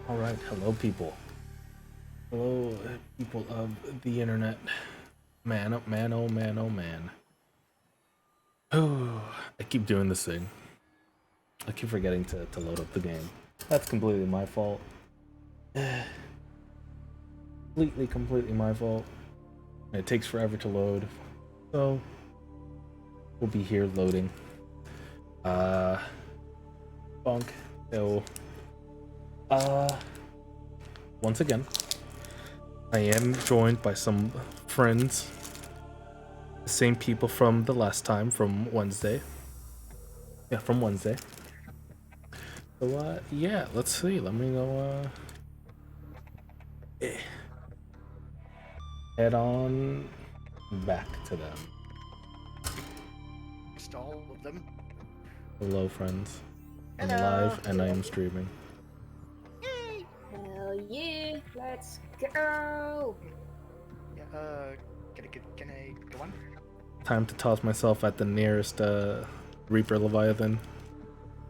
Alright, hello people. Hello people of the internet. Man, oh man, oh man, oh man. Oh, I keep doing this thing. I keep forgetting to load up the game. That's completely my fault. Completely my fault. It takes forever to load. So, we'll be here loading. Uh, Bonk. So, once again, I am joined by some friends. The same people from the last time, from Wednesday. Yeah, from Wednesday. So, yeah, let's see. Let me go, head on back to them. To all of them. Hello, friends. I'm Hello. live and I am streaming. Yay! Hell yeah, let's go! Yeah, can I go on? Time to toss myself at the nearest, Reaper Leviathan.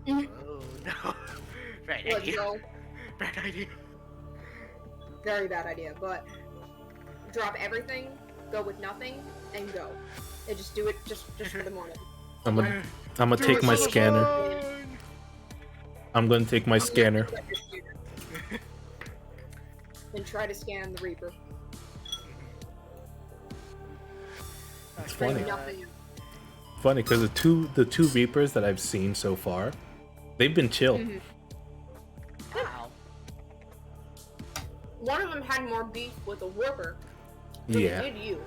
Oh no. Bad Let's idea. go. Bad idea. Very bad idea, but drop everything, go with nothing, and go. And just do it just for the moment. I'm gonna Do take it my for the scanner. fun! I'm gonna take my scanner. And try to scan the Reaper. It's Bring funny. nothing. Funny because the two Reapers that I've seen so far, they've been chill. Wow. One of them had more beef with a Warper than Yeah. it did you.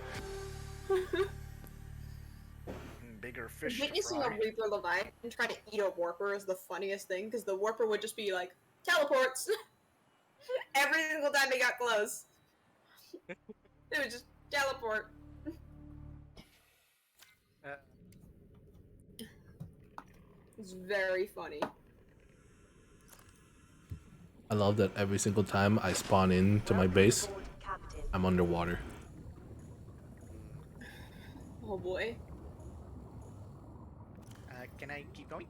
Bigger fish to Witnessing a fry. Reaper Leviathan try to eat a Warper is the funniest thing, because the Warper would just be like, teleports! Every single time they got close. It would just teleport. Uh, It's very funny. I love that every single time I spawn into my base, I'm underwater. Oh boy. can I keep going?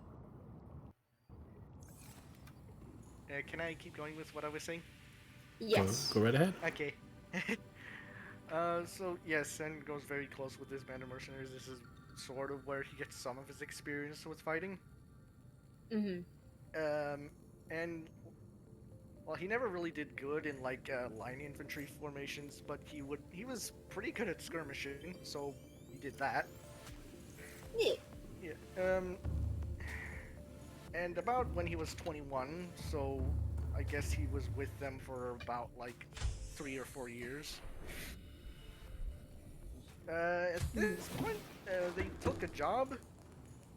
Can I keep going with what I was saying? Yes. Go right ahead. Okay. So yes, Sen goes very close with this band of mercenaries. This is sort of where he gets some of his experience with fighting. And well, he never really did good in like line infantry formations, but he was pretty good at skirmishing, so he did that. Yeah. Yeah. And about when he was 21, so I guess he was with them for about like 3 or 4 years. At this point, they took a job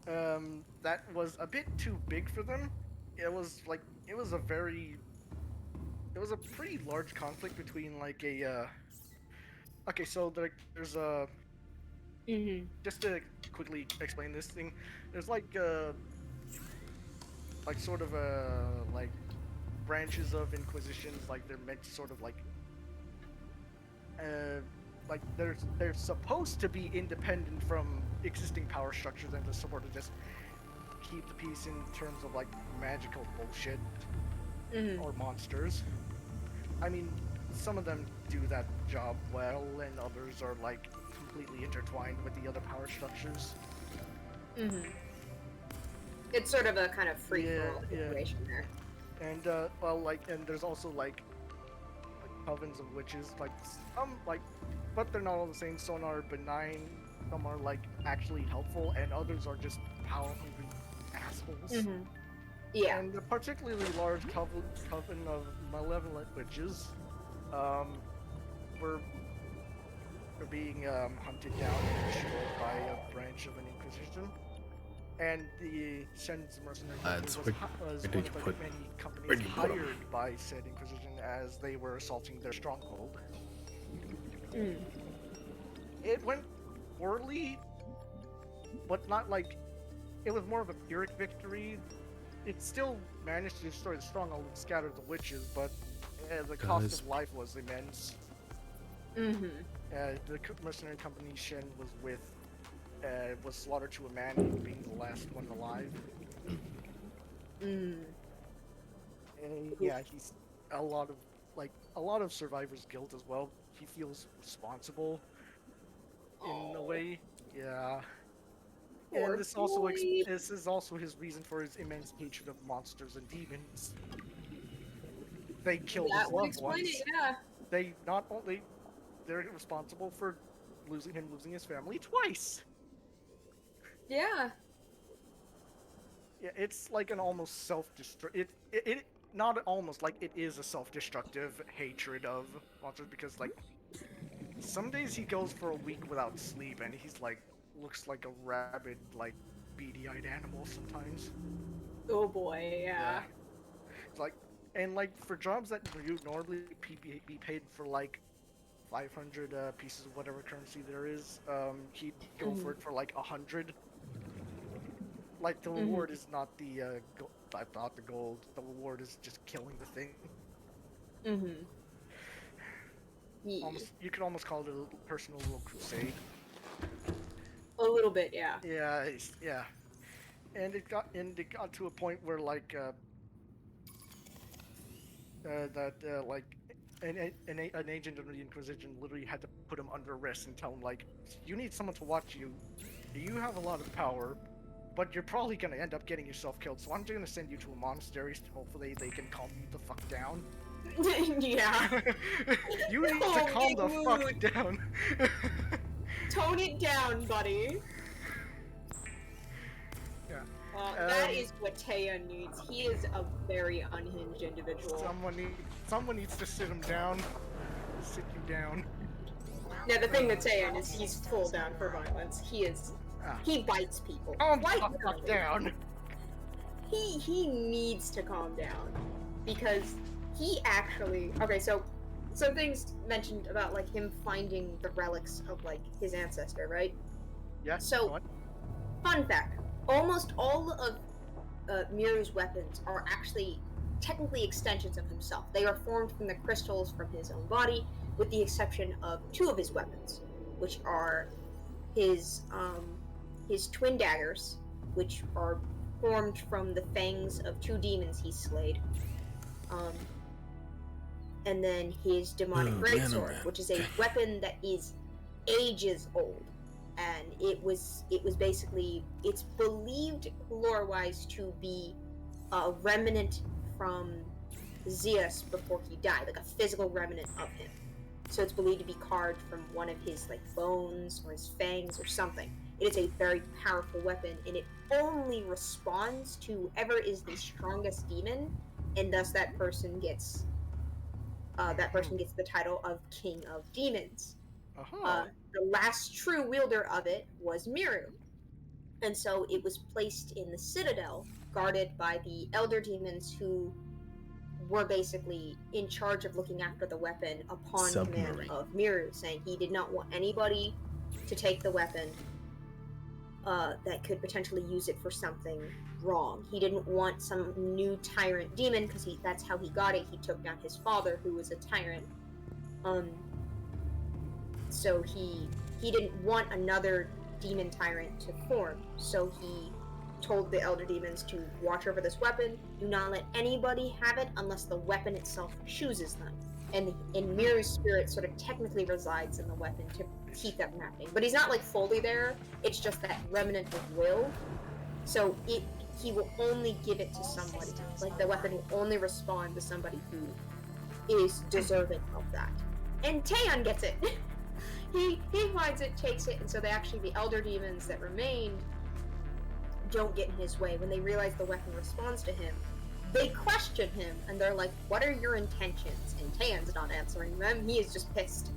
that was a bit too big for them. It was like it was a pretty large conflict between like a okay, so there's a just to quickly explain this thing. There's like sort of like branches of inquisitions, like they're meant to sort of uh like they're supposed to be independent from existing power structures and to sort of just keep the peace in terms of like magical bullshit or monsters. I mean, some of them do that job well, and others are like completely intertwined with the other power structures. It's sort of a kind of free for Yeah, all yeah. situation there. And well, like, and there's also like covens of witches, like some like, but they're not all the same. Some are benign, some are like actually helpful, and others are just power-hungry assholes. Yeah. And a particularly large coven of malevolent witches, were being hunted down and destroyed by a branch of an inquisition. And the Shen's mercenary company Lads, was where one did of you the put? many Where companies did you put 'em? hired by said Inquisition as they were assaulting their stronghold. It went poorly, but not like it was more of a Pyrrhic victory. It still managed to destroy the stronghold and scatter the witches, but the cost Guys. of life was immense. The mercenary company Shen was with was slaughtered to a man, being the last one alive. Yeah, a lot of a lot of survivors' guilt as well. He feels responsible in a Oh, way. Yeah. And poor boy. this is also his reason for his immense hatred of monsters and demons. They killed his That would loved explain it, ones. yeah. They not only they're responsible for losing his family twice. Yeah. Yeah, it's like an almost self-destruct. It not almost like it is a self-destructive hatred of monsters because like some days he goes for a week without sleep and he's like looks like a rabid like beady-eyed animal sometimes. Oh boy, yeah. It's like and like for jobs that you normally be paid for like 500 pieces of whatever currency there is, he'd go for it for like 100. Like the reward is not the not the gold. The reward is just killing the thing. Mm-hmm. Yeah. Almost, you could almost call it a personal little crusade. A little bit, yeah. Yeah, yeah. And it got to a point where like like an agent of the Inquisition literally had to put him under arrest and tell him like, you need someone to watch you. You have a lot of power, but you're probably gonna end up getting yourself killed. So I'm just gonna send you to a monastery. Hopefully they can calm you the fuck down. Yeah. You need to calm the fuck down. Tone it down, buddy. Yeah. That is what Taya needs. He is a very unhinged individual. Someone needs to sit him down. Sit you down. Now the thing with Taya is he's full down for violence. He bites people. Calm Quite the fuck literally. down. He needs to calm down because he actually so some things mentioned about like him finding the relics of like his ancestor, right? Yeah. So fun fact, almost all of Miru's weapons are actually technically extensions of himself. They are formed from the crystals from his own body, with the exception of two of his weapons, which are his twin daggers, which are formed from the fangs of two demons he slayed, and then his demonic greatsword, which is a weapon that is ages old, and it was basically, it's believed lore-wise to be a remnant from Zeus before he died, like a physical remnant of him. So it's believed to be carved from one of his like bones or his fangs or something. It is a very powerful weapon, and it only responds to whoever is the strongest demon, and thus that person gets the title of King of Demons. The last true wielder of it was Miru, and so it was placed in the Citadel, guarded by the Elder Demons, who were basically in charge of looking after the weapon upon command of Miru, saying he did not want anybody to take the weapon that could potentially use it for something wrong. He didn't want some new tyrant demon, because that's how he got it. He took down his father, who was a tyrant. So he didn't want another demon tyrant to form, so he told the Elder Demons to watch over this weapon. Do not let anybody have it unless the weapon itself chooses them. And Miru's spirit sort of technically resides in the weapon to keep that from happening. But he's not like fully there, it's just that remnant of will. So he will only give it to somebody. Like the weapon will only respond to somebody who is deserving of that. And Taeyeon gets it. He finds it, takes it, and so the Elder Demons that remained don't get in his way. When they realize the weapon responds to him, they question him, and they're like, what are your intentions? And Taeyeon's not answering them. He is just pissed.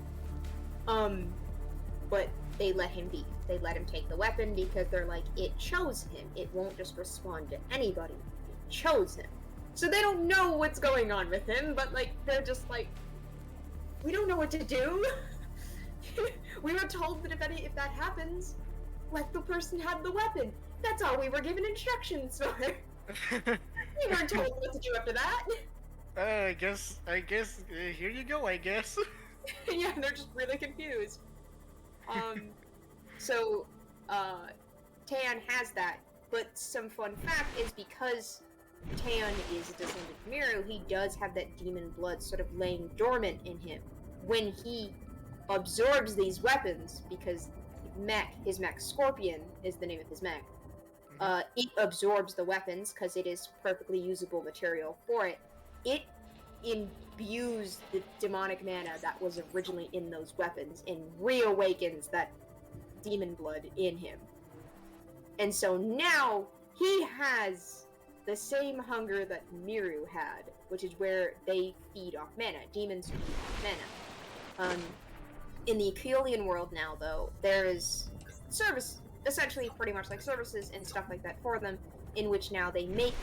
But they let him be. They let him take the weapon because they're like, it chose him. It won't just respond to anybody. It chose him. So they don't know what's going on with him, but like, they're just like, we don't know what to do. We were told that if that happens, let the person have the weapon. That's all we were given instructions for. We weren't told what to do after that. I guess, here you go, I guess. Yeah, they're just really confused. So, Taeyeon has that, but some fun fact is because Taeyeon is a descendant of Miru, he does have that demon blood sort of laying dormant in him. When he absorbs these weapons, because his mech Scorpion is the name of his mech, it absorbs the weapons because it is perfectly usable material for it. It imbues the demonic mana that was originally in those weapons and reawakens that demon blood in him. And so now he has the same hunger that Miru had, which is where they feed off mana. Demons feed off mana. In the Aeolian world now, though, there is service, essentially pretty much like services and stuff like that for them, in which now they make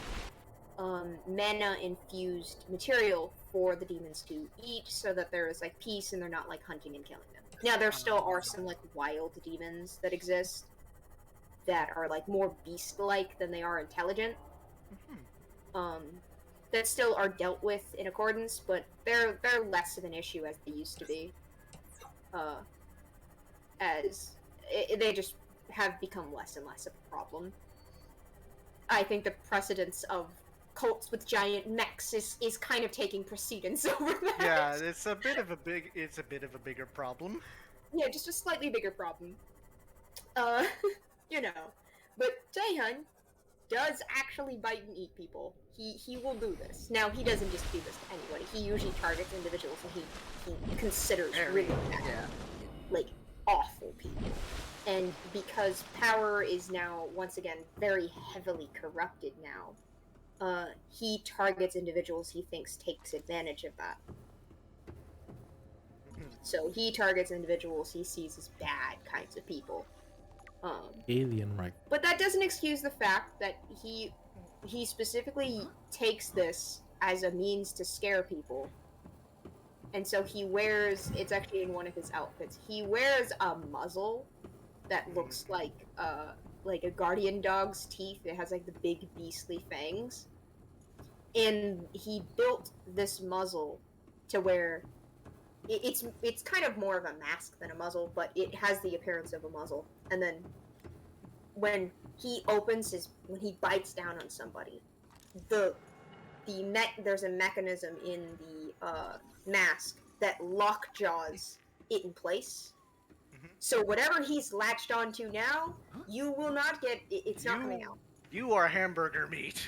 mana-infused material for the demons to eat, so that there is like peace and they're not like hunting and killing them. Now there still are some like wild demons that exist that are like more beast-like than they are intelligent. That still are dealt with in accordance, but they're less of an issue as they used to be. They just have become less and less of a problem. I think the precedence of cults with giant mechs is kind of taking precedence over that. Yeah, it's a bit of a bigger problem. Yeah, just a slightly bigger problem. You know. But Taehyun does actually bite and eat people. He will do this. Now, he doesn't just do this to anybody. He usually targets individuals that he considers really bad. Like, awful people. And because power is now, once again, very heavily corrupted now, he targets individuals he thinks takes advantage of that. So he targets individuals he sees as bad kinds of people. Alien, right? But that doesn't excuse the fact that he specifically takes this as a means to scare people. And so he wears, it's actually in one of his outfits, he wears a muzzle that looks like a guardian dog's teeth. It has like the big beastly fangs. And he built this muzzle to where it's kind of more of a mask than a muzzle, but it has the appearance of a muzzle. And then when he when he bites down on somebody, there's a mechanism in the mask that lockjaws it in place. So whatever he's latched onto now, you will not get it's not coming out. You are hamburger meat.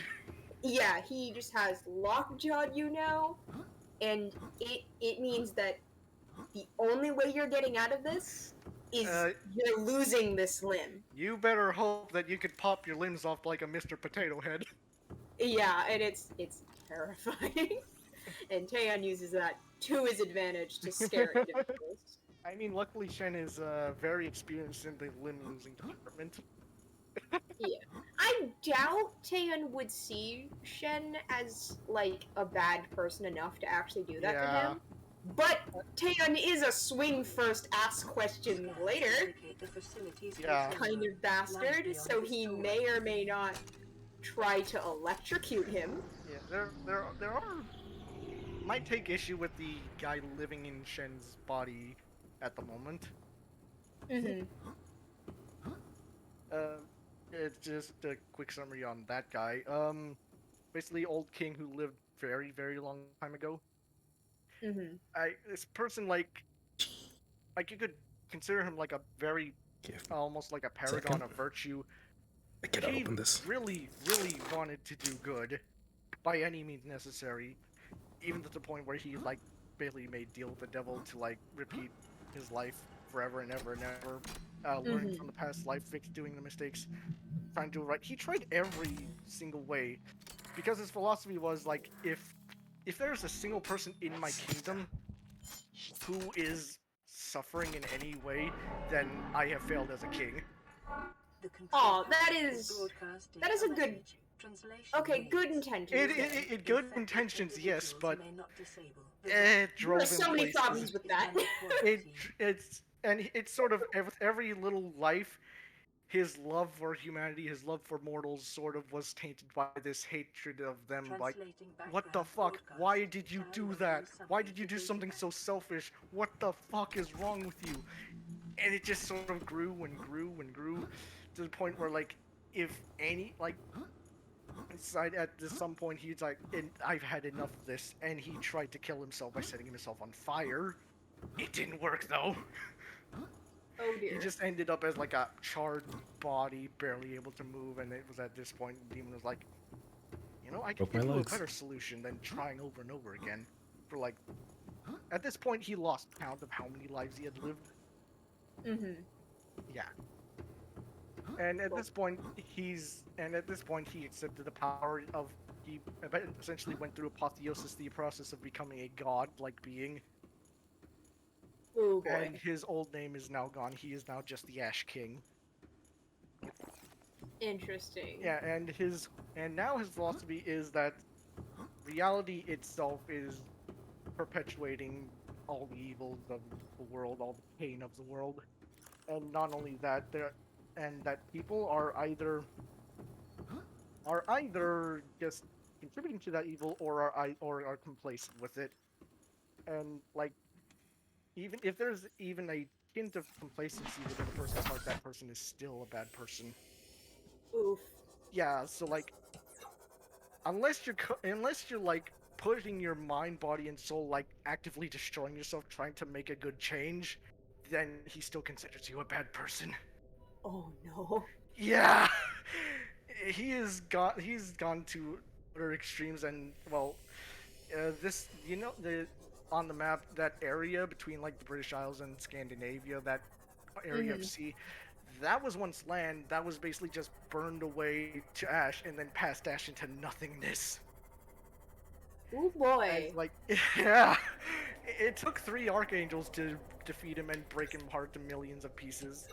Yeah, he just has lockjawed you now, and it means that the only way you're getting out of this is you're losing this limb. You better hope that you could pop your limbs off like a Mr. Potato Head. Yeah, and it's terrifying. And Taeyeon uses that to his advantage to scare individuals. I mean, luckily Shen is very experienced in the limb-losing department. Yeah. I doubt Taeyeon would see Shen as, like, a bad person enough to actually do that to him. But Taeyeon is a swing first, ask questions later kind of bastard, so he may or may not try to electrocute him. Yeah, there are... Might take issue with the guy living in Shen's body at the moment. It's just a quick summary on that guy. Basically, old king who lived very, very long time ago. This person, like you could consider him like a very, almost like a paragon of virtue. He really, really wanted to do good by any means necessary, even to the point where he like basically made deal with the devil to like repeat his life forever and ever and ever, learning from the past life, doing the mistakes, trying to do it right. He tried every single way, because his philosophy was like, if there's a single person in my kingdom who is suffering in any way, then I have failed as a king. Oh, that is a good. Okay, good intentions. Good intentions, yes, but it drove There's so many problems with that. It's sort of with every little life, his love for humanity, his love for mortals, sort of was tainted by this hatred of them. Like, what the fuck? Why did you do that? Why did you do something so selfish? What the fuck is wrong with you? And it just sort of grew and grew and grew to the point where, like, if any, like, at some point he's like, I've had enough of this, and he tried to kill himself by setting himself on fire. It didn't work though. Oh He dear. just ended up as like a charred body, barely able to move, and it was at this point the demon was like, I can Broke my give you a legs. better solution than trying over and over again. For like, at this point he lost count of how many lives he had lived. Mm-hmm. Yeah. And at this point he accepted the power of he essentially went through apotheosis, the process of becoming a god-like being. Oh boy. And his old name is now gone. He is now just the Ash King. Interesting. Yeah, and now his philosophy is that reality itself is perpetuating all the evils of the world, all the pain of the world. And not only that, that people are either just contributing to that evil or are complacent with it. And like, even if there's even a hint of complacency within a person's heart, that person is still a bad person. Oof. Yeah, so like, unless you're like putting your mind, body, and soul like actively destroying yourself, trying to make a good change, then he still considers you a bad person. Oh no. Yeah, he's gone to other extremes, and well, this the on the map, that area between like the British Isles and Scandinavia, that area of sea, that was once land that was basically just burned away to ash and then passed ash into nothingness. Oh boy. And like, yeah, it took 3 archangels to defeat him and break him apart to millions of pieces.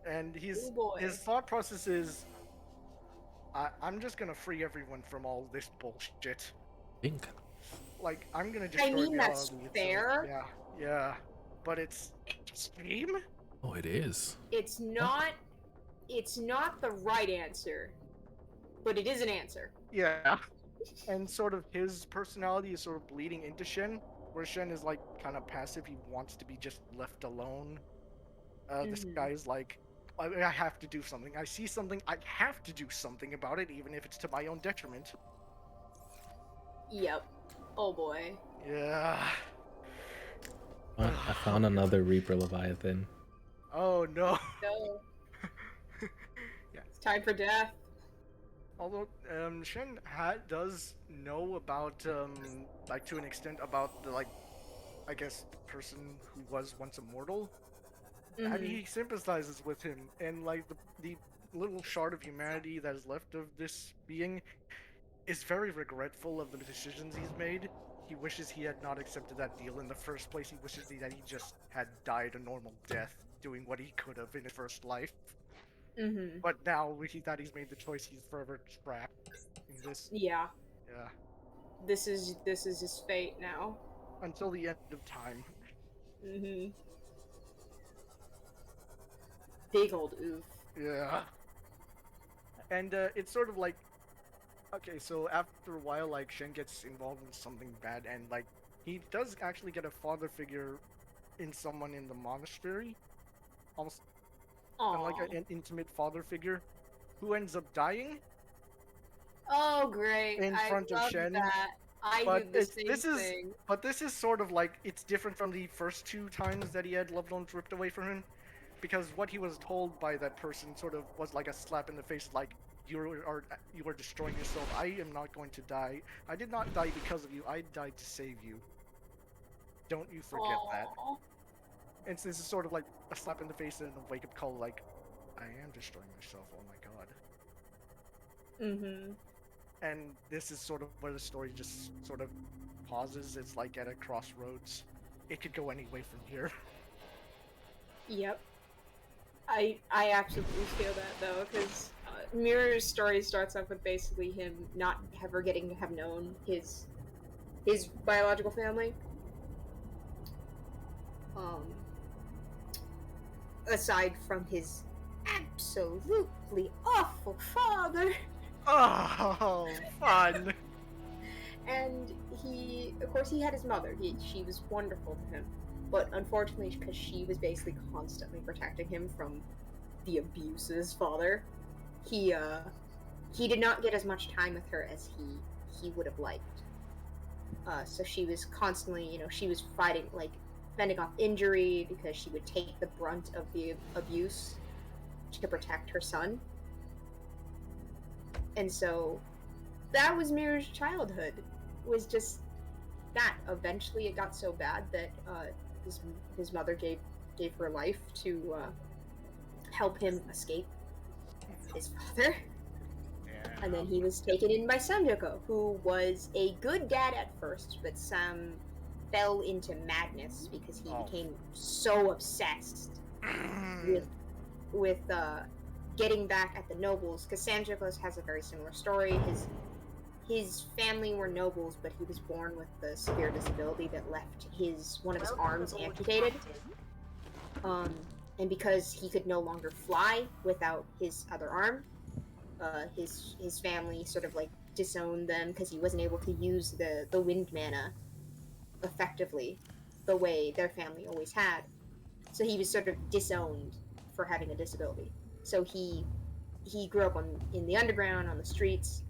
And his thought process is, I'm just gonna free everyone from all this bullshit. Think. Like, I'm gonna destroy reality. That's fair. Yeah, but it's extreme. Oh, it is. It's not the right answer, but it is an answer. Yeah. And sort of his personality is sort of bleeding into Shen, where Shen is like kind of passive. He wants to be just left alone. This guy is like, I have to do something. I see something, I have to do something about it, even if it's to my own detriment. Yep. Oh boy. Yeah. I found another Reaper Leviathan. Oh no. No. Yeah. It's time for death. Although Shen does know about like to an extent about the like, I guess, person who was once immortal. And he sympathizes with him, and like the little shard of humanity that is left of this being is very regretful of the decisions he's made. He wishes he had not accepted that deal in the first place. He wishes that he just had died a normal death, doing what he could have in his first life. But now that he's made the choice, he's forever trapped in this. Yeah. Yeah. This is his fate now. Until the end of time. Big old oof. Yeah. And it's sort of like, okay, so after a while, like, Shen gets involved in something bad, and like, he does actually get a father figure in someone in the monastery, almost kind of like an intimate father figure, who ends up dying. Oh great! In front of Shen. That. I did the same thing. But this is sort of like, it's different from the first 2 times that he had loved ones ripped away from him. Because what he was told by that person sort of was like a slap in the face, like, you are destroying yourself. I am not going to die. I did not die because of you. I died to save you. Don't you forget that. And so this is sort of like a slap in the face and a wake-up call, like, I am destroying myself, oh my god. And this is sort of where the story just sort of pauses. It's like at a crossroads. It could go any way from here. Yep. I absolutely feel that though, because Mirror's story starts off with basically him not ever getting to have known his biological family. Aside from his absolutely awful father. Oh, fun! And of course, he had his mother. She was wonderful to him. But unfortunately, because she was basically constantly protecting him from the abuse of his father, he he did not get as much time with her as he would have liked. So she was constantly, she was fending off injury because she would take the brunt of the abuse to protect her son. And so that was Miru's childhood, was just that. Eventually it got so bad that his mother gave her life to help him escape his father. Yeah. And then he was taken in by Samjoko, who was a good dad at first, but Sam fell into madness because he became so obsessed with getting back at the nobles. Because Samjoko has a very similar story. His family were nobles, but he was born with a severe disability that left one of his arms amputated. And because he could no longer fly without his other arm, his family sort of like disowned them because he wasn't able to use the wind mana effectively the way their family always had. So he was sort of disowned for having a disability. So he grew up in the underground, on the streets,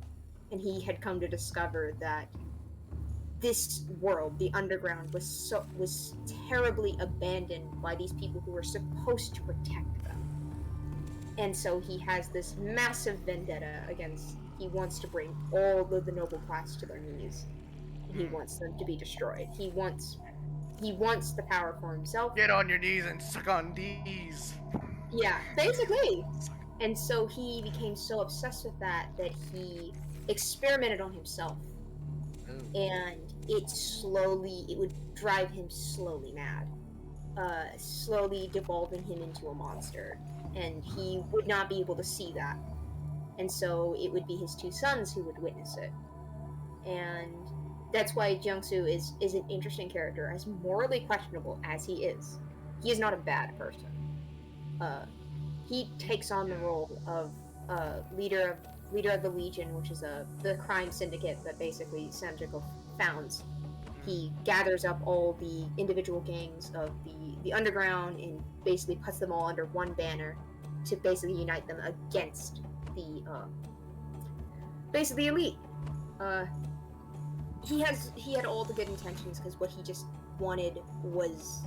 and he had come to discover that this world, the underground, was terribly abandoned by these people who were supposed to protect them. And so he has this massive vendetta against. He wants to bring all of the noble class to their knees. And he wants them to be destroyed. He wants the power for himself. Get on your knees and suck on these. Yeah, basically. And so he became so obsessed with that he experimented on himself. And it would drive him slowly mad. Slowly devolving him into a monster. And he would not be able to see that. And so it would be his two sons who would witness it. And that's why Jiangsu is an interesting character, as morally questionable as he is. He is not a bad person. He takes on the role of leader of the Legion, which is the crime syndicate that basically Samjiko founds. He gathers up all the individual gangs of the underground and basically puts them all under one banner to basically unite them against the elite. He had all the good intentions, because what he just wanted was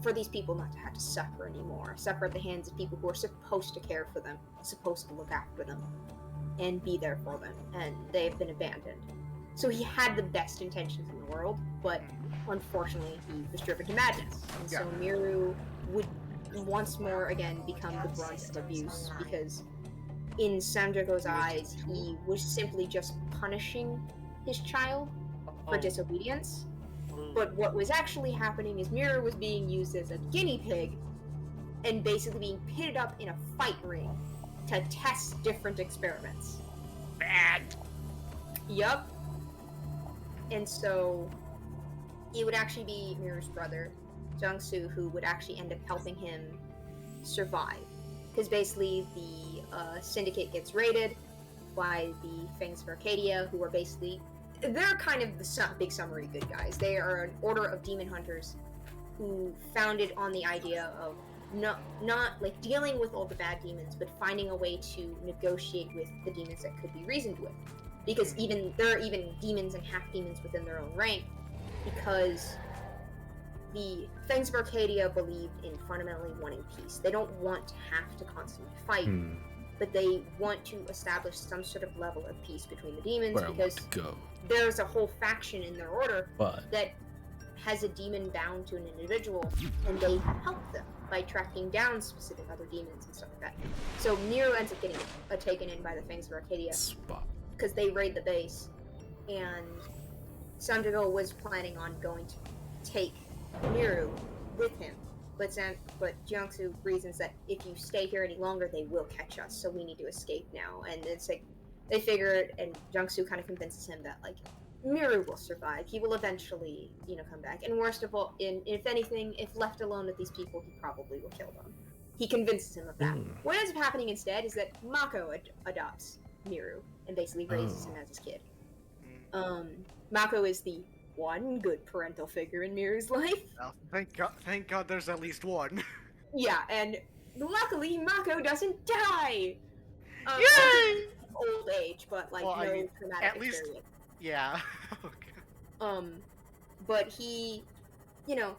for these people not to have to suffer anymore, suffer at the hands of people who are supposed to care for them, supposed to look after them, and be there for them, and they have been abandoned. So he had the best intentions in the world, but unfortunately he was driven to madness. And so Miru would once more again become the brunt of abuse, because in Samjoko's eyes, he was simply just punishing his child for disobedience. But what was actually happening is Miru was being used as a guinea pig and basically being pitted up in a fight ring to test different experiments. Bad. Yup. And so it would actually be Miru's brother, Jiangsu, who would actually end up helping him survive. Because basically the syndicate gets raided by the Fangs of Arcadia, who are basically... They're kind of the big summary good guys. They are an order of demon hunters who founded on the idea of not like dealing with all the bad demons, but finding a way to negotiate with the demons that could be reasoned with. Because there are even demons and half-demons within their own rank, because the Fangs of Arcadia believed in fundamentally wanting peace. They don't want to have to constantly fight, but they want to establish some sort of level of peace between the demons, because there's a whole faction in their order that has a demon bound to an individual, and they help them by tracking down specific other demons and stuff like that. So Miru ends up getting taken in by the Fangs of Arcadia because they raid the base, and Sanjigo was planning on going to take Miru with him, but Jiangsu reasons that if you stay here any longer, they will catch us, so we need to escape now. And it's like they figure it, and Jiangsu kind of convinces him that like Miru will survive. He will eventually, come back. And worst of all, if anything, if left alone with these people, he probably will kill them. He convinces him of that. What ends up happening instead is that Mako adopts Miru and basically raises him as his kid. Mako is the one good parental figure in Miru's life. Oh, thank God there's at least one. Yeah, and luckily Mako doesn't die! Yay! old age, but like Well, no I mean, traumatic at least- experience. Yeah. But he, you know,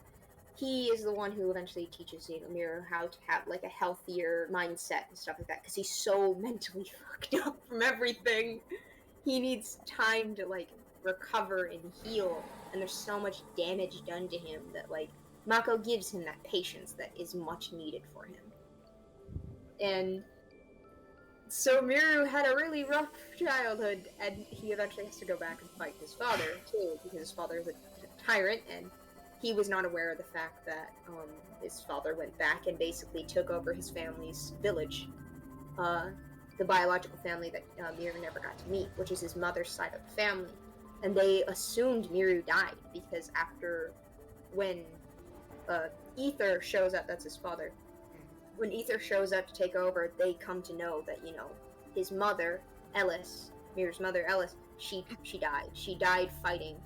he is the one who eventually teaches Miru how to have like a healthier mindset and stuff like that, because he's so mentally fucked up from everything. He needs time to like recover and heal, and there's so much damage done to him that like Mako gives him that patience that is much needed for him. And so Miru had a really rough childhood, and he eventually has to go back and fight his father too, because his father is a tyrant, and he was not aware of the fact that his father went back and basically took over his family's village, the biological family that Miru never got to meet, which is his mother's side of the family. And they assumed Miru died because when Ether shows up, that's his father, when Ether shows up to take over, they come to know that, his mother, Ellis, Miru's mother, Ellis, she died. She died fighting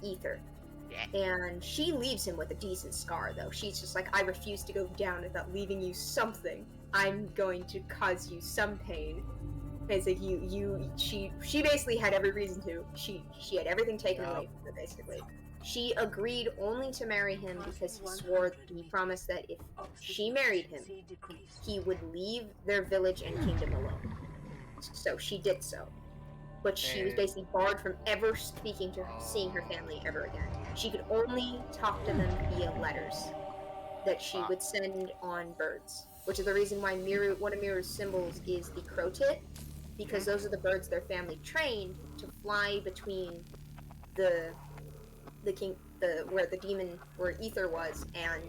Ether. Yeah. And she leaves him with a decent scar, though. She's just like, I refuse to go down without leaving you something. I'm going to cause you some pain. And it's like, she basically had every reason to. She had everything taken away from her, basically. She agreed only to marry him because he promised that if she married him, he would leave their village and kingdom alone. So she did so. But she was basically barred from ever seeing her family ever again. She could only talk to them via letters that she would send on birds, which is the reason why one of Miru's symbols is the crow-tit, because those are the birds their family trained to fly between where Ether was, and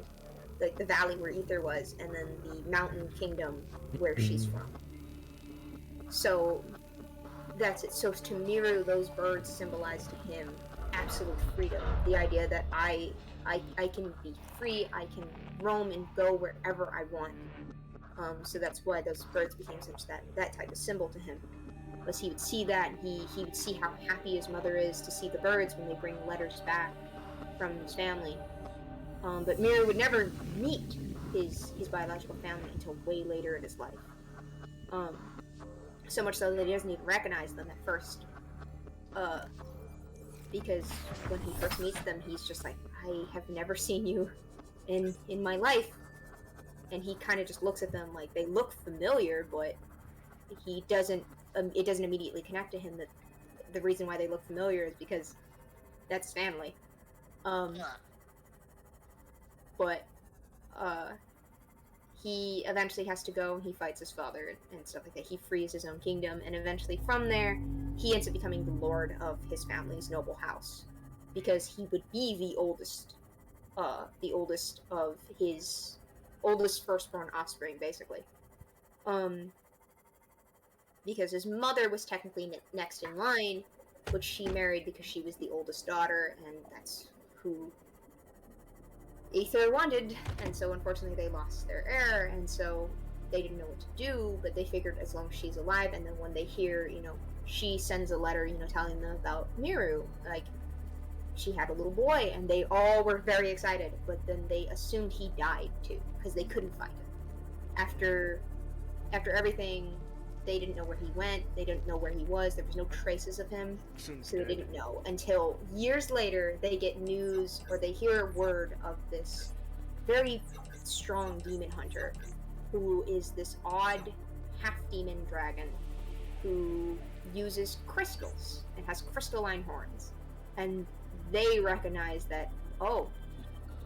the valley where Ether was, and then the mountain kingdom where she's from. So that's it. So to Miru, those birds symbolize to him absolute freedom. The idea that I can be free, I can roam and go wherever I want. So that's why those birds became such that type of symbol to him. Was he would see that, and he would see how happy his mother is to see the birds when they bring letters back from his family. But Miru would never meet his biological family until way later in his life. So much so that he doesn't even recognize them at first. Because when he first meets them, he's just like, I have never seen you in my life. And he kind of just looks at them like they look familiar, but he doesn't. It doesn't immediately connect to him that the reason why they look familiar is because that's his family. But he eventually has to go and he fights his father and stuff like that. He frees his own kingdom, and eventually from there, he ends up becoming the lord of his family's noble house, because he would be the oldest of his oldest firstborn offspring, basically. Because his mother was technically next in line, which she married because she was the oldest daughter, and that's who Ether wanted, and so unfortunately they lost their heir, and so they didn't know what to do, but they figured as long as she's alive, and then when they hear, she sends a letter, telling them about Miru, like, she had a little boy, and they all were very excited, but then they assumed he died, too, because they couldn't find him. After everything, they didn't know where he went, they didn't know where he was, there was no traces of him, so they didn't know. Until years later, they get news, or they hear word of this very strong demon hunter, who is this odd half-demon dragon, who uses crystals, and has crystalline horns. And they recognize that, oh,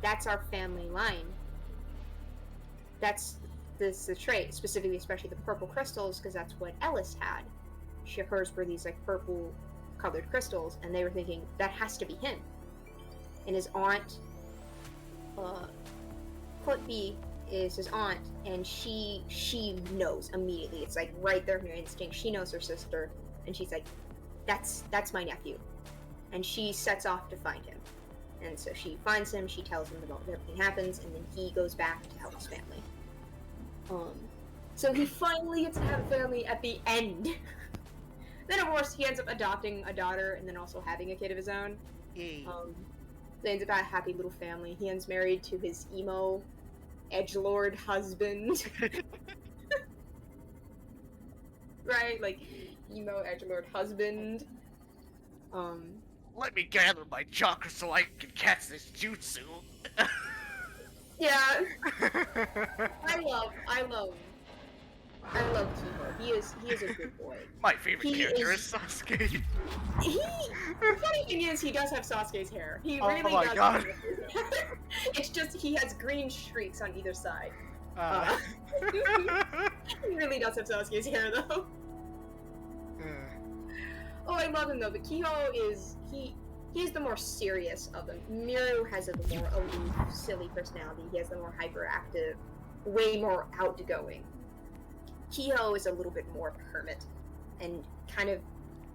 that's our family line. That's the trait, specifically, especially the purple crystals, because that's what Ellis had. Hers were these like purple colored crystals, and they were thinking that has to be him. And his aunt, Putby, is his aunt, and she knows immediately. It's like right there in her instinct. She knows her sister, and she's like, that's my nephew. And she sets off to find him. And so she finds him, she tells him about everything happens, and then he goes back to help his family. So he finally gets to have a family at the end. Then, of course, he ends up adopting a daughter and then also having a kid of his own. They ends up a happy little family. He ends married to his emo edgelord husband. right? Like, emo edgelord husband. Let me gather my chakra so I can catch this jutsu. Yeah, I love Kiho. He is a good boy. My favorite He character is is- Sasuke. The funny thing is, he does have Sasuke's hair. He Oh really my does. God. Have Sasuke's hair. It's just he has green streaks on either side. Uh, He really does have Sasuke's hair, though. Oh, I love him though. But Kiho is he's the more serious of them. Miru has a more aloof, silly personality. He has the more hyperactive, way more outgoing. Kiho is a little bit more hermit, and kind of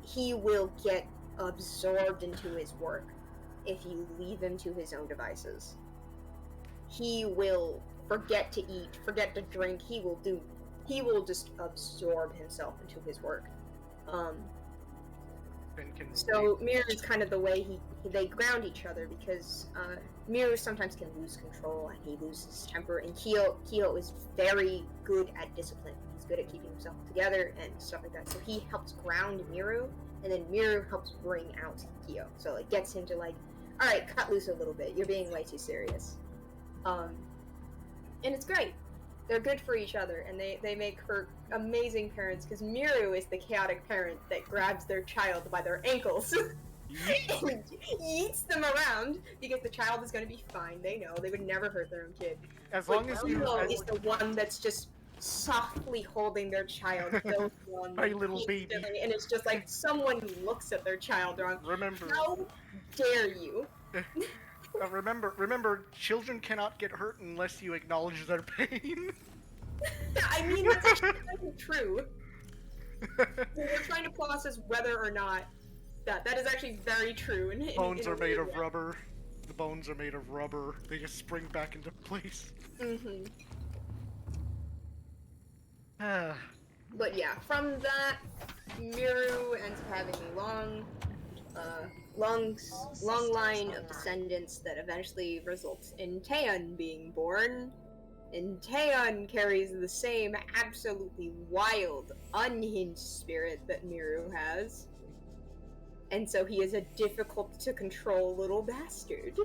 he will get absorbed into his work if you leave him to his own devices. He will forget to eat, forget to drink. He will just absorb himself into his work. So Miru is kind of the way they ground each other, because Miru sometimes can lose control and he loses temper, and Kiho is very good at discipline. He's good at keeping himself together and stuff like that. So he helps ground Miru, and then Miru helps bring out Kiho. So it gets him to like, all right, cut loose a little bit. You're being way too serious. And it's great. They're good for each other, and they make for amazing parents, because Miru is the chaotic parent that grabs their child by their ankles and yeets them around, because the child is going to be fine. They know they would never hurt their own kid. As long as you Kiho is the one that's just softly holding their child, those one, My little baby. and it's just like someone looks at their child wrong. Remember, How dare you? remember, children cannot get hurt unless you acknowledge their pain. I mean, that's actually kind of true. We're trying to process whether or not that is actually very true. Bones are made of rubber. The bones are made of rubber. They just spring back into place. Mm-hmm. Ah. But yeah, from that, Miru ends up having a long line of descendants that eventually results in Taeyeon being born. And Taeyeon carries the same absolutely wild, unhinged spirit that Miru has. And so he is a difficult to control little bastard.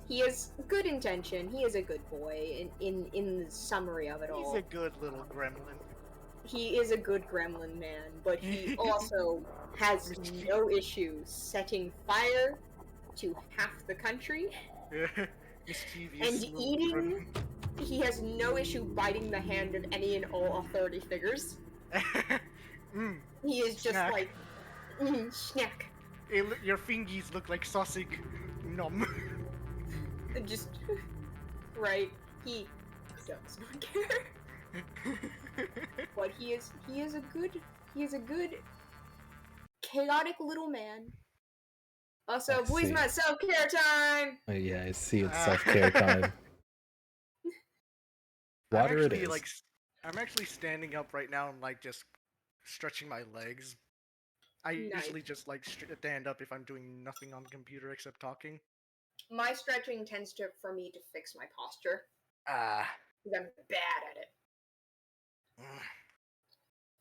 He has good intention, he is a good boy, in the summary of it all. He's a good little gremlin. He is a good gremlin man, but he also has no issue setting fire to half the country. Mischievous And little eating, he has no issue biting the hand of any and all authority figures. He is just Snack. like, snack. Your fingies look like sausage. Nom. Just, right, he does not care. But he is a good, chaotic little man. Also, I boys, see. my self-care time! Oh, yeah, I see it's self-care time. Water it is. I'm actually standing up right now and like just stretching my legs. I Nice. usually just like stand up if I'm doing nothing on the computer except talking. My stretching tends for me to fix my posture, Ah. because I'm bad at it.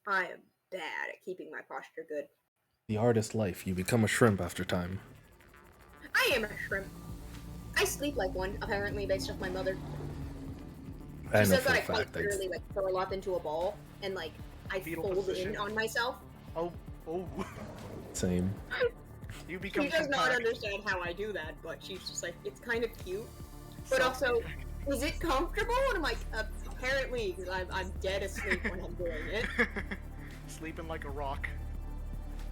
I am bad at keeping my posture good. The artist life. You become a shrimp after time. I am a shrimp. I sleep like one, apparently, based off my mother. I She know says for that a I quite fact. literally like curl up into a ball and like I Fetal fold position. in on myself. Oh. Same. You become She does not compact. understand how I do that, but she's just like, it's kind of cute. But So- also, is it comfortable? And I'm like, apparently, because I'm dead asleep when I'm doing it. Sleeping like a rock.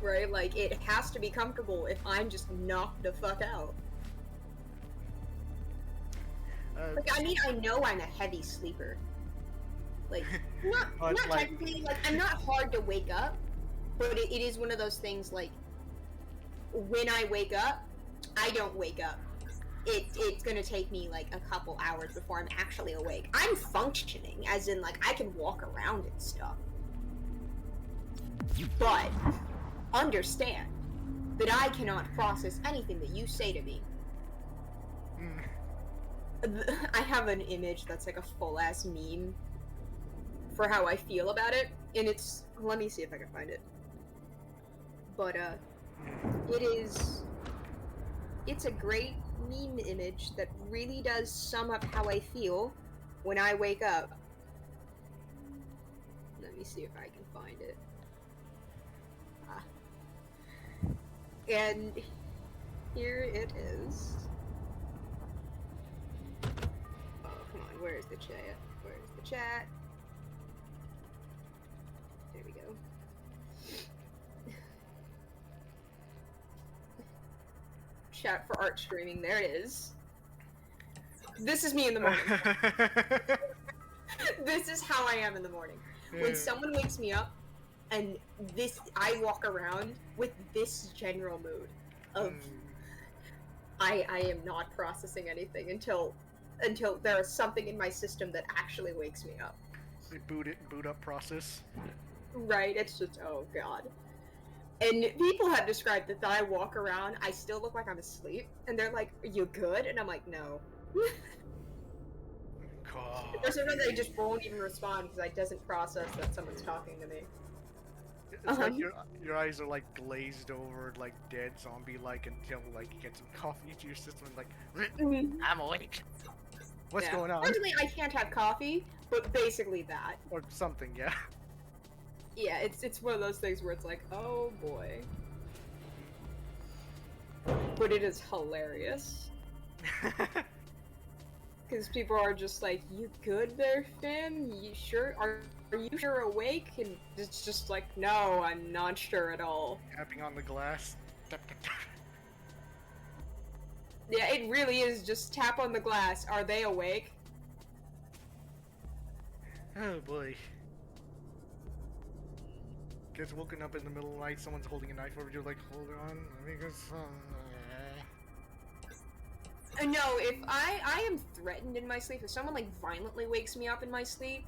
Right? Like, it has to be comfortable if I'm just knocked the fuck out. Like, I mean, I know I'm a heavy sleeper. Like, But, not like- technically, like, I'm not hard to wake up, but it is one of those things, like, when I wake up, I don't wake up. It's gonna take me, like, a couple hours before I'm actually awake. I'm functioning, as in, like, I can walk around and stuff. But, understand that I cannot process anything that you say to me. I have an image that's like a full-ass meme for how I feel about it. and it's, let me see if I can find it. But it's a great meme image that really does sum up how I feel when I wake up. Let me see if I can find it. And here it is. Oh, come on, where's the chat? Where's the chat? There we go. Chat for art streaming, there it is. This is me in the morning. This is how I am in the morning. When someone wakes me up, and I walk around with this general mood of I am not processing anything until there is something in my system that actually wakes me up. Boot up process. Right, it's just, oh god. And people have described that I walk around, I still look like I'm asleep, and they're like, "Are you good?" And I'm like, "No." God. Or sometimes I just won't even respond because I doesn't process that someone's talking to me. It's like your eyes are like glazed over, like dead zombie-like, until like you get some coffee into your system and like, I'm awake. What's going on? Fortunately, I can't have coffee, but basically that. Or something, yeah. Yeah, it's one of those things where it's like, oh boy. But it is hilarious. Because people are just like, "You good there, Finn? You sure? Are you sure awake?" And it's just like, "No, I'm not sure at all." Tapping on the glass. Yeah, it really is just tap on the glass. Are they awake? Oh boy. Gets woken up in the middle of the night, someone's holding a knife over you, like, hold on, let me get some. No, if I am threatened in my sleep, if someone like violently wakes me up in my sleep,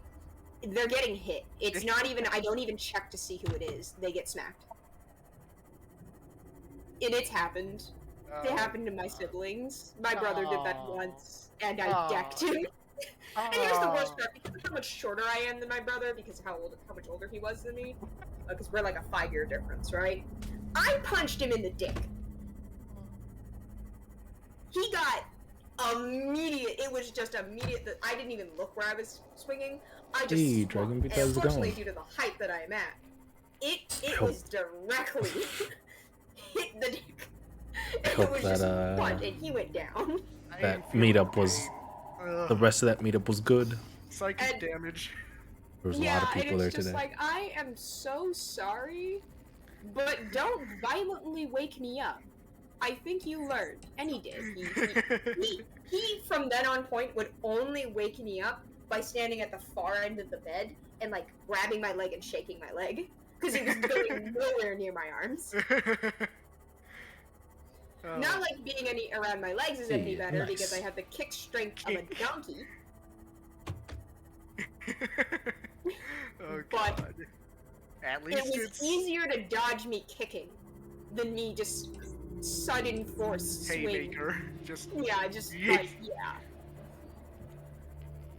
they're getting hit. It's not even, I don't even check to see who it is. They get smacked. And it's happened. It happened to my siblings. My brother did that once, and I decked him. And here's the worst part, because of how much shorter I am than my brother, because of how much older he was than me, because we're like a 5-year difference, right? I punched him in the dick. He got immediate. It was just immediate. That I didn't even look where I was swinging. I just Hey, swung. Dragon, And because unfortunately, gone. due to the height that I'm at, it was directly hit the dick. And it hope was that, just punch, and he went down. That meetup was, the rest of that meetup was good. Psychic damage. There was a lot of people and there it's just today. like, I am so sorry, but don't violently wake me up. I think you learned, and he did. He from then on point would only wake me up by standing at the far end of the bed and like grabbing my leg and shaking my leg because he was going nowhere near my arms. Not like being around my legs is any better because I have the kick strength of a donkey. Oh, but God. At least it was easier to dodge me kicking than me just sudden force swing. Haymaker. Just like, yeah.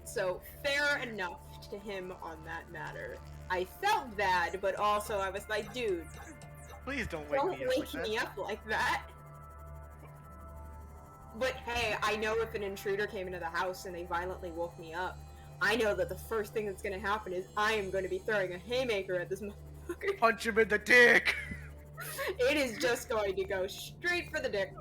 So, fair enough to him on that matter. I felt bad, but also I was like, dude, please don't wake me up like that. But hey, I know if an intruder came into the house and they violently woke me up, I know that the first thing that's gonna happen is I am going to be throwing a haymaker at this motherfucker. Punch him in the dick! It is just going to go straight for the dick.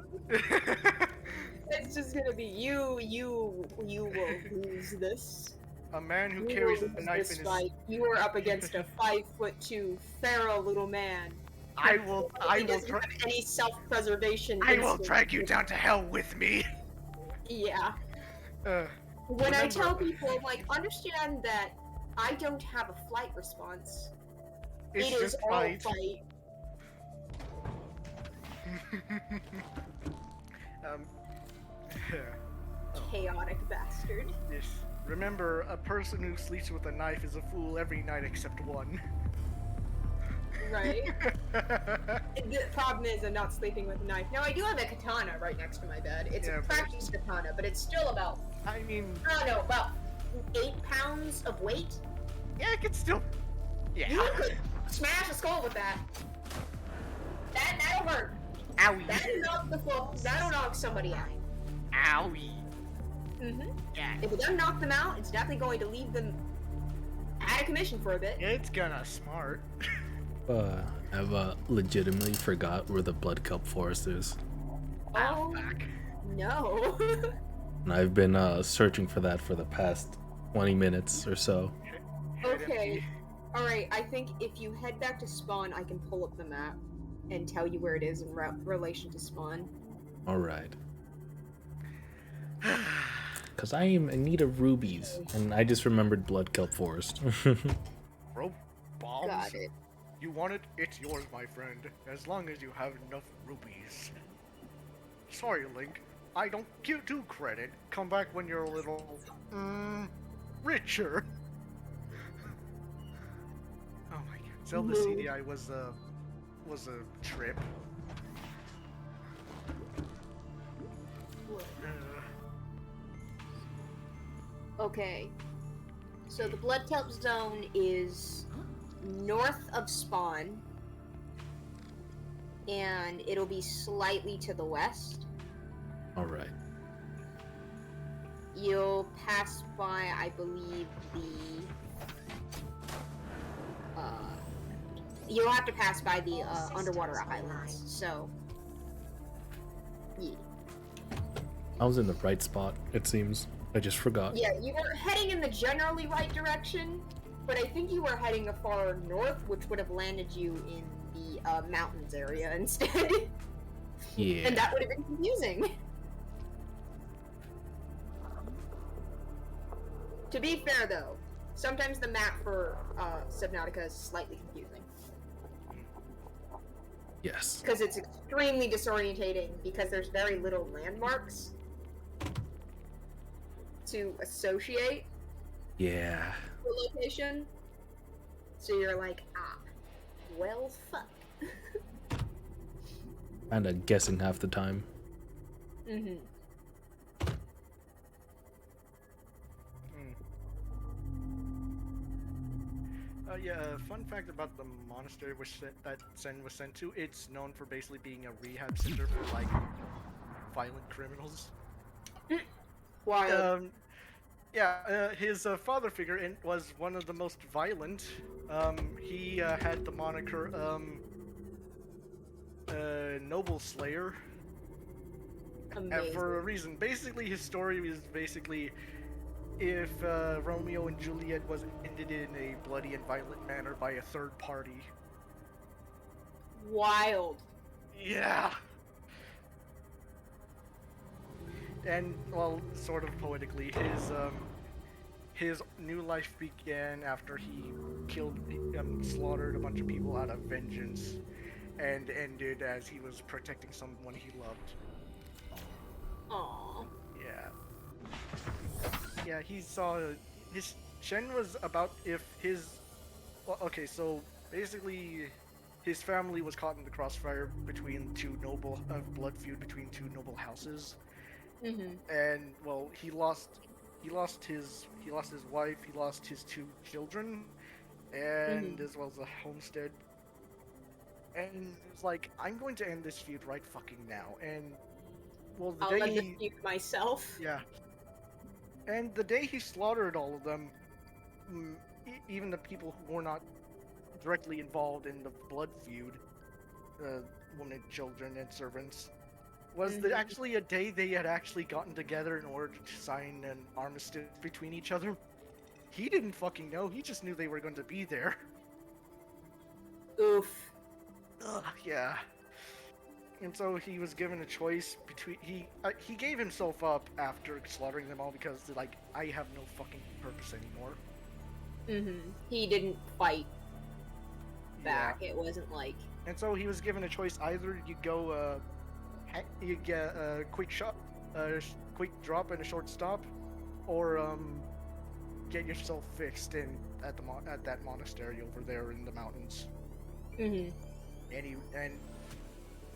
It's just gonna be you will lose this. A man who carries a knife in his... fight. You are up against a 5'2" feral little man. I will doesn't have any self-preservation. I will drag you down to hell with me. Yeah. When I tell people, I'm like, understand that I don't have a flight response. It is all fight. Chaotic bastard. Yes. Remember, a person who sleeps with a knife is a fool every night except one. Right? The problem is I'm not sleeping with a knife. Now, I do have a katana right next to my bed. It's a practice katana, but it's still about... I mean... I don't know, about 8 pounds of weight? Yeah, it could still... Yeah. You could smash a skull with that. That'll hurt. Owie. That'll knock somebody out. Owie. Yeah. If it doesn't knock them out, it's definitely going to leave them out of commission for a bit. It's gonna smart. I've legitimately forgot where the Blood Kelp Forest is. Oh, Fuck. no. And I've been searching for that for the past 20 minutes or so. Okay. Alright, I think if you head back to spawn, I can pull up the map and tell you where it is in relation to spawn. Alright. Because I am in need of rubies, and I just remembered Blood Kelp Forest. Bro, bombs. Got it. You want it? It's yours, my friend. As long as you have enough rubies. Sorry, Link. I don't give you credit. Come back when you're a little, richer. Oh my god. Zelda CDI was a trip. Okay. So the Blood Kelp Zone is north of spawn. And it'll be slightly to the west. Alright. You'll pass by, I believe, you'll have to pass by the underwater islands, so yeah. I was in the right spot, it seems. I just forgot. Yeah, you were heading in the generally right direction, but I think you were heading a far north, which would have landed you in the mountains area instead. Yeah. And that would have been confusing. To be fair, though, sometimes the map for Subnautica is slightly confusing. Yes. Because it's extremely disorientating, because there's very little landmarks to associate Yeah. the location. So you're like, well, fuck. Kinda guessing half the time. Mm-hmm. Yeah, fun fact about the monastery that Sen was sent to, it's known for basically being a rehab center for, like, violent criminals. Wild. His father figure was one of the most violent. He had the moniker, Noble Slayer. Amazing. For a reason. Basically, his story is basically if Romeo and Juliet was ended in a bloody and violent manner by a third party. Wild. Yeah. And, well, sort of poetically, his new life began after he killed, slaughtered a bunch of people out of vengeance, and ended as he was protecting someone he loved. Aww. Yeah, he saw his Shen was about if his. Well, okay, so basically, his family was caught in the crossfire between two noble blood feud between two noble houses, and well, he lost his wife, he lost his two children, and as well as a homestead. And it's like, I'm going to end this feud right fucking now, and well, the I'll day end the he feud myself. yeah. And the day he slaughtered all of them, even the people who were not directly involved in the blood feud, women, children, and servants, was actually a day they had actually gotten together in order to sign an armistice between each other. He didn't fucking know, he just knew they were going to be there. Oof. Ugh, yeah. And so he was given a choice between he gave himself up after slaughtering them all because like, I have no fucking purpose anymore. He didn't fight back. Yeah. It wasn't like. And so he was given a choice: either you go, you get a quick shot, quick drop and a short stop, or get yourself fixed at that monastery over there in the mountains.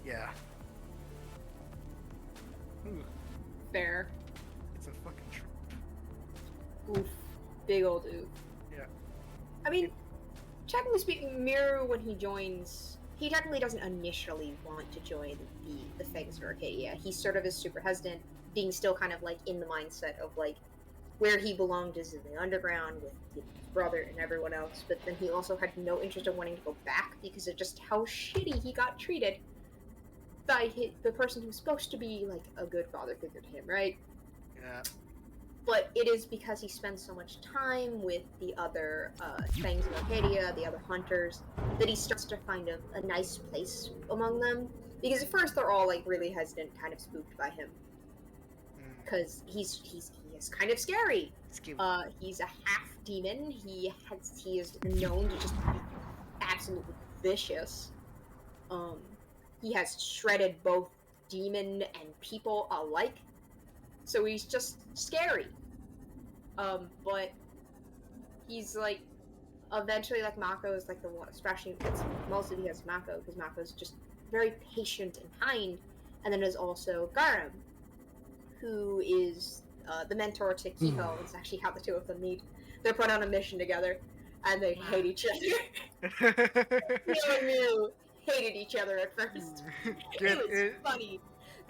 Yeah. Fair. It's a fucking trip. Oof. Big old oof. Yeah. I mean, technically speaking, Miru, when he joins, he technically doesn't initially want to join the Fangs of Arcadia. He sort of is super hesitant, being still kind of like in the mindset of like where he belonged is in the underground with his brother and everyone else. But then he also had no interest in wanting to go back because of just how shitty he got treated by the person who's supposed to be like a good father figure to him, right? Yeah. But it is because he spends so much time with the other Fangs of Arcadia, the other hunters, that he starts to find a nice place among them. Because at first they're all like really hesitant, kind of spooked by him, because he is kind of scary. He's a half demon. He is known to just be absolutely vicious. He has shredded both demon and people alike. So he's just scary. But he's like, eventually, like, Mako is like the one, especially it's mostly because of Mako, because Mako's just very patient and kind. And then there's also Garam, who is the mentor to Kiho. It's actually how the two of them meet. They're put on a mission together, and they hate each other. Kiho and Miu hated each other at first. It was funny.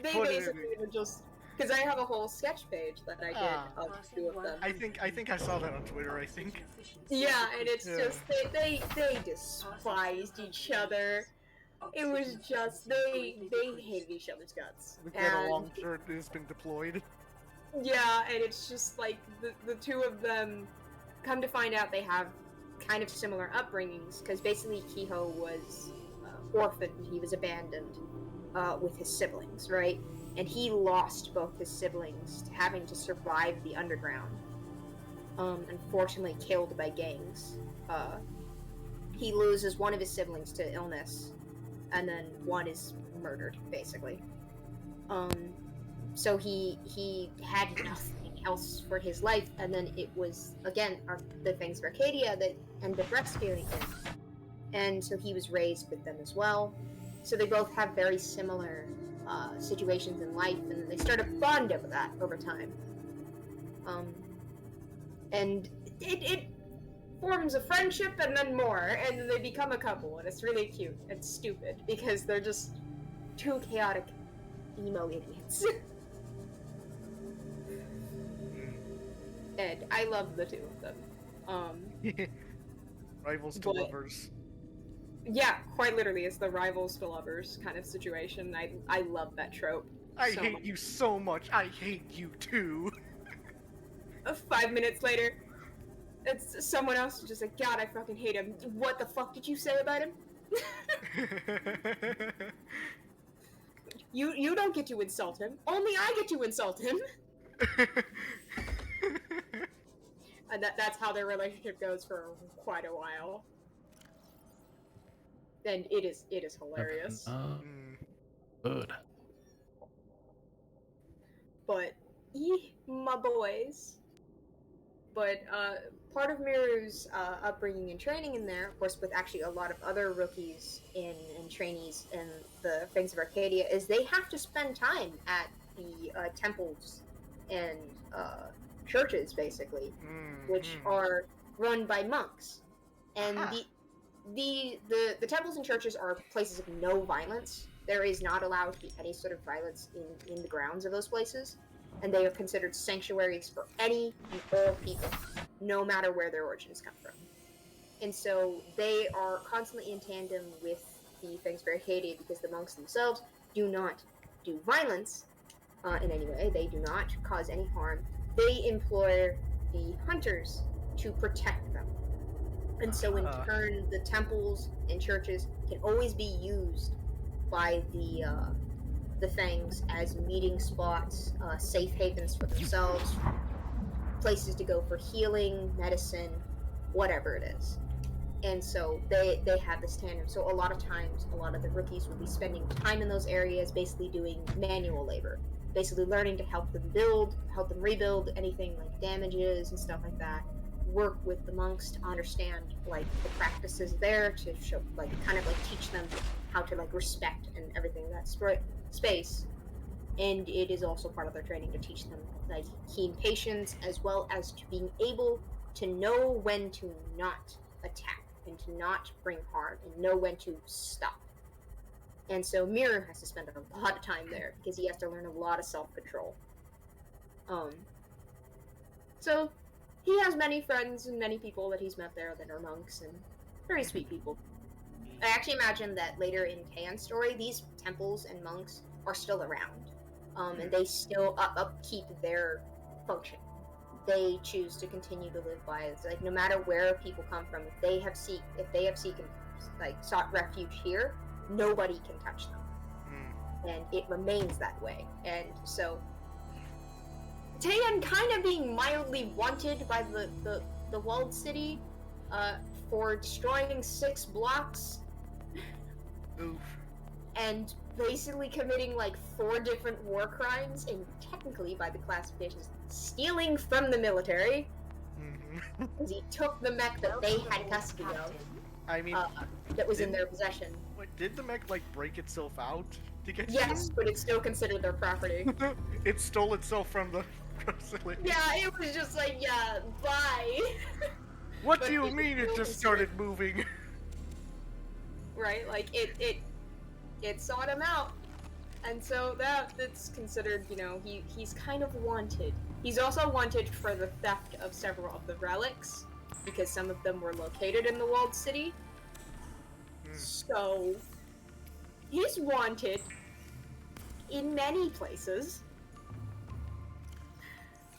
They basically were just... Because I have a whole sketch page that I did of the two of them. I think I saw that on Twitter, I think. Yeah, and it's just, they despised each other. It was just, they hated each other's guts. The get along shirt has been deployed. Yeah, and it's just like, the two of them, come to find out they have kind of similar upbringings, because basically Kiho was orphaned, he was abandoned with his siblings, right? And he lost both his siblings to having to survive the underground. Unfortunately killed by gangs. He loses one of his siblings to illness, and then one is murdered, basically. So he had nothing else for his life, and then it was, again, the Fangs of Arcadia that ended up rescuing him. And so he was raised with them as well. So they both have very similar situations in life, and they start to bond over that over time. And it forms a friendship and then more, and then they become a couple, and it's really cute and stupid because they're just two chaotic emo idiots. And I love the two of them. Rivals to lovers. Yeah, quite literally, it's the rivals to lovers kind of situation. I love that trope. I hate you so much. I hate you too. 5 minutes later, it's someone else just like, God, I fucking hate him. What the fuck did you say about him? You don't get to insult him. Only I get to insult him. And that's how their relationship goes for quite a while. And it is hilarious. Good. But my boys. But part of Miru's upbringing and training in there, of course, with actually a lot of other rookies and trainees in the Fangs of Arcadia, is they have to spend time at the temples and churches, basically, which are run by monks. And the temples and churches are places of no violence. There is not allowed to be any sort of violence in the grounds of those places. And they are considered sanctuaries for any and all people, no matter where their origins come from. And so they are constantly in tandem with the Fangs of Arcadia because the monks themselves do not do violence in any way. They do not cause any harm. They implore the hunters to protect them. And so in turn, the temples and churches can always be used by the Fangs as meeting spots, safe havens for themselves, places to go for healing, medicine, whatever it is. And so they have this tandem. So a lot of times, a lot of the rookies will be spending time in those areas, basically doing manual labor, basically learning to help them rebuild anything like damages and stuff like that. Work with the monks to understand like the practices there, to show like kind of like teach them how to like respect and everything in that space. And it is also part of their training to teach them like keen patience, as well as to being able to know when to not attack and to not bring harm and know when to stop. And so Mirror has to spend a lot of time there because he has to learn a lot of self-control. So he has many friends and many people that he's met there that are monks and very sweet people. I actually imagine that later in Tan's story, these temples and monks are still around, and they still upkeep their function. They choose to continue to live by it. Like no matter where people come from, if they have sought refuge here, nobody can touch them, and it remains that way. And so Tan kind of being mildly wanted by the walled city for destroying 6 blocks. Oof. And basically committing like 4 different war crimes, and technically by the classifications stealing from the military, because he took the mech that they had custody of. I mean, that was in their possession. Wait, did the mech like break itself out to get? Yes, but it's still considered their property. It stole itself from the facility. Yeah, it was just like, yeah, bye. What do you mean it just started moving? Right, like it sought him out, and so that's considered, you know, he's kind of wanted. He's also wanted for the theft of several of the relics, because some of them were located in the walled city. So he's wanted in many places.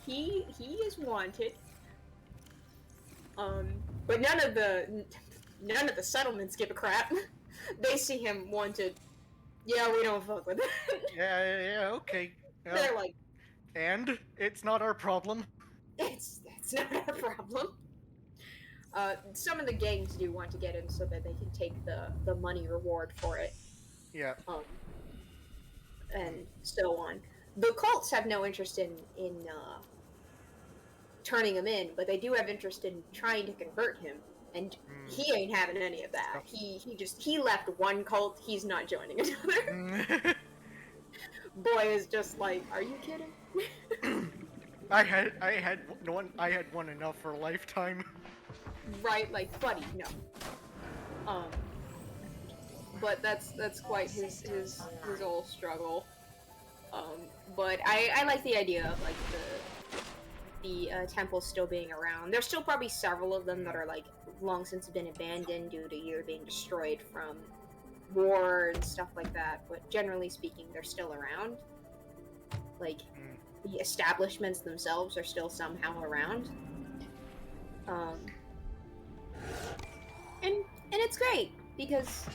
He is wanted. But none of the settlements give a crap. They see him wanted. Yeah, we don't fuck with it. Yeah, okay. They're like, and it's not our problem. it's not our problem. Some of the gangs do want to get him so that they can take the money reward for it. Yeah. And so on. The cults have no interest in turning him in, but they do have interest in trying to convert him. And he ain't having any of that. He left one cult, he's not joining another. Boy is just like, are you kidding? I had one enough for a lifetime. Right, like, buddy, no. But that's quite his old struggle. But I like the idea of like the temple still being around. There's still probably several of them that are like long since been abandoned due to either being destroyed from war and stuff like that, but generally speaking they're still around. Like the establishments themselves are still somehow around. And it's great because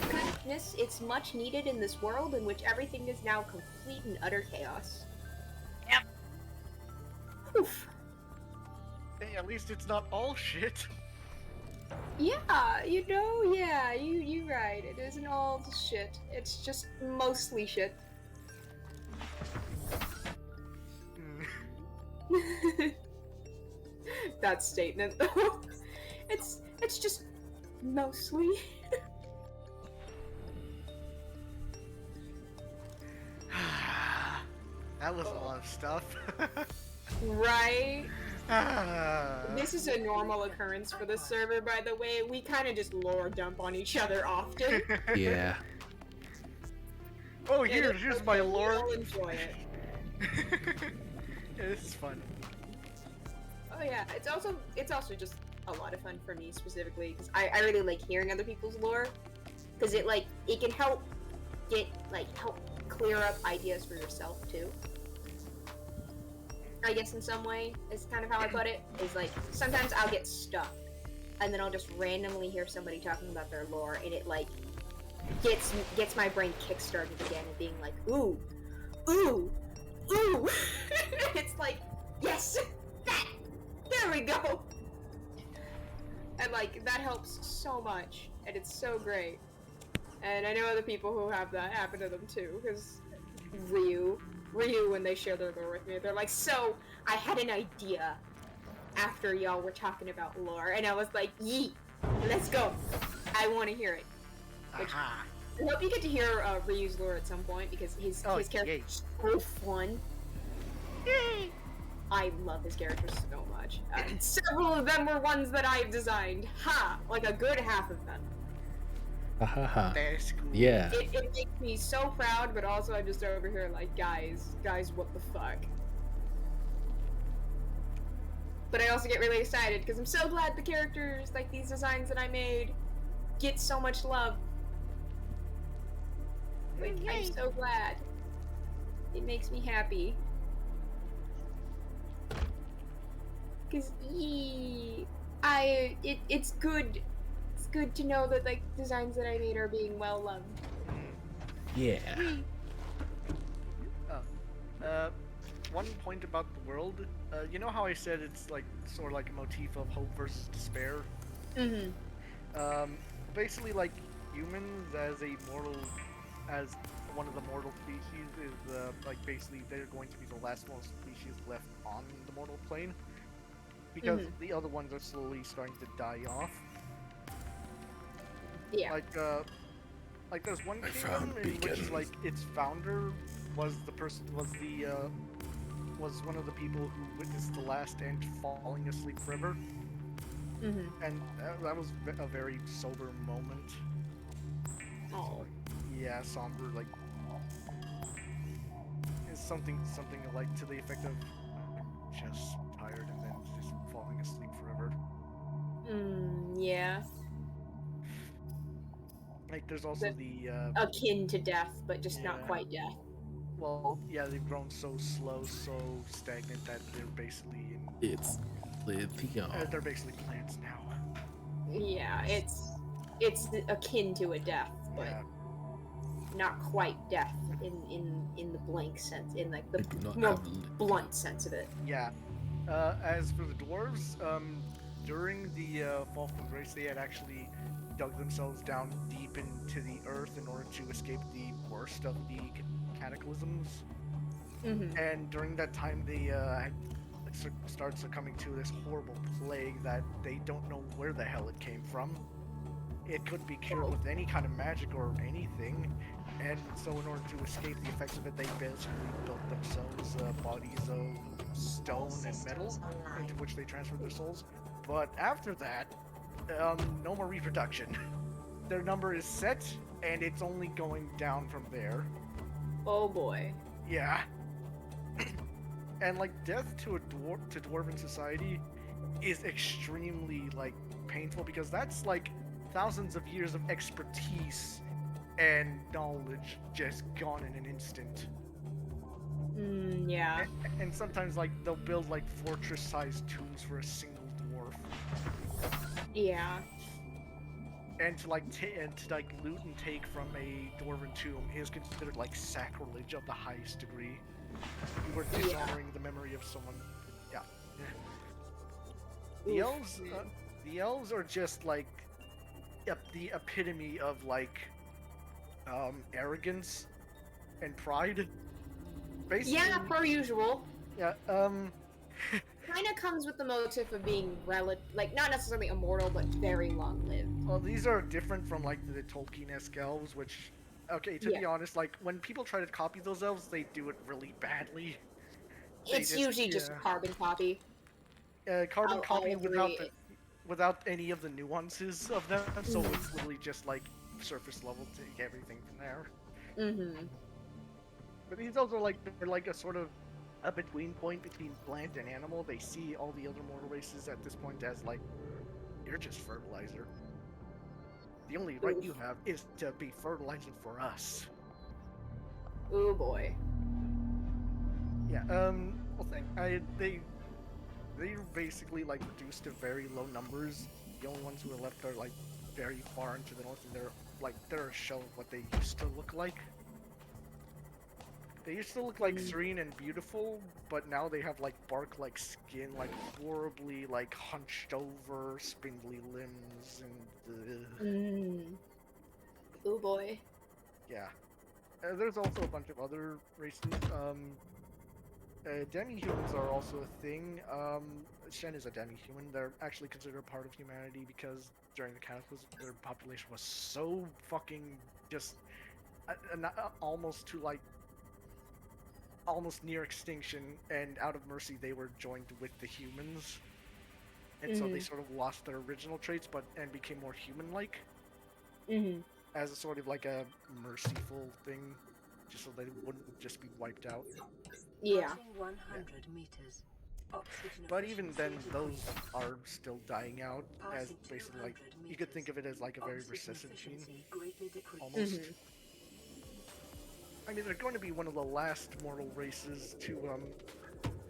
goodness, it's much needed in this world in which everything is now complete and utter chaos. Yep. Oof. Hey, at least it's not all shit. Yeah, you know, yeah, you're right. It isn't all shit. It's just mostly shit. That statement, though. It's just mostly. That was a lot of stuff. Right? This is a normal occurrence for the server, by the way. We kind of just lore dump on each other often. Yeah. Oh, here's my lore. I'll enjoy it. Yeah, this is fun. Oh yeah, it's also just a lot of fun for me specifically because I really like hearing other people's lore because it can help help clear up ideas for yourself too. I guess in some way is kind of how I put it. Is like sometimes I'll get stuck, and then I'll just randomly hear somebody talking about their lore, and it like gets my brain kickstarted again and being like, ooh. It's like, yes, there we go. And like that helps so much, and it's so great. And I know other people who have that happen to them too, because Ryu, when they share their lore with me, they're like, so, I had an idea after y'all were talking about lore, and I was like, yeet, let's go. I want to hear it. Which, I hope you get to hear Ryu's lore at some point, because his character is so fun. Yay! I love his characters so much. Several of them were ones that I've designed. Ha! Like a good half of them. Ha ha ha. That's cool. Yeah. It makes me so proud, but also I'm just over here like, guys, what the fuck? But I also get really excited because I'm so glad the characters, like these designs that I made, get so much love. Like, I'm so glad. It makes me happy. Cause it's good. It's good to know that like designs that I made are being well loved. Yeah. One point about the world. You know how I said it's like sort of like a motif of hope versus despair. Mm-hmm. Basically, like humans as one of the mortal species is like basically they're going to be the last mortal species left on the mortal plane because the other ones are slowly starting to die off. Yeah. Like there's one kingdom in which like its founder was was one of the people who witnessed the last ant falling asleep forever. And that was a very sober moment. Oh. Yeah, somber, like it's something like to the effect of just tired and then just falling asleep forever. Yeah. Like there's also the akin to death, but just not quite death. well, yeah, they've grown so slow, so stagnant that they're basically It's lithium. they're basically plants now. Yeah, it's akin to a death, but not quite death in the blank sense, in like the more blunt sense of it. Yeah. As for the dwarves, during the fall from grace, they had actually dug themselves down deep into the earth in order to escape the worst of the cataclysms. And during that time, they had started succumbing to this horrible plague that they don't know where the hell it came from. It could be cured with any kind of magic or anything, and so in order to escape the effects of it, they basically built themselves bodies of stone and metal into which they transferred their souls. But after that, no more reproduction. Their number is set, and it's only going down from there. Oh boy. Yeah. And like death to dwarven society is extremely like painful because that's like thousands of years of expertise and knowledge just gone in an instant. Yeah. And sometimes like they'll build like fortress-sized tombs for a single dwarf. Yeah. And to like loot and take from a dwarven tomb is considered like sacrilege of the highest degree. You were dishonoring the memory of someone. Yeah. The elves are just like the epitome of like arrogance and pride. Basically, yeah, per usual. Yeah. Kind of comes with the motif of being like not necessarily immortal, but very long-lived. Well, these are different from like the Tolkien-esque elves, which, okay, to be honest, like when people try to copy those elves, they do it really badly. It's usually just a carbon copy. Carbon copy without any of the nuances of them, so it's literally just like surface level, take everything from there. But these elves are like they're like a sort of a between point between plant and animal. They see all the other mortal races at this point as like, you're just fertilizer. The only right you have is to be fertilizing for us. Oh boy. Yeah. Well, they basically like reduced to very low numbers. The only ones who are left are like very far into the north, and they're a shell of what they used to look like. They used to look like serene and beautiful, but now they have like bark-like skin, like horribly like hunched over, spindly limbs, and. Oh boy. Yeah. There's also a bunch of other races. Demi-humans are also a thing. Shen is a demi-human. They're actually considered a part of humanity because during the cataclysm, their population was so fucking just almost to like almost near extinction, and out of mercy they were joined with the humans, and so they sort of lost their original traits, and became more human-like, as a sort of like a merciful thing, just so they wouldn't just be wiped out. Yeah. 100 meters. But even then, those are still dying out as basically like, you could think of it as like a very recessive gene, almost. I mean, they're going to be one of the last mortal races to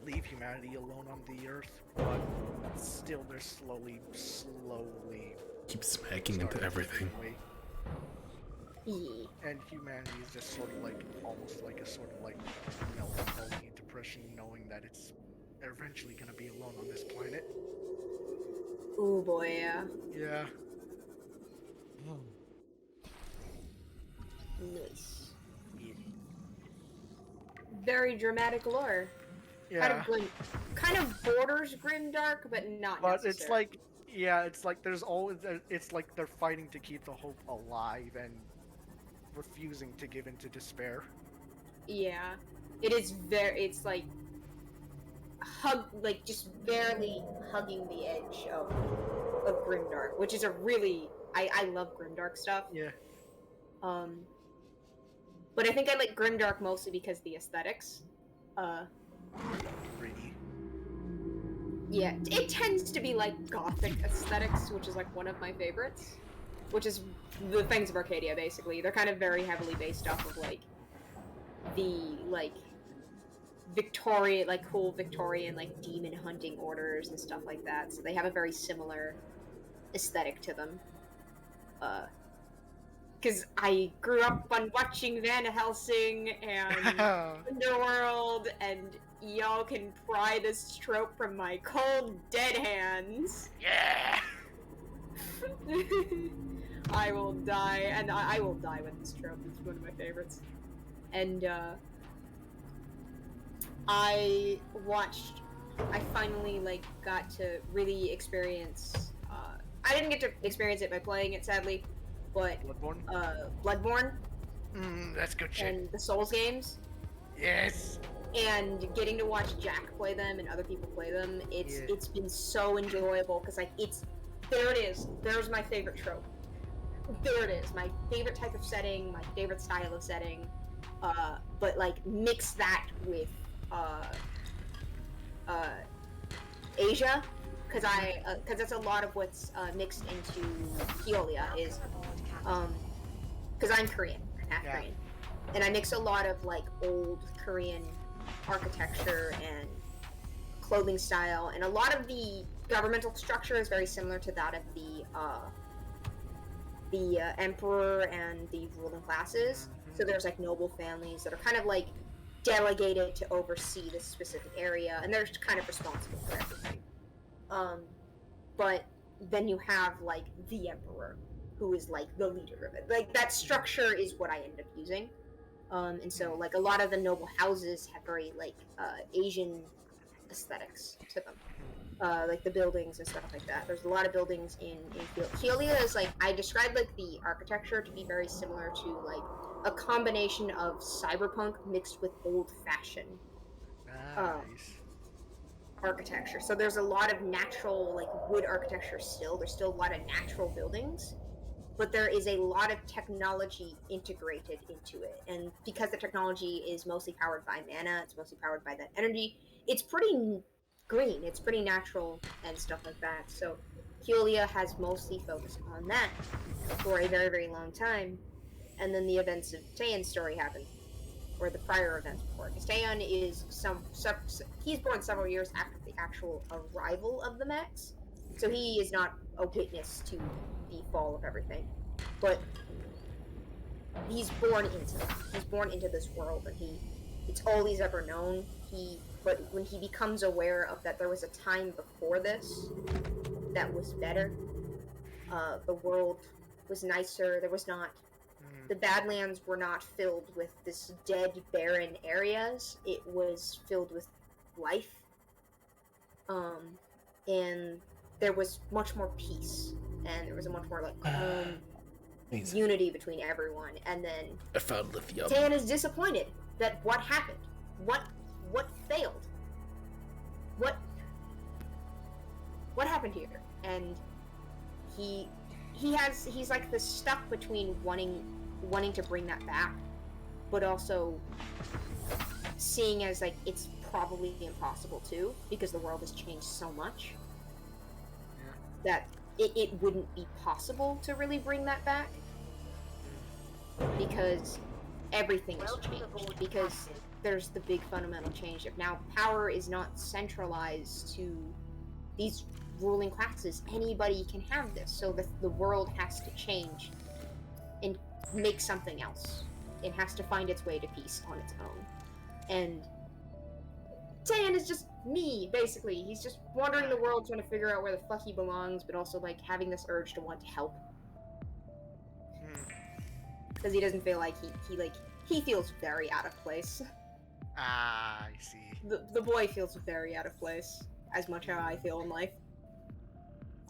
leave humanity alone on the Earth, but still they're slowly Keep smacking into everything. And humanity is just sort of like, almost like a sort of like melancholy depression, knowing that it's eventually gonna be alone on this planet. Oh boy, yeah. Yeah. Nice. Yeah. Very dramatic lore. Yeah. Kind of borders grimdark, but not But necessarily. it's like, yeah, it's like there's always, it's like they're fighting to keep the hope alive and refusing to give in to despair. Yeah. It is it's like just barely hugging the edge of grimdark, which is a really I love grimdark stuff. Yeah. But I think I like grimdark mostly because the aesthetics. Pretty. Yeah, it tends to be like gothic aesthetics, which is like one of my favorites. Which is the things of Arcadia, basically. They're kind of very heavily based off of like the Victorian, like cool Victorian like demon hunting orders and stuff like that. So they have a very similar aesthetic to them. Because I grew up on watching Van Helsing and Underworld, and y'all can pry this trope from my cold, dead hands. Yeah! I will die, and I will die with this trope. It's one of my favorites. And, I finally, like, got to really experience, I didn't get to experience it by playing it, sadly, but, Bloodborne. That's good shit. And the Souls games. Yes! And getting to watch Jack play them and other people play them, it's been so enjoyable, because, like, there it is. There's my favorite trope. There it is. My favorite type of setting, my favorite style of setting, but, like, mix that with, Asia, because that's a lot of what's mixed into Keolia is, because I'm Korean, half Korean, and I mix a lot of like old Korean architecture and clothing style, and a lot of the governmental structure is very similar to that of the emperor and the ruling classes. So there's like noble families that are kind of like delegated to oversee this specific area, and they're kind of responsible for everything. But then you have like the emperor, who is like the leader of it. Like that structure is what I ended up using. And so like a lot of the noble houses have very like Asian aesthetics to them. Like the buildings and stuff like that. There's a lot of buildings in Keolia is like, I described like the architecture to be very similar to like a combination of cyberpunk mixed with old-fashioned architecture. So there's a lot of natural like wood architecture still. There's still a lot of natural buildings, but there is a lot of technology integrated into it. And because the technology is mostly powered by mana, it's mostly powered by that energy, it's pretty green, it's pretty natural and stuff like that. So Keolia has mostly focused on that for a very, very long time. And then the events of Taeyeon's story happened, or the prior events before. Because Taeyeon is he's born several years after the actual arrival of the mechs, so he is not a witness to the fall of everything. But he's born into it. He's born into this world, and it's all he's ever known. But when he becomes aware of that there was a time before this that was better, the world was nicer. There was not. The Badlands were not filled with this dead, barren areas. It was filled with life. And there was much more peace. And there was a much more, like, unity between everyone. And then I found lithium. Taeyeon is disappointed that what happened. what failed? What happened here? And he's like this stuck between wanting to bring that back, but also seeing as like it's probably impossible too, because the world has changed so much that it wouldn't be possible to really bring that back, because everything has changed, because there's the big fundamental change of now power is not centralized to these ruling classes. Anybody can have this, so the world has to change and make something else. It has to find its way to peace on its own. And Tan is just me, basically. He's just wandering the world trying to figure out where the fuck he belongs, but also like having this urge to want to help. Because he doesn't feel like he feels very out of place. Ah, I see. The boy feels very out of place, as much how I feel in life.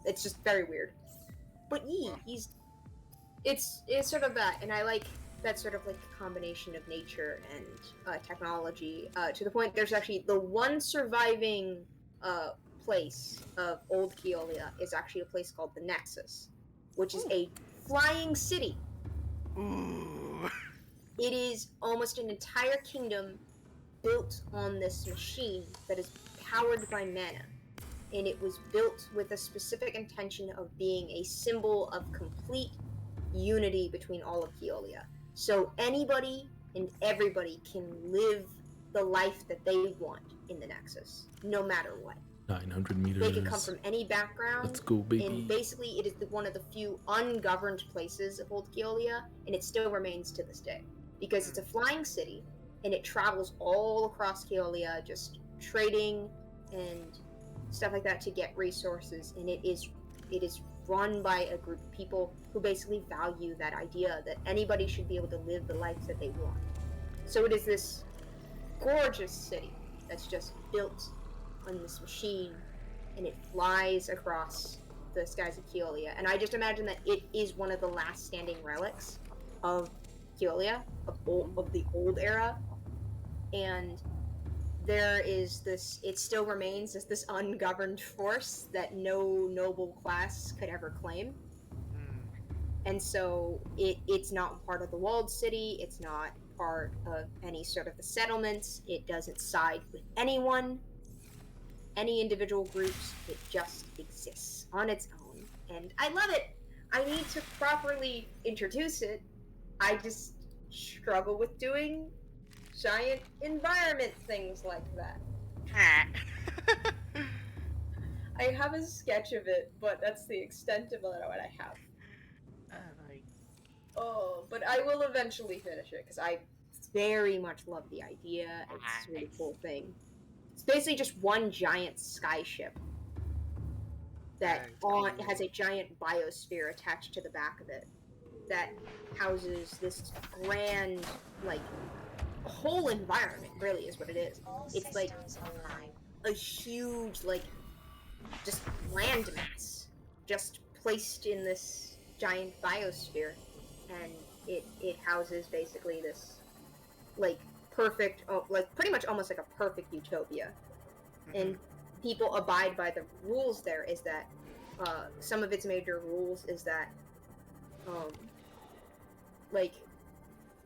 It's just very weird. But it's sort of that, and I like that sort of like combination of nature and technology, to the point there's actually the one surviving place of old Keolia is actually a place called the Nexus, which is a flying city. Ooh. It is almost an entire kingdom built on this machine that is powered by mana, and it was built with a specific intention of being a symbol of complete unity between all of Keolia. So anybody and everybody can live the life that they want in the Nexus, no matter what. 900 meters. They could come from any background. Let's go, baby. And basically, it is one of the few ungoverned places of old Keolia, and it still remains to this day. Because it's a flying city, and it travels all across Keolia, just trading and stuff like that to get resources, and it is run by a group of people who basically value that idea that anybody should be able to live the life that they want. So it is this gorgeous city that's just built on this machine, and it flies across the skies of Keolia. And I just imagine that it is one of the last standing relics of Keolia, of the old era. And there is this, it still remains as this ungoverned force that no noble class could ever claim. And so it's not part of the walled city, it's not part of any sort of the settlements, it doesn't side with anyone, any individual groups, it just exists on its own. And I love it! I need to properly introduce it. I just struggle with doing giant environment things like that. I have a sketch of it, but that's the extent of what I have. Oh, but I will eventually finish it, because I very much love the idea. It's a really cool thing. It's basically just one giant skyship that has a giant biosphere attached to the back of it that houses this grand, like, whole environment, really, is what it is. It's like a huge, like, just landmass just placed in this giant biosphere, and it houses basically this, like, perfect, like, pretty much almost like a perfect utopia. And people abide by the rules there. Is that some of its major rules is that like,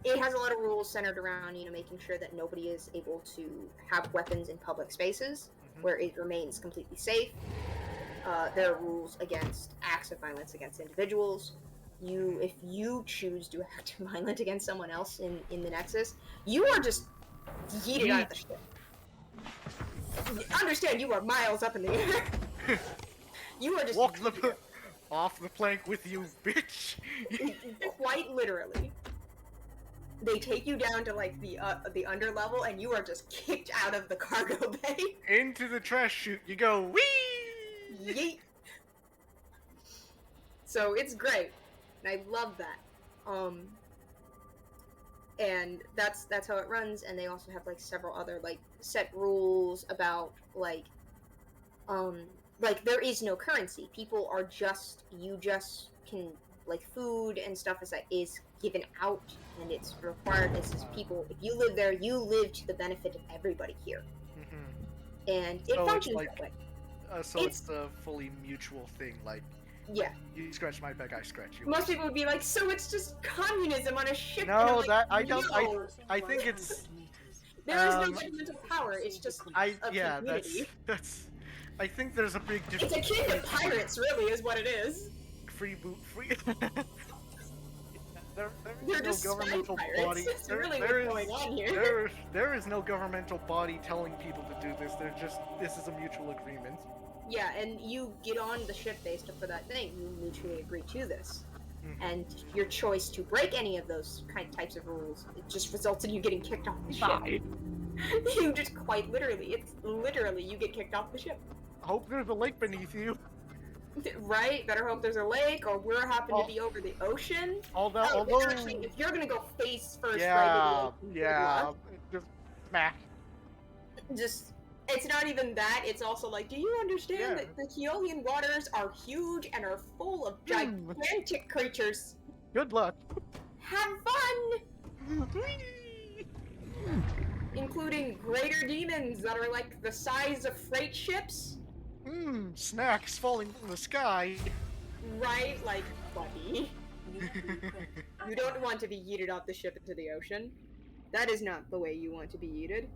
it has a lot of rules centered around, making sure that nobody is able to have weapons in public spaces where it remains completely safe. There are rules against acts of violence against individuals. If you choose to act violent against someone else in the Nexus, you are just yeeted out of the ship. Understand, you are miles up in the air. You are just walk off the plank with you, bitch. Quite literally. They take you down to, like, the under level, and you are just kicked out of the cargo bay. Into the trash chute you go, whee! Yeet. So it's great, and I love that. And that's how it runs. And they also have, like, several other, like, set rules about, like there is no currency. People are you just can, like, food and stuff is given out, and it's required as people. If you live there, you live to the benefit of everybody here, and it So it's functions like- that way. So it's a fully mutual thing. Like, Yeah, you scratch my back, I scratch you. most people would be like, so it's just communism on a ship. No, and I'm like, that I don't. no, I think it's. there is no um, governmental power. It's just a Yeah, community. that's. I think there's a big It's difference. akin to pirates, really, is what it is. Free boot, free. there They're is no just spy governmental pirates. body. That's There, really there what's is- going on here. there is no governmental body telling people to do this. This is a mutual agreement. Yeah, and you get on the ship based for that thing. You mutually agree to this. And your choice to break any of those types of rules, it just results in you getting kicked off the ship. You just quite literally, it's literally you get kicked off the ship. Hope there's a lake beneath you. Right? Better hope there's a lake, or we're happen to be over the ocean. Although, Actually, if you're gonna go face first yeah, right into the yeah, just smash. just it's not even that, it's also like, do you understand Yeah. that the Keolian waters are huge and are full of gigantic creatures? Good luck. Have fun! Including greater demons that are like the size of freight ships. Snacks falling from the sky. Right? Like, buddy. You don't want to be yeeted off the ship into the ocean. That is not the way you want to be yeeted.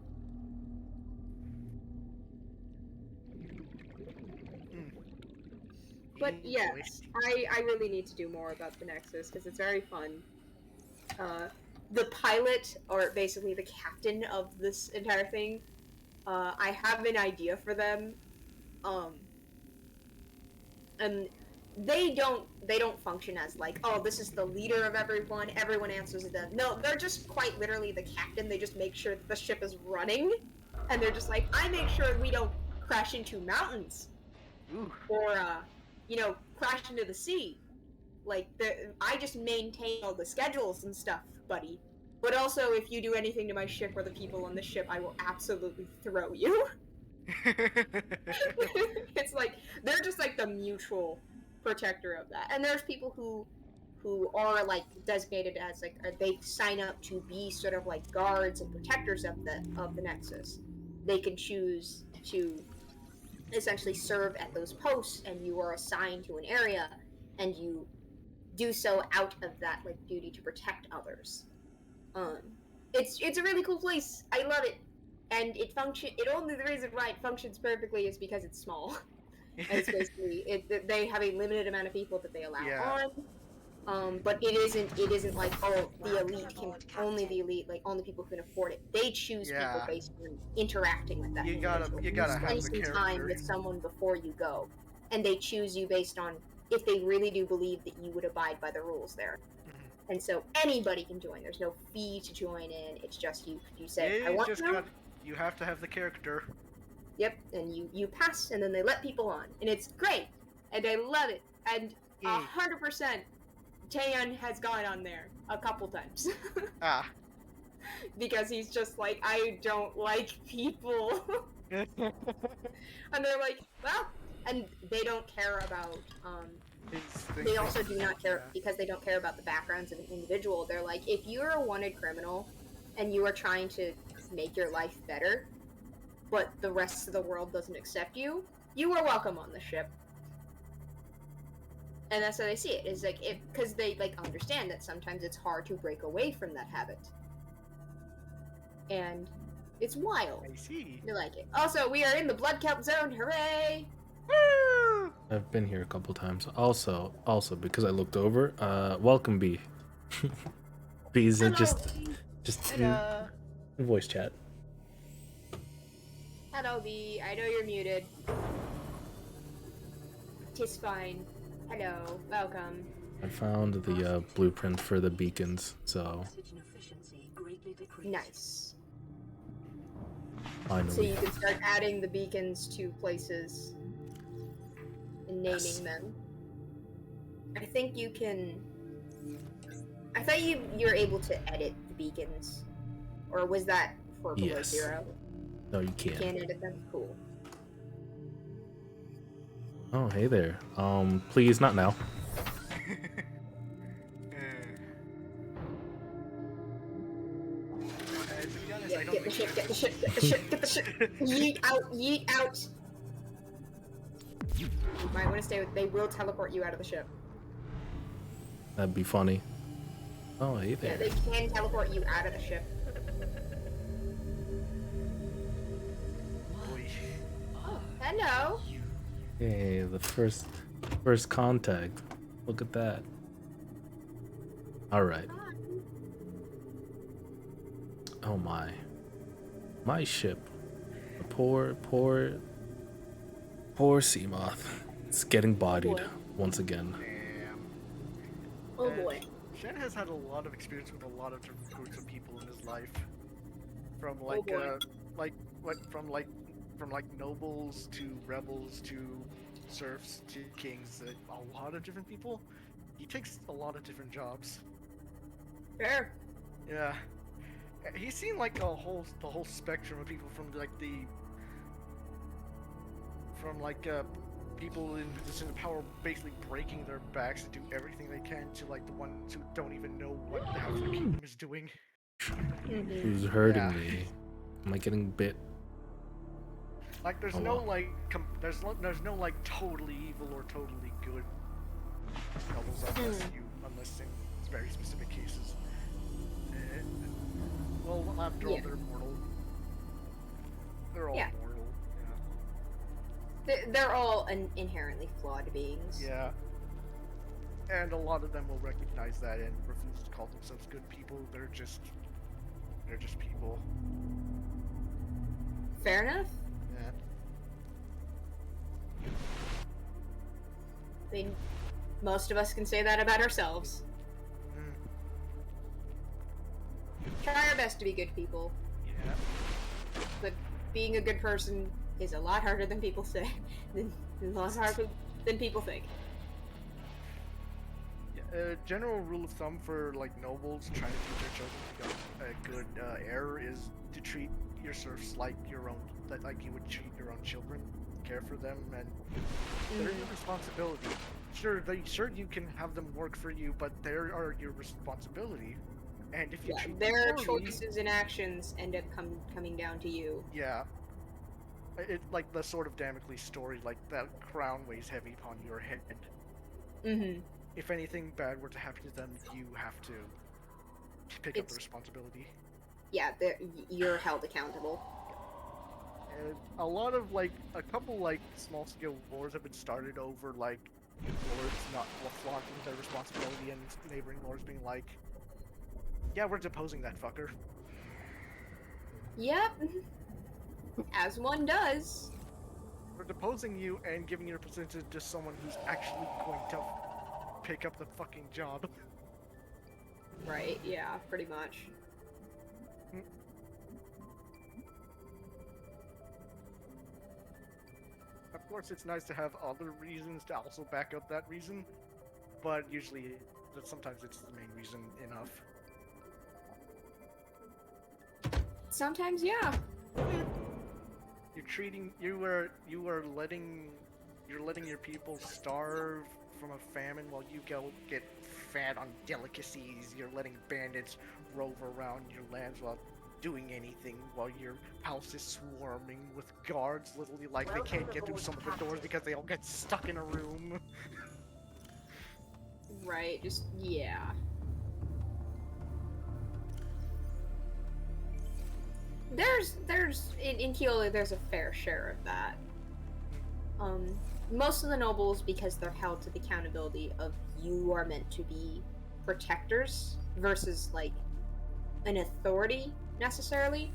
But yes, I really need to do more about the Nexus because it's very fun. The pilot, or basically the captain of this entire thing, I have an idea for them. And they don't function as like, oh, this is the leader of everyone answers to them. No, they're just quite literally the captain. They just make sure that the ship is running, and they're just like, I make sure we don't crash into mountains. Ooh. Or crash into the sea. Like, I just maintain all the schedules and stuff, buddy. But also, if you do anything to my ship or the people on the ship, I will absolutely throw you. It's like, they're just like the mutual protector of that. And there's people who are like designated as like, they sign up to be sort of like guards and protectors of the Nexus. They can choose to essentially serve at those posts, and you are assigned to an area, and you do so out of that like duty to protect others. It's a really cool place. I love it, and the reason why it functions perfectly is because it's small. And it's basically they have a limited amount of people that they allow on. But it isn't like, oh, the elite can only people who can afford it. They choose people based on interacting with that. You gotta have spend the some character. time with someone before you go, and they choose you based on if they really do believe that you would abide by the rules there. And so anybody can join. There's no fee to join in. It's just you say, I want to. You have to have the character. Yep, and you pass, and then they let people on, and it's great, and I love it, and 100%. Taeyeon has gone on there a couple times. Because he's just like, I don't like people. And they're like, well, and they don't care about, they also do not care, because they don't care about the backgrounds of an individual. They're like, if you're a wanted criminal, and you are trying to make your life better, but the rest of the world doesn't accept you, you are welcome on the ship. And that's how they see it. Is like, because they like understand that sometimes it's hard to break away from that habit, and it's wild. I see. You like it. Also, we are in the blood count zone. Hooray! Woo! I've been here a couple times. Also, because I looked over, welcome B. B's just Hello. voice chat. Hello, B. I know you're muted. 'Tis fine. Hello, welcome. I found the blueprint for the beacons, so Nice. finally. So you can start adding the beacons to places and naming them. I think you can. I thought you're able to edit the beacons, or was that for below Yes. 0? No, you can't. You can't edit them. Cool. Oh, hey there. Please, not now. honest, Yeah, I don't get the think ship, get the ship, get the ship, get the ship. Yeet out, yeet out. You might want to stay with. They will teleport you out of the ship. That'd be funny. Oh, hey Yeah, there. they can teleport you out of the ship. Boy. Oh, hello. Hey, the first contact. Look at that. All right. Hi. Oh my ship. The poor sea moth. It's getting bodied boy. once again. Damn. Oh And boy. Shen has had a lot of experience with a lot of different groups of people in his life. From Oh like boy. from nobles to rebels to serfs to kings, a lot of different people. He takes a lot of different jobs. Fair. Yeah. He's seen like the whole spectrum of people from people in position of power basically breaking their backs to do everything they can to like the ones who don't even know what the hell their kingdom is doing. Who's hurting Yeah. me? Am I getting bit? Like there's Oh, no well. like there's no like totally evil or totally good rebels unless in very specific cases. Well, after all, Yeah. they're mortal. They're all Yeah. mortal. They're all inherently flawed beings. Yeah. And a lot of them will recognize that and refuse to call themselves good people. They're just people. Fair enough. Yeah. I mean, most of us can say that about ourselves. Mm, Try our best to be good people, yeah. but being a good person is a lot harder than people say. A lot harder than people think. A general rule of thumb for like nobles trying to teach their children to become a good heir is to treat your serfs like your own, like you would treat your own children. Care for them, and they're your responsibility. Sure you can have them work for you, but they are your responsibility. And if you Yeah, treat them their poorly, choices and actions end up coming down to you. yeah, it's like the sort of Damocles story, like that crown weighs heavy upon your head. Mm-hmm. If anything bad were to happen to them, you have to pick up the It's- responsibility. Yeah, you're held accountable. And a couple like small scale wars have been started over like lords not flaunting their responsibility and neighboring lords being like, yeah, we're deposing that fucker. Yep. As one does. We're deposing you and giving your position to someone who's actually going to pick up the fucking job. Right, yeah, pretty much. Of course, it's nice to have other reasons to also back up that reason, but usually, sometimes it's the main reason enough. Sometimes, yeah. You're letting your people starve from a famine while you go get fat on delicacies. You're letting bandits rove around your lands without doing anything while your house is swarming with guards. Literally, like they can't get through some of the doors because they all get stuck in a room. Right, just, yeah. There's in Keola, there's a fair share of that. Most of the nobles, because they're held to the accountability of you are meant to be protectors versus like an authority necessarily.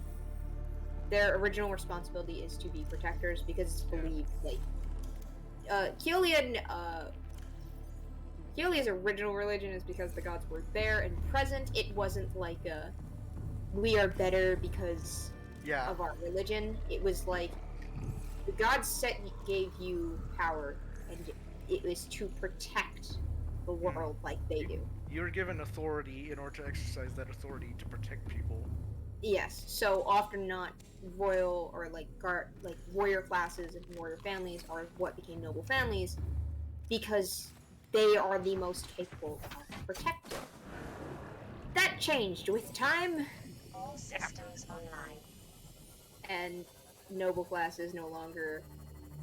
Their original responsibility is to be protectors because it's believed like Keolia's original religion is because the gods were there and present. It wasn't like we are better because Yeah. of our religion. It was like the gods gave you power, and it was to protect the world like they do. You're given authority in order to exercise that authority to protect people. Yes, so often not royal or like warrior classes and warrior families are what became noble families because they are the most capable of protecting. That changed with time. All systems online. And noble class is no longer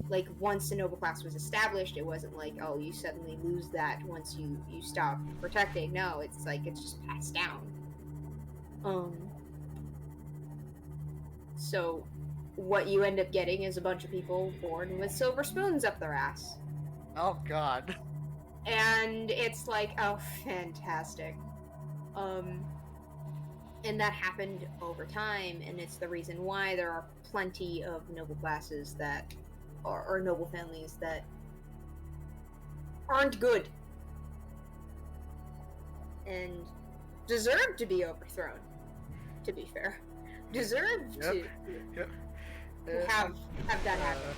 like once the noble class was established. It wasn't like, oh, you suddenly lose that once you stop protecting. No, it's like it's just passed down. So what you end up getting is a bunch of people born with silver spoons up their ass. Oh god. And it's like, oh, fantastic. And that happened over time, and it's the reason why there are plenty of noble classes that or noble families that aren't good and deserve to be overthrown, to be fair. Deserve to have that happen.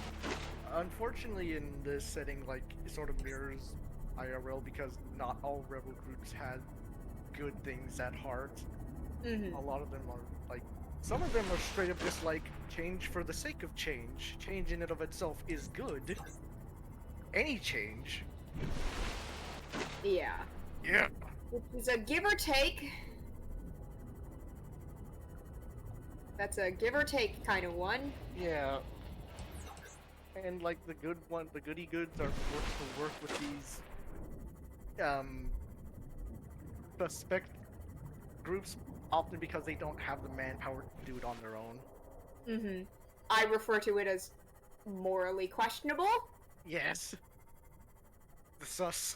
Unfortunately, in this setting, like, it sort of mirrors IRL because not all rebel groups had good things at heart. Mm-hmm. A lot of them are, like, some of them are straight up just like, change for the sake of change. Change in and of itself is good. Any change. Yeah. Yeah. It's a give or take. That's a give or take kind of one. Yeah. And like the goody goods are forced to work with these suspect groups often because they don't have the manpower to do it on their own. Mm-hmm. I refer to it as morally questionable. Yes. The sus.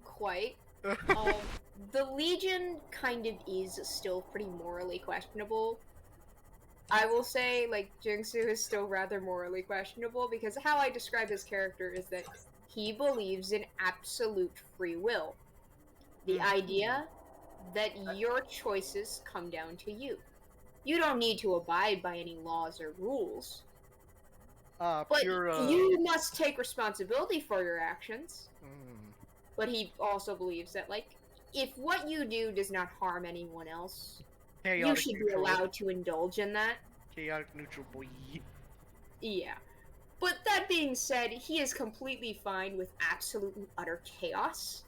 Quite. The Legion kind of is still pretty morally questionable. I will say, like, Jingsu is still rather morally questionable because how I describe his character is that he believes in absolute free will. The idea that your choices come down to you. You don't need to abide by any laws or rules. But you must take responsibility for your actions. But he also believes that, like, if what you do does not harm anyone else, you should be allowed to indulge in that. Chaotic neutral boy. Yeah. But that being said, he is completely fine with absolute and utter chaos.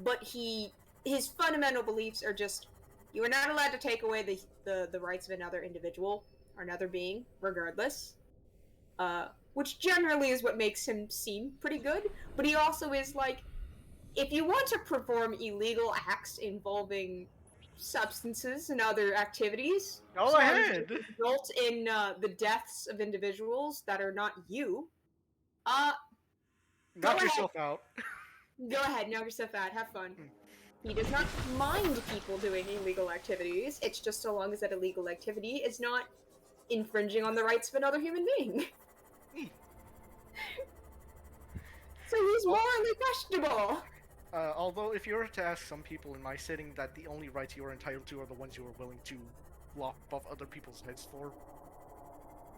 But his fundamental beliefs are just, you are not allowed to take away the rights of another individual or another being, regardless. Which generally is what makes him seem pretty good. But he also is like, if you want to perform illegal acts involving substances and other activities, go ahead. Result in the deaths of individuals that are not you. Knock yourself out. Go ahead, knock yourself out. Have fun. He does not mind people doing illegal activities. It's just so long as that illegal activity is not infringing on the rights of another human being. So he's morally questionable. Although, if you were to ask some people in my setting that the only rights you are entitled to are the ones you are willing to lop off other people's heads for.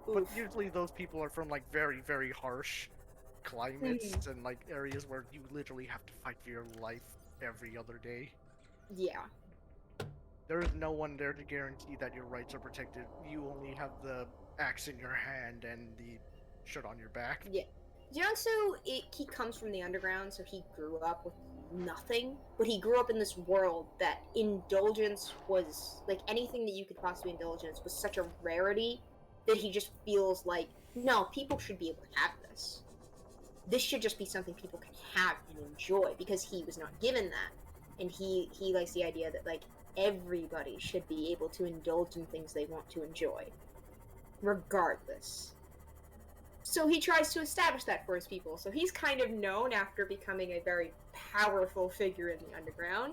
Oof. But usually those people are from, like, very, very harsh climates and, like, areas where you literally have to fight for your life every other day. Yeah. There is no one there to guarantee that your rights are protected. You only have the axe in your hand and the shirt on your back. Yeah. Jiangsu, he comes from the underground, so he grew up with nothing, but he grew up in this world that indulgence was, like, anything that you could possibly indulge in was such a rarity that he just feels like, no, people should be able to have this. This should just be something people can have and enjoy, because he was not given that. And he likes the idea that, like, everybody should be able to indulge in things they want to enjoy, regardless. So he tries to establish that for his people. So he's kind of known after becoming a very powerful figure in the underground.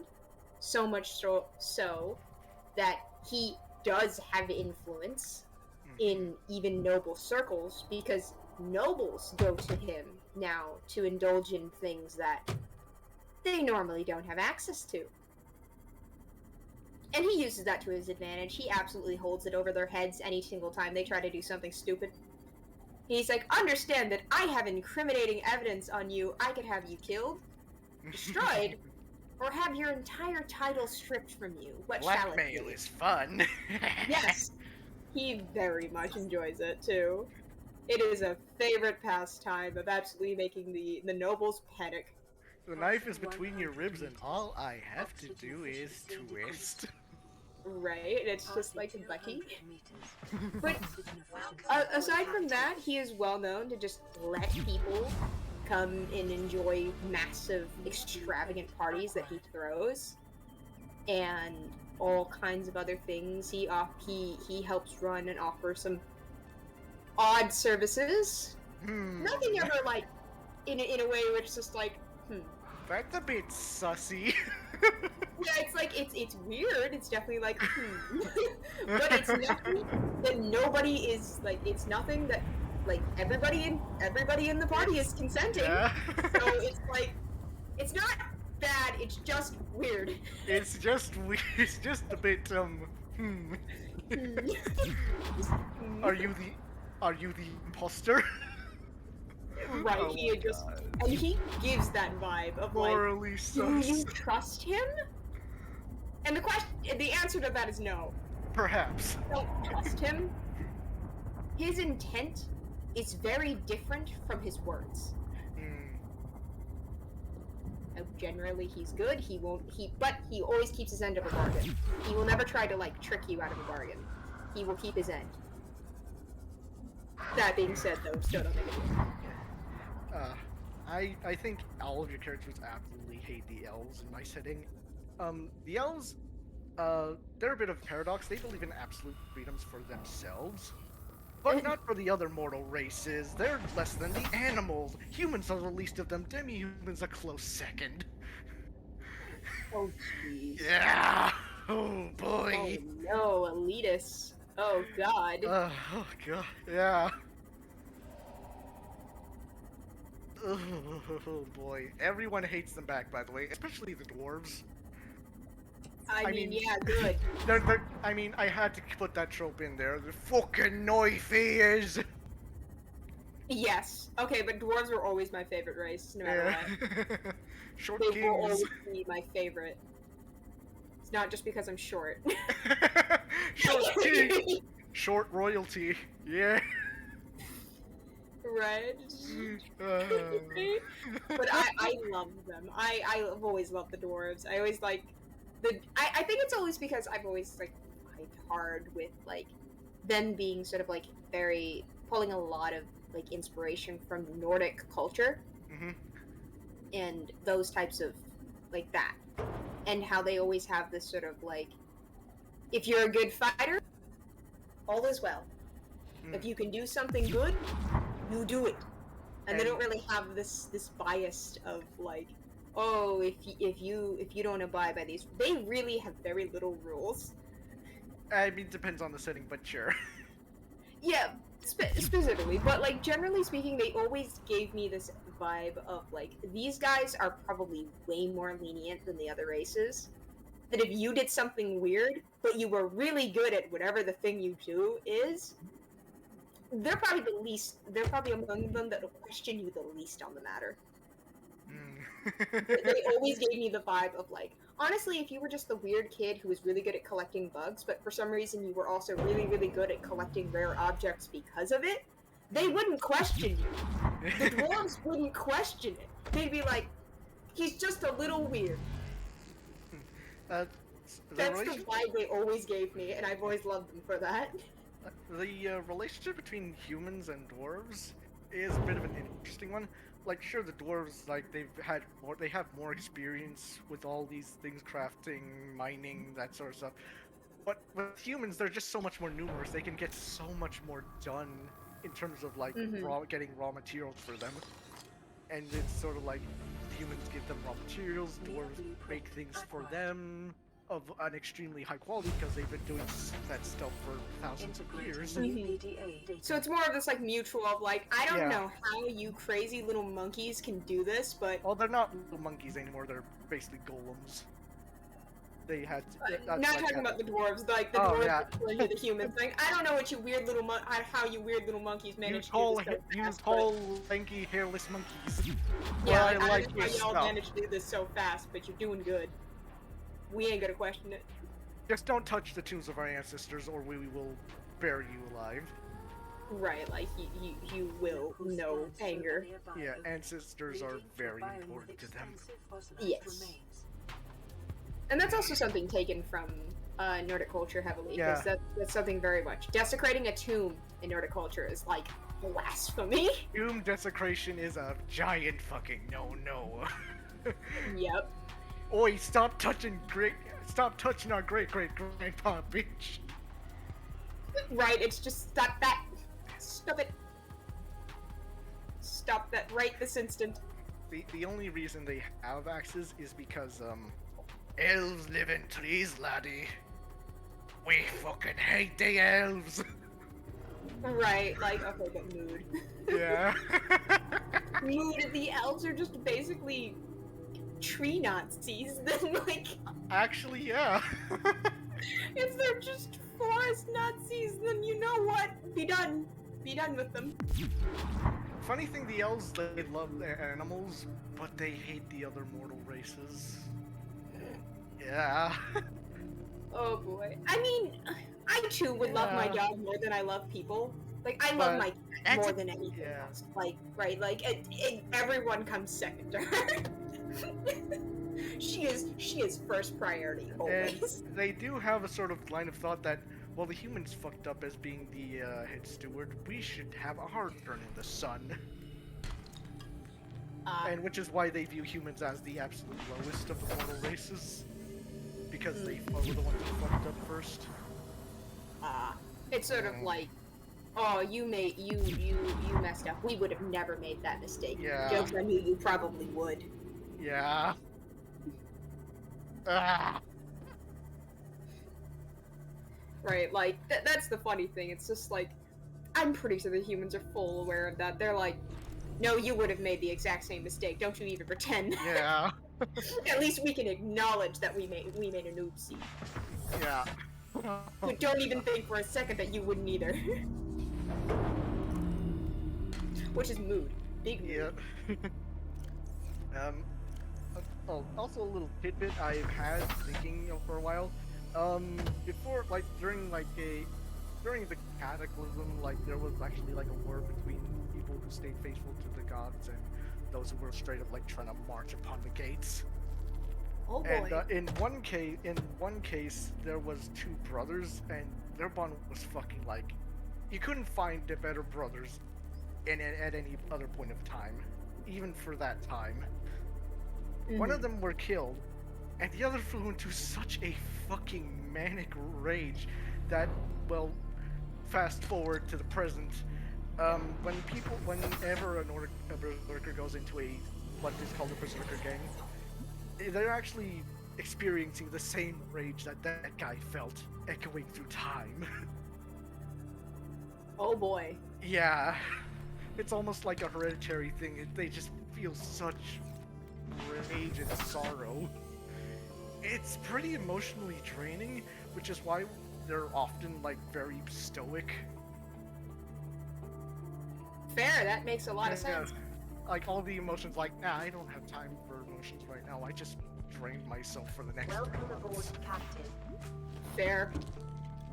So much so that he does have influence in even noble circles, because nobles go to him now to indulge in things that they normally don't have access to. And he uses that to his advantage. He absolutely holds it over their heads any single time they try to do something stupid. He's like, understand that I have incriminating evidence on you. I could have you killed, destroyed, or have your entire title stripped from you. What shall it be? Blackmail is fun. Yes, he very much enjoys it too. It is a favorite pastime of absolutely making the nobles panic. The knife is between your ribs, and all I have to do is twist. Right? It's just like Bucky. But aside from that, he is well known to just let people come and enjoy massive, extravagant parties that he throws, and all kinds of other things. He helps run and offer some odd services. Nothing ever like in a way where it's just like, That's a bit sussy. Yeah, it's like it's weird. It's definitely like, but it's nothing that nobody is like. It's nothing that like everybody in the party is consenting. Yeah. So it's like, it's not bad. It's just weird. It's just weird. It's just a bit Are you the imposter? Right? Oh He my just God. and he gives that vibe of Morally like, sus. do you trust him? And the answer to that is no. Perhaps. Don't trust him. His intent is very different from his words. Generally, he's good. But he always keeps his end of a bargain. He will never try to like trick you out of a bargain. He will keep his end. That being said, though, still don't make a deal. I think all of your characters absolutely hate the elves in my setting. The elves, they're a bit of a paradox. They believe in absolute freedoms for themselves, but not for the other mortal races. They're less than the animals. Humans are the least of them. Demi-humans a close second. Oh, jeez. Yeah! Oh, boy! Oh, no, elitists. Oh, God. Oh, God. Yeah. Oh, boy. Everyone hates them back, by the way, especially the dwarves. I mean, yeah, good. I mean, I had to put that trope in there. The fucking Neufeers! Yes. Okay, but dwarves were always my favorite race, no matter what. Short They will kings. always be my favorite. It's not just because I'm short. Short king. Short royalty. Yeah. Right? But I love them. I've always loved the dwarves. I always like I think it's always because I've always like vibed hard with like them being sort of like very pulling a lot of like inspiration from Nordic culture and those types of like that, and how they always have this sort of like, if you're a good fighter, all is well. If you can do something good, you do it. And they don't really have this bias of like, oh, if you don't abide by these, they really have very little rules. I mean, depends on the setting, but sure. Yeah, specifically, but like generally speaking, they always gave me this vibe of like, these guys are probably way more lenient than the other races. That if you did something weird, but you were really good at whatever the thing you do is, they're probably among them that will question you the least on the matter. They always gave me the vibe of like, honestly, if you were just the weird kid who was really good at collecting bugs, but for some reason you were also really, really good at collecting rare objects because of it, they wouldn't question you. The dwarves wouldn't question it. They'd be like, he's just a little weird. That's the vibe they always gave me, and I've always loved them for that. The relationship between humans and dwarves is a bit of an interesting one. Like, sure, the dwarves, like, they have more experience with all these things, crafting, mining, that sort of stuff. But with humans, they're just so much more numerous. They can get so much more done in terms of like getting raw materials for them. And it's sort of like humans give them raw materials, dwarves make things for them of an extremely high quality because they've been doing that stuff for thousands of years. So it's more of this like mutual of like, I don't know how you crazy little monkeys can do this, but well, they're not little monkeys anymore. They're basically golems. They had not like talking about the dwarves, like the dwarves were the humans. Like, I don't know what you weird little how you weird little monkeys managed to do this so fast, tall, lanky, hairless monkeys. Yeah, well, I don't know how y'all managed to do this so fast, but you're doing good. We ain't gonna question it. Just don't touch the tombs of our ancestors, or we will bury you alive. Right, like you will know anger. Yeah, ancestors are very important to them. Yes. And that's also something taken from Nordic culture heavily, Yeah. because that's something very much. Desecrating a tomb in Nordic culture is like blasphemy. Tomb desecration is a giant fucking no. Yep. Oi, stop touching our great grandpa, bitch. Right, it's just stop that. Stop it. Stop that right this instant. The only reason they have axes is because elves live in trees, laddie. We fucking hate the elves. Right, like, okay, but mood. Yeah. Mood, the elves are just basically tree Nazis, then, like, Actually, yeah. if they're just forest Nazis, then you know what? Be done. Be done with them. Funny thing, the elves, they love their animals, but they hate the other mortal races. Yeah. Oh boy. I mean, I too would love my Yeah. dog more than I love people. Like, I love my cat more than anything yeah. else. Like, right, like, everyone comes second to her. she is first priority, always. And they do have a sort of line of thought that, well, the humans fucked up as being the head steward. We should have a hard turn in the sun. And which is why they view humans as the absolute lowest of the mortal races. Because they were the ones who fucked up first. It's sort of like, oh, you messed up. We would have never made that mistake. Yeah. Jokes on you, you probably would. Yeah. Ah. Right, like, that's the funny thing. It's just like, I'm pretty sure the humans are full aware of that. They're like, no, you would have made the exact same mistake. Don't you even pretend. Yeah. At least we can acknowledge that we made an oopsie. Yeah. But don't even think for a second that you wouldn't either. Which is mood. Big mood. Yeah. Oh, also a little tidbit I've had thinking for a while. Before, like, during the Cataclysm, like, there was actually, like, a war between people who stayed faithful to the gods and those who were straight up, like, trying to march upon the gates. Oh boy. And in one case, there was two brothers, and their bond was fucking, like, you couldn't find a better brothers at any other point of time, even for that time. One of them were killed, and the other flew into such a fucking manic rage that, well, fast forward to the present, whenever a berserker goes into what is called a berserker gang, they're actually experiencing the same rage that guy felt, echoing through time. Oh boy. Yeah, it's almost like a hereditary thing. They just feel such rage and sorrow. It's pretty emotionally draining, which is why they're often, like, very stoic. Fair, that makes a lot of sense. Like, all the emotions, like, nah, I don't have time for emotions right now. I just drained myself for the next 3 months. Captain. Fair.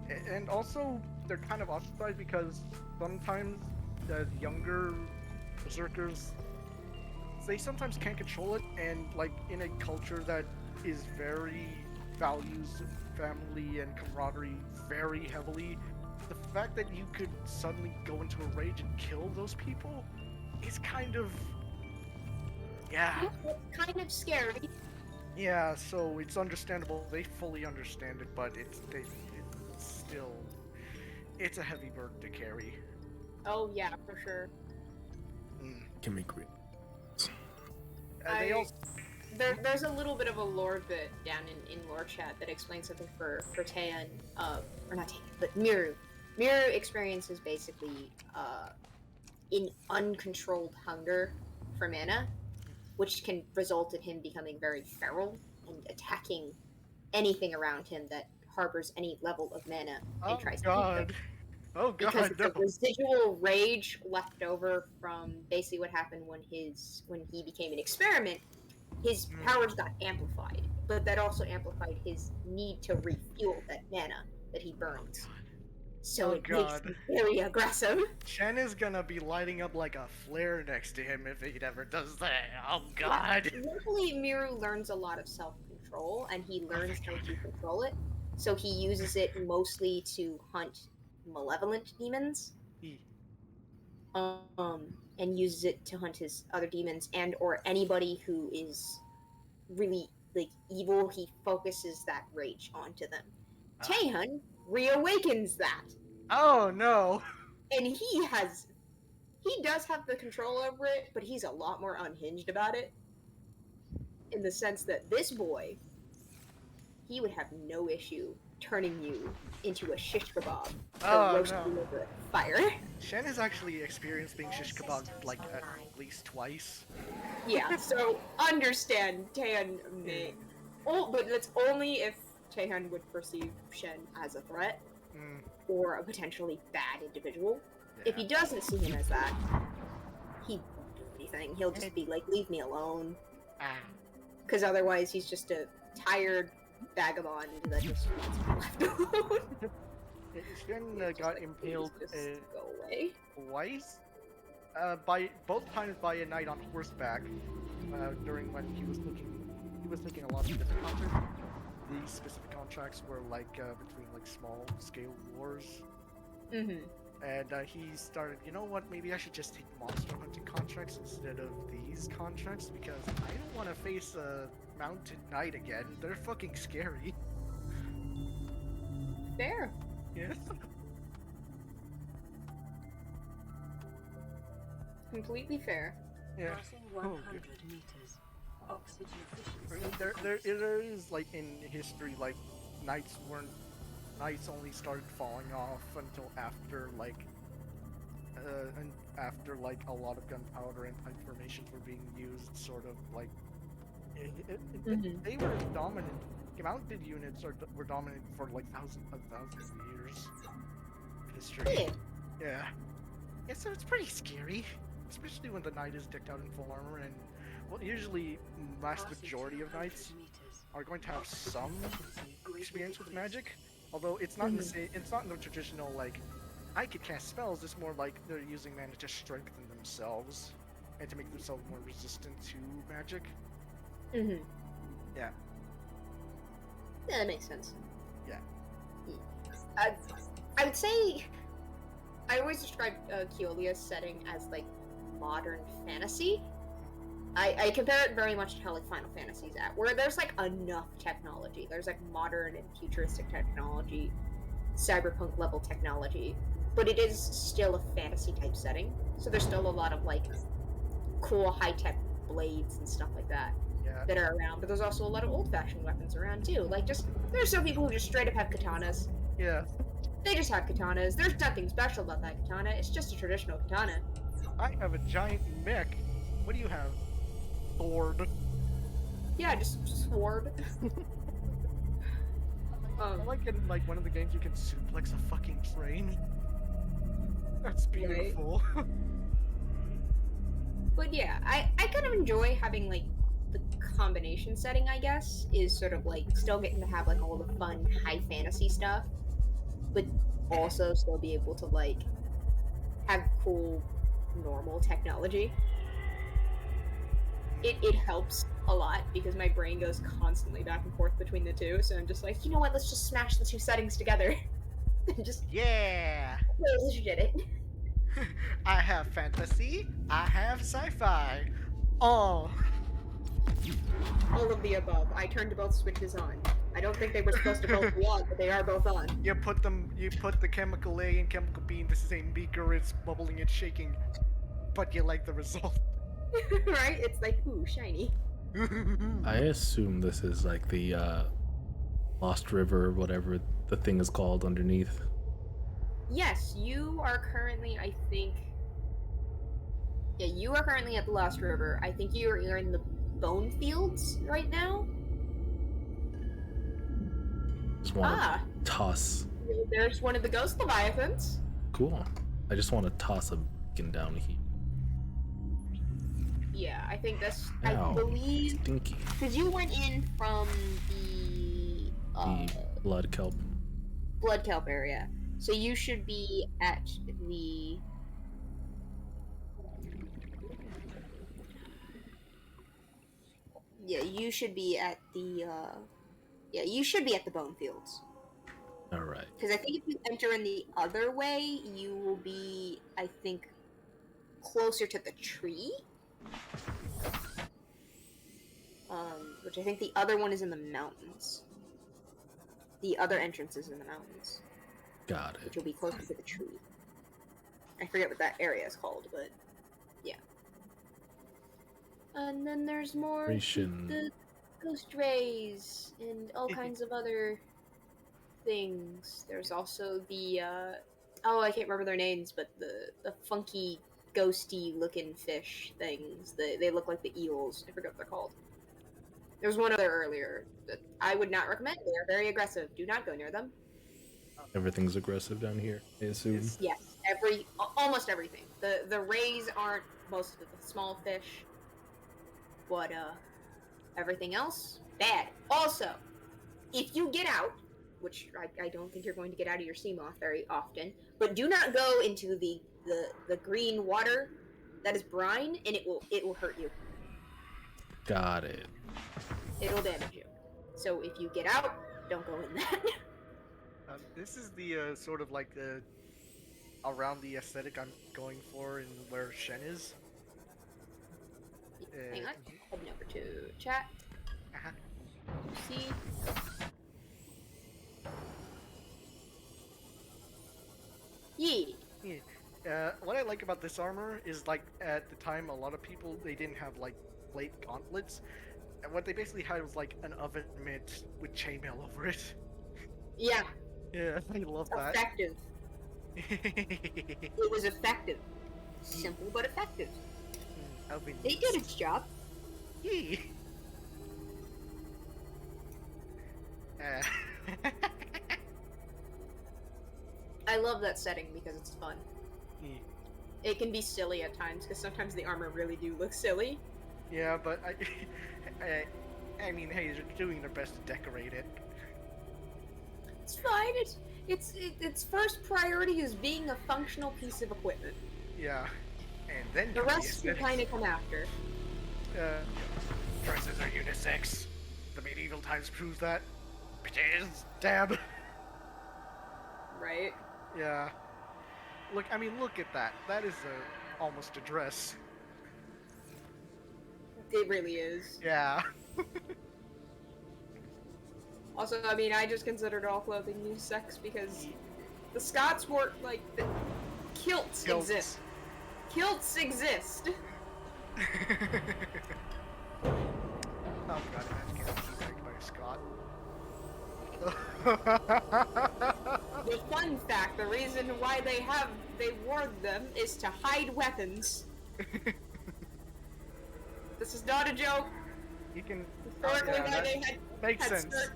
And also, they're kind of ostracized because sometimes the younger berserkers, they sometimes can't control it, and, like, in a culture that is very values family and camaraderie very heavily, the fact that you could suddenly go into a rage and kill those people is kind of, yeah. It's kind of scary. Yeah, so it's understandable. They fully understand it, but it's still, it's a heavy burden to carry. Oh yeah, for sure. Can be great. They also, There's a little bit of a lore bit down in lore chat that explains something for Tan, or not Tan, but Miru. Miru experiences basically in uncontrolled hunger for mana, which can result in him becoming very feral and attacking anything around him that harbors any level of mana and tries to eat them. Oh god, Because no. the residual rage left over from basically what happened when he became an experiment, his powers got amplified, but that also amplified his need to refuel that mana that he burns. So it makes him very aggressive. Chen is gonna be lighting up like a flare next to him if he ever does that. Oh god. Luckily, Miru learns a lot of self-control, and he learns how to control it. So he uses it mostly to hunt malevolent demons. E. And uses it to hunt his other demons and or anybody who is really like evil. He focuses that rage onto them. Ah. Taehyun reawakens that, Oh no! and he does have the control over it, but he's a lot more unhinged about it. In the sense that this boy, he would have no issue turning you into a shish kebab or Oh roasting no! you over a fire. Shen has actually experienced being shish kebab like at least twice. Yeah, so understand Taehyun may. Oh, but that's only if Taehyun would perceive Shen as a threat Mm, or a potentially bad individual. yeah. If he doesn't see him as that, he won't do anything. He'll just be like, leave me alone. Ah. Because otherwise, he's just a tired vagabond that just wants to be left alone. Shen Just got like, impaled "Please just go away." twice. By both times by a knight on horseback. During when he was taking a lot of different contracts. These specific contracts were like between like small scale wars. Mm-hmm. And he started, you know what, maybe I should just take monster hunting contracts instead of these contracts because I don't want to face a mounted knight again. They're fucking scary. Fair. Yeah. Completely fair. Yeah. Crossing Oh, 100 meters. Oxygen efficiency. There is like in history like knights only started falling off until after a lot of gunpowder and pipe formations were being used, sort of like Mhm. they were dominant. Mounted units were dominant for like thousands of years. History. Yeah. Yeah, so it's pretty scary, especially when the knight is decked out in full armor and well, usually vast majority of knights are going to have some experience with magic, although it's not in the same, it's not in the traditional like I could cast spells. It's more like they're using mana to strengthen themselves and to make themselves more resistant to magic. Mm-hmm. Yeah. Yeah, that makes sense. Yeah. I would say I always describe Keolia's setting as like modern fantasy. I compare it very much to how like Final Fantasy's at, where there's like enough technology. There's like modern and futuristic technology, cyberpunk level technology, but it is still a fantasy type setting. So there's still a lot of like cool high tech blades and stuff like that Yeah. that are around. But there's also a lot of old fashioned weapons around too. Like there's some people who just straight up have katanas. Yeah. They just have katanas. There's nothing special about that katana. It's just a traditional katana. I have a giant mech. What do you have? Sword. Yeah, just sword. I like in like one of the games you can suplex a fucking train. That's beautiful. But yeah, I kind of enjoy having like the combination setting, I guess, is sort of like still getting to have like all the fun high fantasy stuff, but also still be able to like have cool normal technology. It helps a lot because my brain goes constantly back and forth between the two, so I'm just like, you know what, let's just smash the two settings together. And just Yeah. bullshit it. I have fantasy. I have sci-fi. Oh. All of the above. I turned both switches on. I don't think they were supposed to both be on, but they are both on. You put the chemical A and chemical B in the same beaker. It's bubbling and shaking, but you like the result. Right? It's like, ooh, shiny. I assume this is like the Lost River, whatever the thing is called underneath. Yes, you are currently, I think... Yeah, you are currently at the Lost River. I think you're in the Bone Fields right now? Just want to toss. There's one of the Ghost Leviathans. Cool. I just want to toss a beacon down here. Yeah, I think that's... Ow, I believe... stinky. Because you went in from the... The blood kelp. Blood Kelp area. So you should be at the... Yeah, you should be at the, Yeah, you should be at the Bone Fields. All right. Because I think if you enter in the other way, you will be, I think, closer to the tree. Which I think the other one is in the mountains. The other entrance is in the mountains, Got which it. will be closer to the tree. I forget what that area is called, but yeah. And then there's more Ration. the ghost rays and all kinds of other things. There's also the oh, I can't remember their names, but the funky ghosty looking fish things. They look like the eels. I forget what they're called. There was one other earlier that I would not recommend. They are very aggressive. Do not go near them. Everything's aggressive down here, I assume. Yes, almost everything. The rays aren't most of the small fish, but everything else bad. Also, if you get out, which I don't think you're going to get out of your sea moth very often, but do not go into the green water that is brine, and it will hurt you. Got it. It'll damage you. So if you get out, don't go in that. This is the sort of like around the aesthetic I'm going for and where Shen is. Hang on. Heading over to chat. Uh-huh. See. Yee. Yeah. What I like about this armor is, like, at the time, a lot of people, they didn't have, like, plate gauntlets. And what they basically had was, like, an oven mitt with chainmail over it. Yeah. Yeah, I love that. Effective. It was effective. Simple but effective. They did its job. Yee. I love that setting because it's fun. It can be silly at times because sometimes the armor really do look silly. Yeah, but I mean, hey, they're doing their best to decorate it. It's fine. Its first priority is being a functional piece of equipment. Yeah, and then The rest can kind of come after. Dresses are unisex. The medieval times proves that. Bitches, dab. Right? Yeah. Look, I mean, look at that. That is almost a dress. It really is. Yeah. Also, I mean, I just considered all clothing unisex because the Scots wore, like, kilts exist. Kilts exist. Oh god, imagine getting teabagged by a Scot. The fun fact, the reason why they wore them is to hide weapons. This is not a joke. You can... Historically, why they had makes sense. skirts.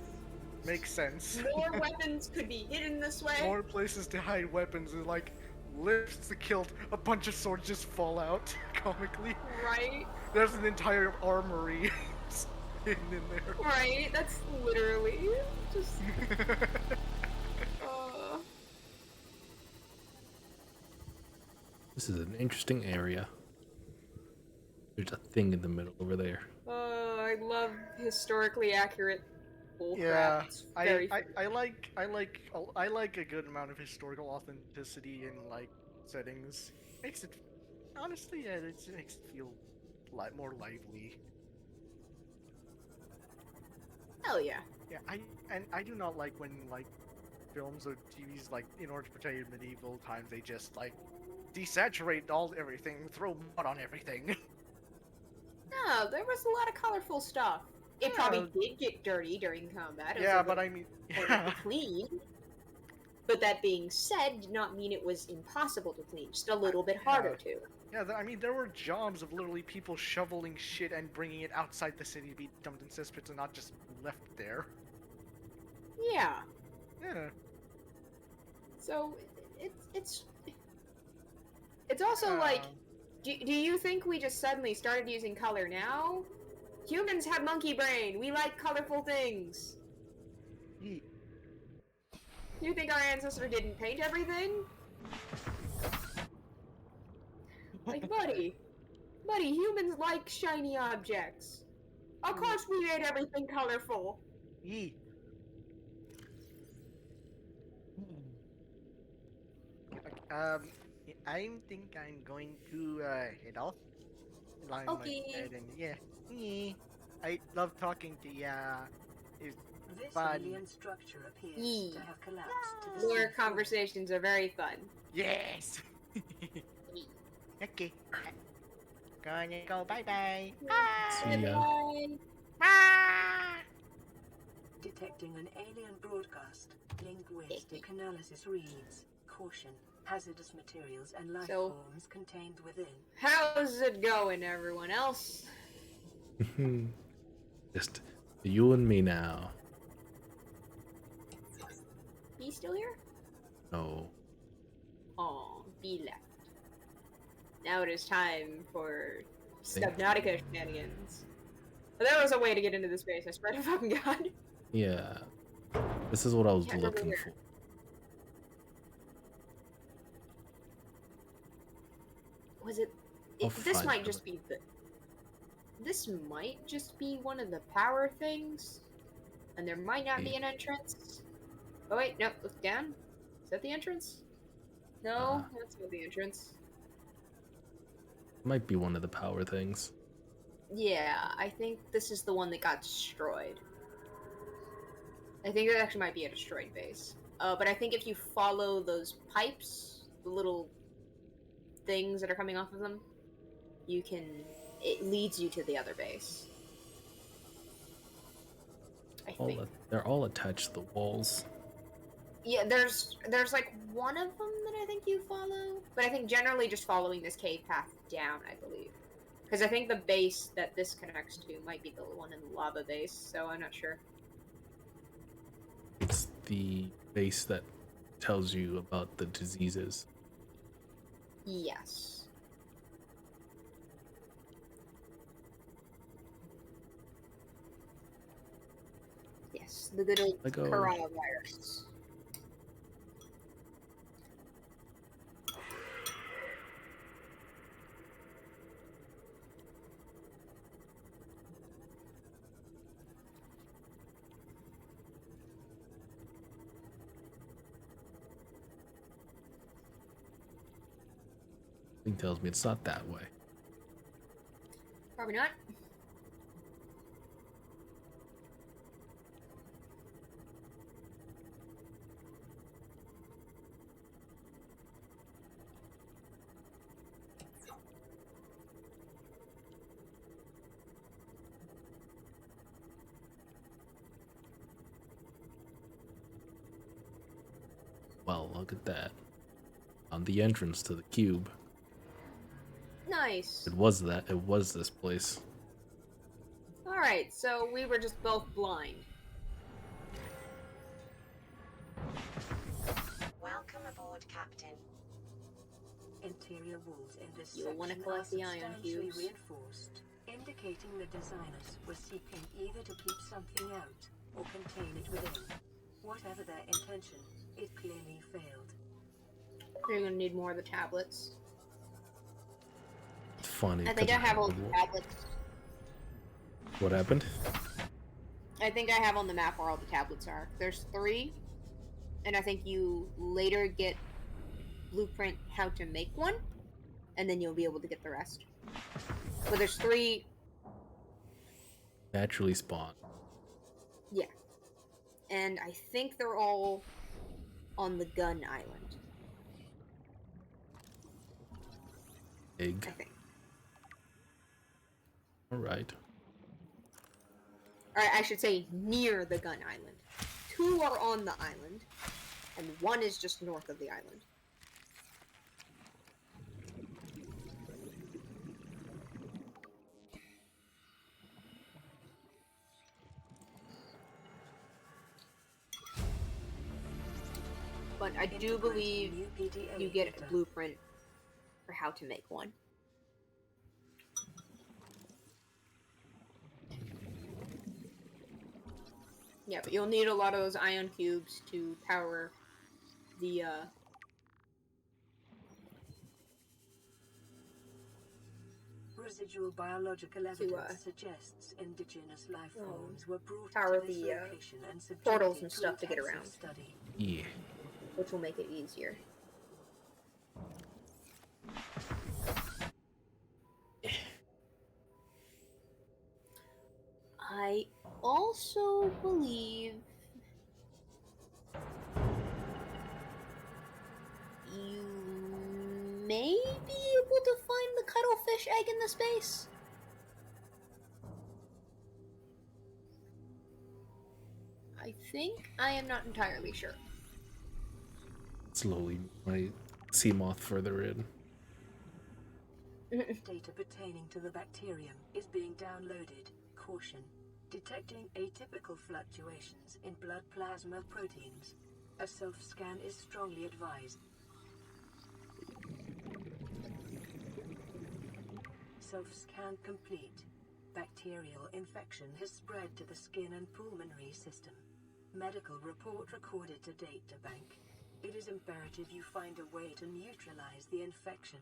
Makes sense. More weapons could be hidden this way. More places to hide weapons, and like, lifts the kilt, a bunch of swords just fall out, comically. Right? There's an entire armory hidden in there. Right, that's literally just... This is an interesting area. There's a thing in the middle over there. I love historically accurate bullcrap. Yeah, It's very I like a good amount of historical authenticity in like settings. Makes it honestly, yeah, it makes it feel more lively. Hell yeah. Yeah, I do not like when like films or TVs, like, in order to portray medieval times, they just like desaturate everything, throw mud on everything. No, there was a lot of colorful stuff. It probably did get dirty during combat. Yeah, but I mean, yeah. Clean. But that being said, did not mean it was impossible to clean. Just a little bit harder to. Yeah, I mean, there were jobs of literally people shoveling shit and bringing it outside the city to be dumped in cesspits and not just left there. Yeah. Yeah. So it's also like, do you think we just suddenly started using color now? Humans have monkey brain. We like colorful things. Yeet. You think our ancestor didn't paint everything? Like, buddy, humans like shiny objects. Of course we made everything colorful. Yee. I think I'm going to head off. Lie on my Okay. bed and yeah. I love talking to ya. It's This fun. alien structure appears Yee. to have collapsed to the Lore sea floor. conversations are very fun. Yes. Yee. Okay. Gonna go. Bye bye. See ya. Bye. Bye. Detecting an alien broadcast. Linguistic analysis reads, caution, hazardous materials and life So- forms contained within. How's it going, everyone else? Just you and me now. Be still here? No. Oh, be left. Now it is time for Subnautica shenanigans. But there was a way to get into the space, I swear to fucking god. Yeah. This is what I was Can't remember looking where. for. Was it? I'll This find might it. just be the. This might just be one of the power things, and there might not be an entrance. Oh wait, no, look down. Is that the entrance? No, that's not the entrance. Might be one of the power things. Yeah, I think this is the one that got destroyed. I think that actually might be a destroyed base. But I think if you follow those pipes, the little things that are coming off of them, you can. It leads you to the other base. I think. They're all attached to the walls. Yeah, there's like one of them that I think you follow, but I think generally just following this cave path down, I believe. Because I think the base that this connects to might be the one in the lava base, so I'm not sure. It's the base that tells you about the diseases. Yes. Yes, the good old Lego. coronavirus. Thing tells me it's not that way. Probably not. Well, look at that. On the entrance to the cube. Nice. It was that. It was this place. Alright, so we were just both blind. Welcome aboard, Captain. Interior walls in this You'll wanna section collect are the ion substantially cubes. reinforced, indicating the designers were seeking either to keep something out or contain it within. Whatever their intention, it clearly failed. You're gonna need more of the tablets. It's funny. I think 'cause I have all the the- tablets. What happened? I think I have on the map where all the tablets are. There's 3, and I think you later get blueprint how to make one, and then you'll be able to get the rest. But there's 3, Naturally spawned. yeah. And I think they're all on the gun island, Egg. I think. Alright. Or I should say near the gun island. 2 are on the island, and 1 is just north of the island. But I do believe New PDA you get a data. blueprint for how to make one. Yeah, but you'll need a lot of those ion cubes to power the Residual biological evidence suggests indigenous life forms were brought power to this the, location and portals subjected and to stuff to get intensive around. Study. Yeah. which will make it easier. also believe you may be able to find the cuttlefish egg in the space. I think. I am not entirely sure. Slowly, my sea moth further in. Data pertaining to the bacterium is being downloaded. Caution. Detecting atypical fluctuations in blood plasma proteins. A self-scan is strongly advised. Self-scan complete. Bacterial infection has spread to the skin and pulmonary system. Medical report recorded to data bank. It is imperative you find a way to neutralize the infection.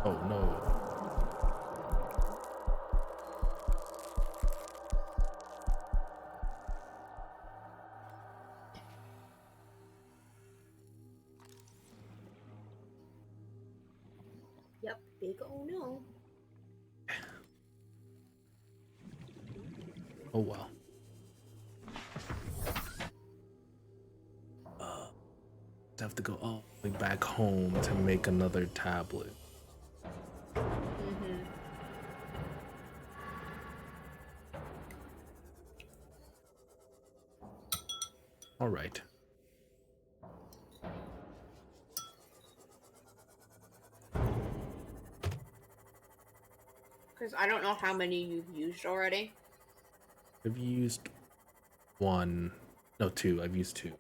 Oh no. Yep, big oh no. Oh well. Have to go all the way back home to make another tablet. Mm-hmm. All right. Because I don't know how many you've used already. I've used one, no, two. I've used two.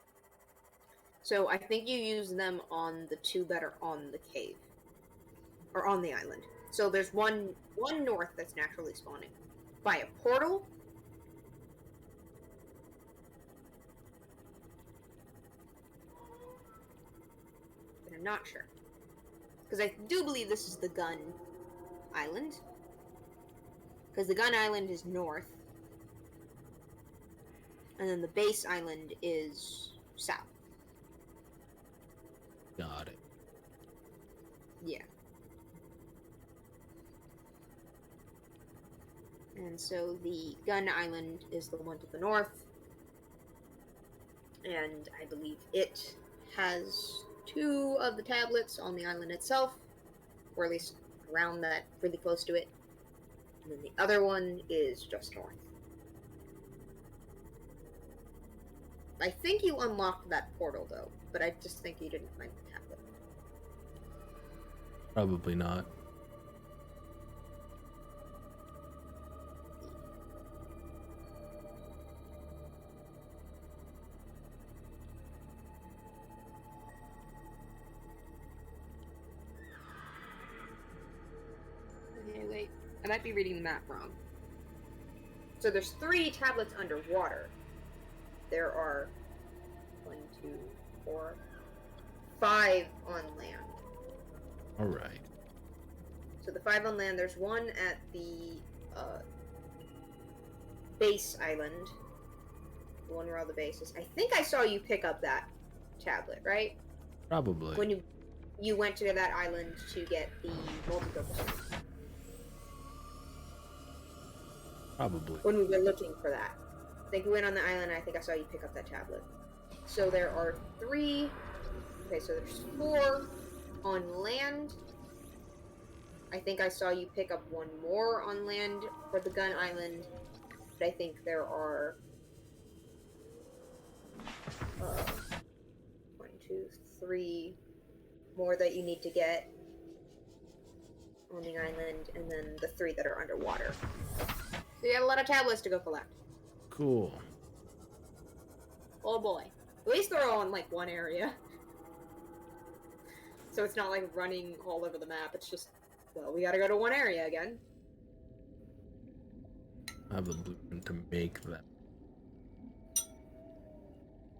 So I think you use them on the two that are on the cave. Or on the island. So there's one north that's naturally spawning. By a portal. But I'm not sure. Because I do believe this is the gun island. Because the gun island is north. And then the base island is south. Got it. Yeah. And so the gun island is the one to the north. And I believe it has two of the tablets on the island itself. Or at least around that, really close to it. And then the other one is just north. I think you unlocked that portal though, but I just think you didn't find the tablet. Probably not. Okay, wait. I might be reading the map wrong. So there's 3 tablets underwater. There are 1, 2, 4, 5 on land. All right. So the 5 on land, there's one at the base island. The one where all the base is. I think I saw you pick up that tablet, right? Probably. When you went to that island to get the multi-purpose one. Probably. When we were looking for that. I think we went on the island and I think I saw you pick up that tablet. So there are 3. Okay, so there's 4 on land. I think I saw you pick up 1 more on land for the gun island. But I think there are 1, 2, 3 more that you need to get on the island, and then the 3 that are underwater. So you got a lot of tablets to go collect. Cool. Oh boy. At least they're all in like one area. So it's not like running all over the map, it's just, well, we gotta go to one area again. I have the blueprint to make that.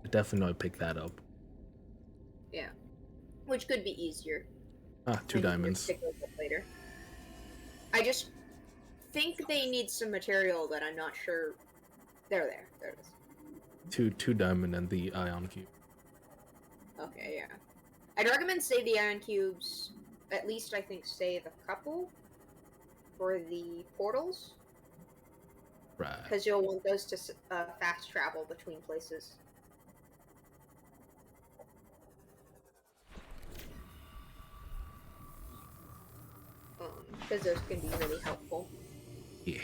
I definitely know I pick that up. Yeah. Which could be easier. Ah, 2 diamonds. Pick those up later. I just think they need some material that I'm not sure. There it is. 2 diamond and the ion cube. Okay, yeah. I'd recommend save the iron cubes. At least I think save a couple. for the portals, Right. because you'll want those to fast travel between places. Because those can be really helpful. Yeah.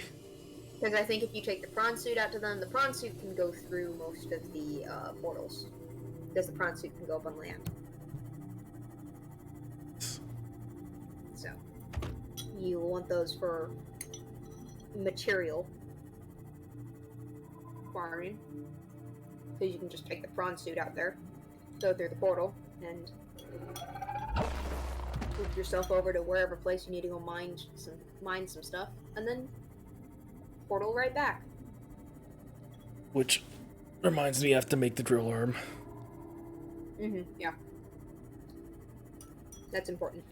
Because I think if you take the prawn suit out to them, the prawn suit can go through most of the portals. Because the prawn suit can go up on land. So, you want those for material farming. Because you can just take the prawn suit out there, go through the portal, and move yourself over to wherever place you need to go mine some stuff, and then portal right back. Which reminds me, I have to make the drill arm. Yeah. That's important.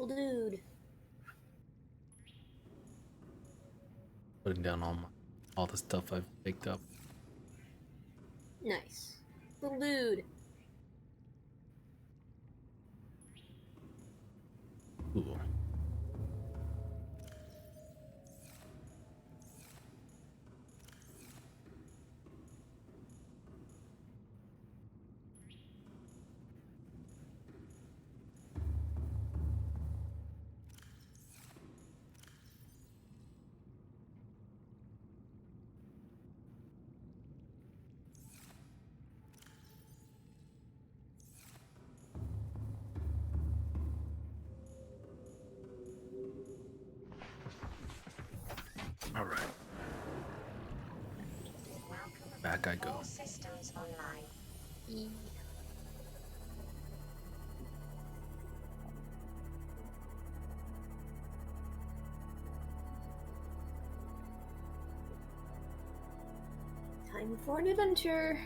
Dude. Putting down all the stuff I've picked up. Nice. Little dude. Cool. All right. Back I go. All systems online. Time for an adventure.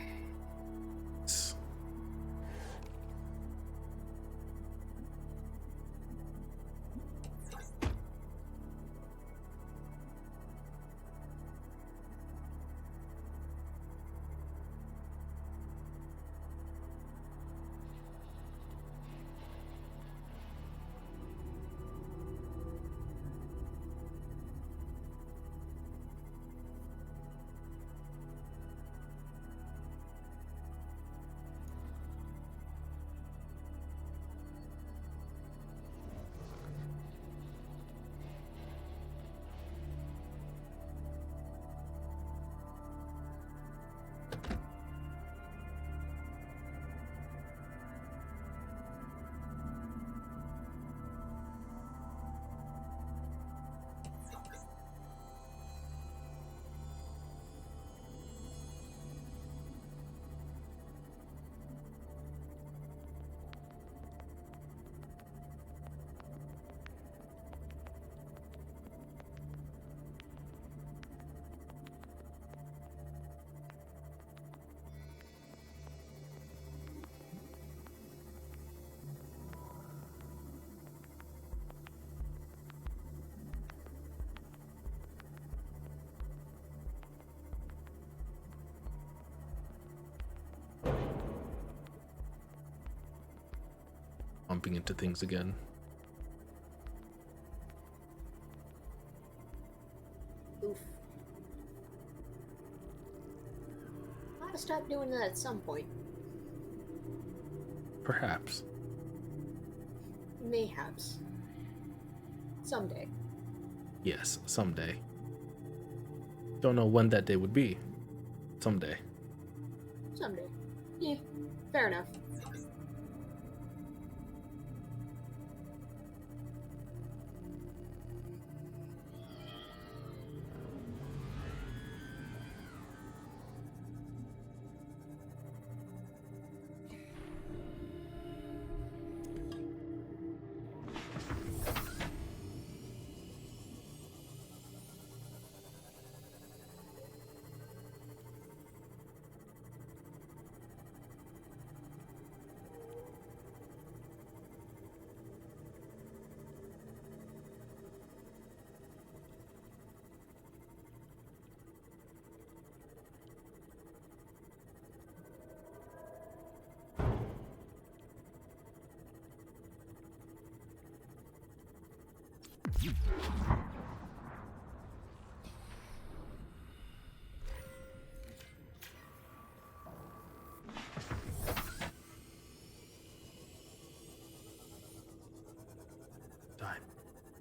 Bumping into things again. Oof. Gotta stop doing that at some point. Perhaps. Mayhaps. Someday. Yes, someday. Don't know when that day would be. Someday. Someday. Yeah, fair enough.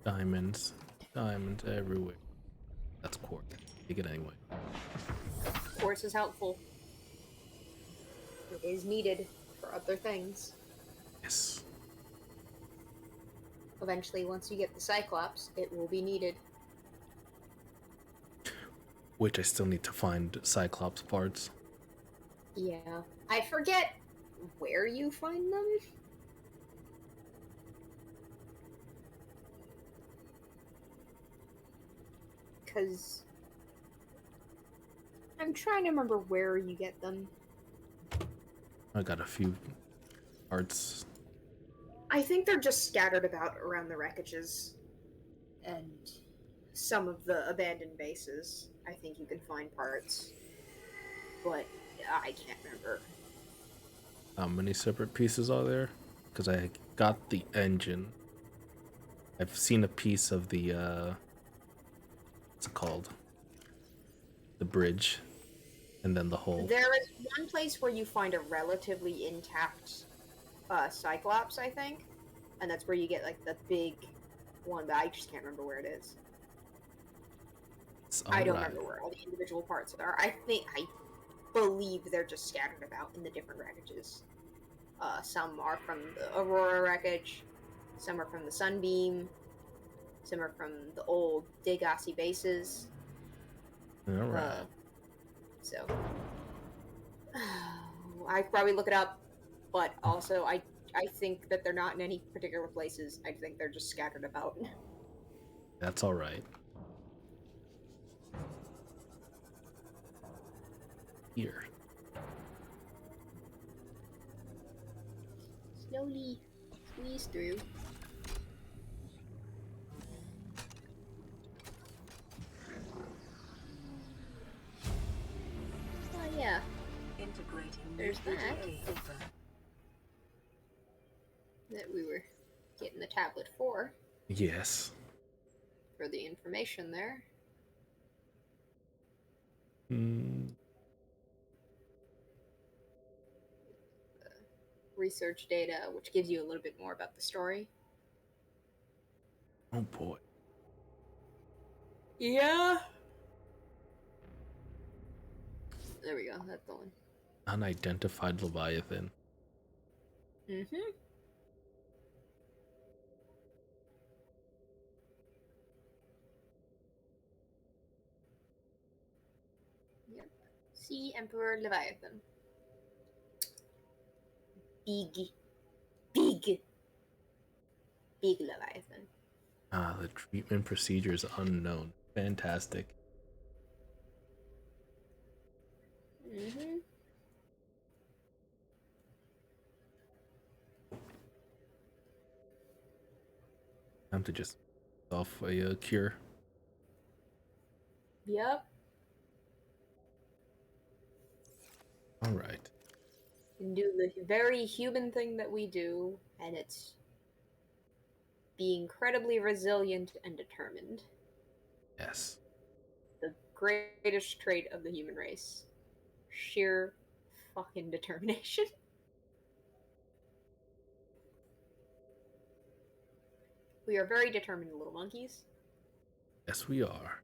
Diamonds. Diamonds everywhere. That's quartz. Take it anyway. Quartz is helpful. It is needed for other things. Yes. Eventually, once you get the Cyclops, it will be needed. Which I still need to find Cyclops parts. Yeah. I forget where you find them. Because I'm trying to remember where you get them. I got a few parts. I think they're just scattered about around the wreckages and some of the abandoned bases. I think you can find parts, but I can't remember. How many separate pieces are there? Because I got the engine. I've seen a piece of the, what's it called? The bridge. And then the whole... There is one place where you find a relatively intact Cyclops, I think. And that's where you get, like, the big one, but I just can't remember where it is. I don't remember where all the individual parts are. I believe they're just scattered about in the different wreckages. Some are from the Aurora wreckage, some are from the Sunbeam, some are from the old Degassi bases. Alright. So, I could probably look it up, but also I think that they're not in any particular places. I think they're just scattered about. That's alright. Here. Slowly squeeze through. Oh yeah. Integrating There's that. info. That we were getting the tablet for Yes. the information there. Research data, which gives you a little bit more about the story. Oh boy. Yeah. There we go. That's the one. Unidentified Leviathan. Mm-hmm. Yep. Sea Emperor Leviathan. Big Leviathan. The treatment procedure is unknown. Fantastic. Mm-hmm. Time to just off a cure. Yep. Alright. And do the very human thing that we do, and it's be incredibly resilient and determined. Yes. The greatest trait of the human race. Sheer fucking determination. We are very determined little monkeys. Yes, we are.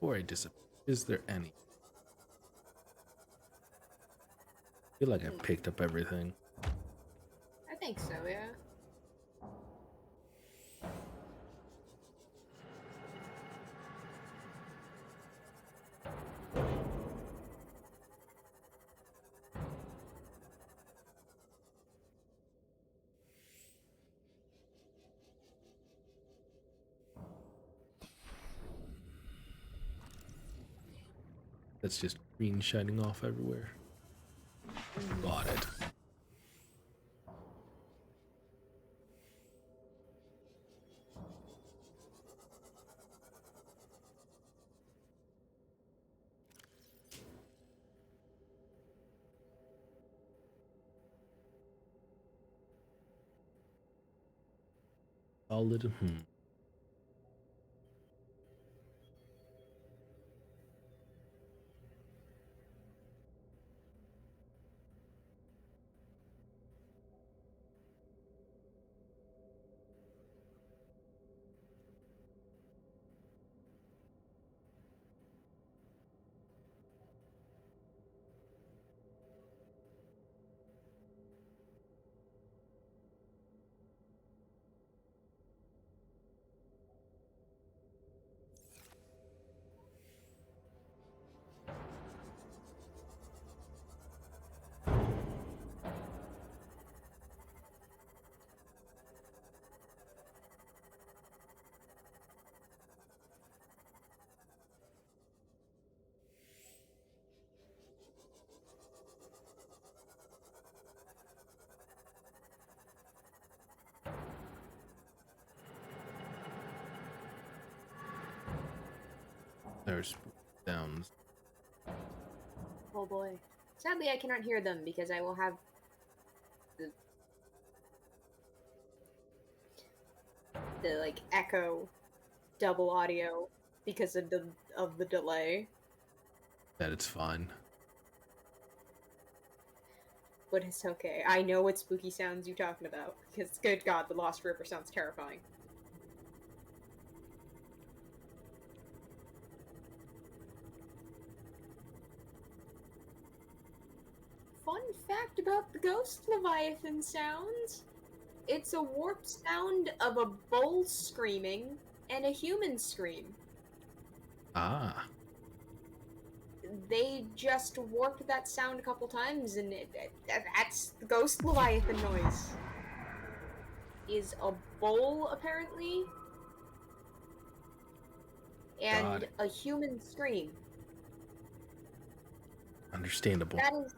Before I disappear, is there any? I feel like I picked up everything. I think so, yeah. That's just green shining off everywhere. Got it. Solid. are spooky sounds. Oh boy. Sadly, I cannot hear them because I will have the like echo double audio because of the delay. That it's fine. But it's okay. I know what spooky sounds you're talking about because good God, the Lost River sounds terrifying. Fun fact about the Ghost Leviathan sounds. It's a warped sound of a bull screaming and a human scream. Ah. They just warped that sound a couple times, and that's the Ghost Leviathan noise. Is a bull, apparently, and a human scream. Understandable. That is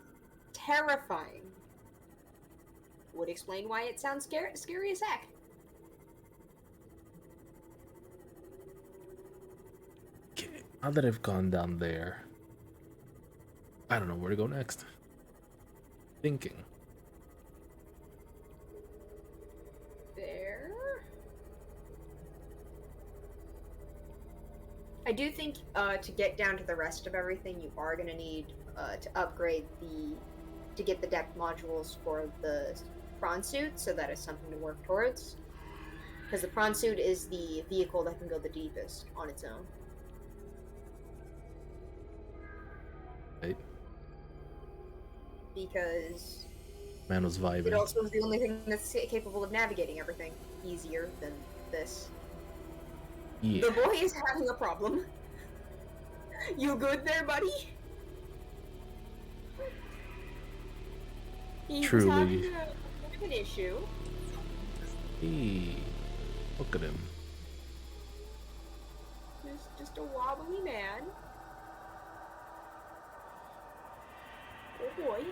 terrifying. Would explain why it sounds scary as heck. Okay, now that I've gone down there, I don't know where to go next. Thinking. There. I do think to get down to the rest of everything, you are going to need to upgrade to get the depth modules for the prawn suit, so that is something to work towards. Because the prawn suit is the vehicle that can go the deepest on its own. Right. Because Man was vibing. it also is the only thing that's capable of navigating everything easier than this. Yeah. The boy is having a problem. You good there, buddy? He's Truly. having an issue. Hey, look at him. Just a wobbly man. Oh boy.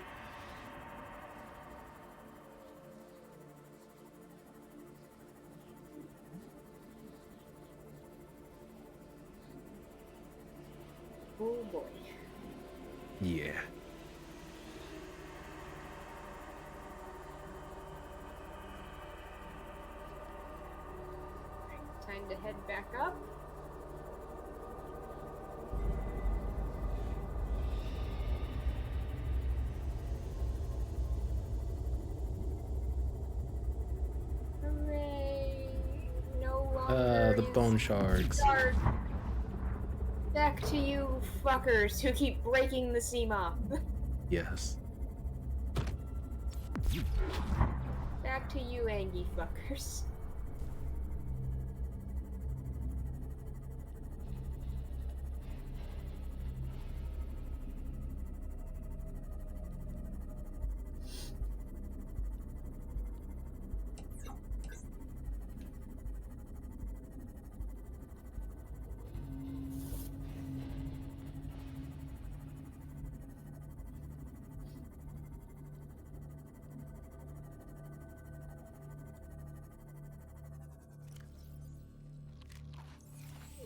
Oh boy. Yeah. Time to head back up. Hooray! No longer The is bone sharks. dark. Back to you fuckers who keep breaking the seam off. Yes. Back to you, Angie fuckers.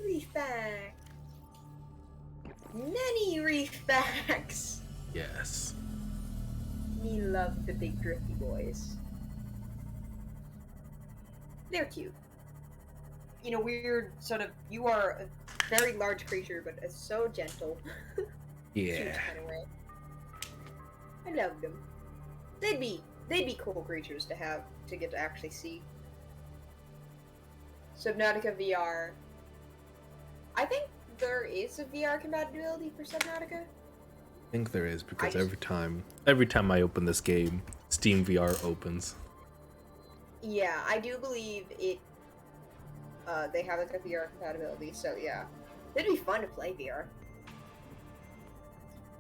Reef back. Many reef backs. Yes. Me love the big drifty boys. They're cute. In a weird sort of, you are a very large creature, but it's so gentle. Yeah. Cute kind of way. I love them. They'd be cool creatures to have to get to actually see. Subnautica VR. I think there is a VR compatibility for Subnautica. I think there is, because I just- every time I open this game, Steam VR opens. Yeah, I do believe it. They have like a VR compatibility, so yeah, it'd be fun to play VR.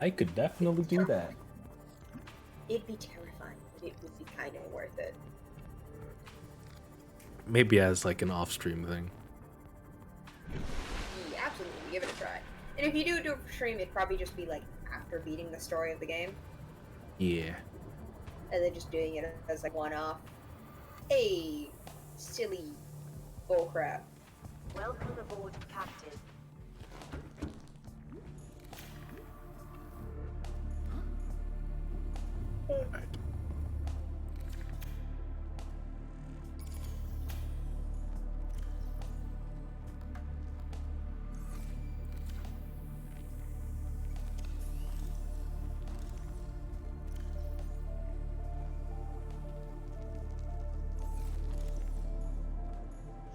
I could definitely do that. It'd be terrifying, but it would be kind of worth it. Maybe as like an off-stream thing. Yeah, absolutely, give it a try. And if you do it for stream, it'd probably just be like after beating the story of the game, Yeah. and then just doing it as like one-off. Hey, silly bullcrap. Welcome aboard, Captain. Alright.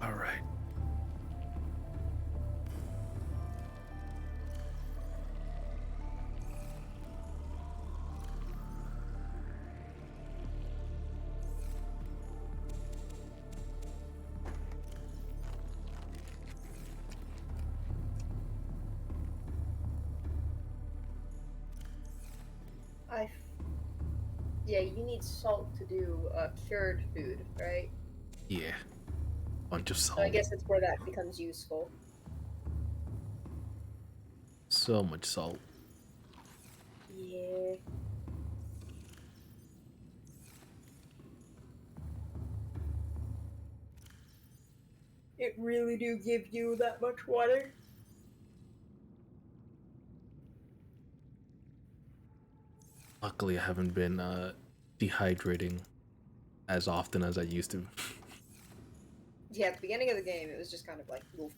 All right. Yeah, you need salt to do cured food, right? Yeah. Bunch of So I salt. guess it's where that becomes useful. So much salt. Yeah. It really do give you that much water. Luckily, I haven't been dehydrating as often as I used to. Yeah, at the beginning of the game, it was just kind of like, oof.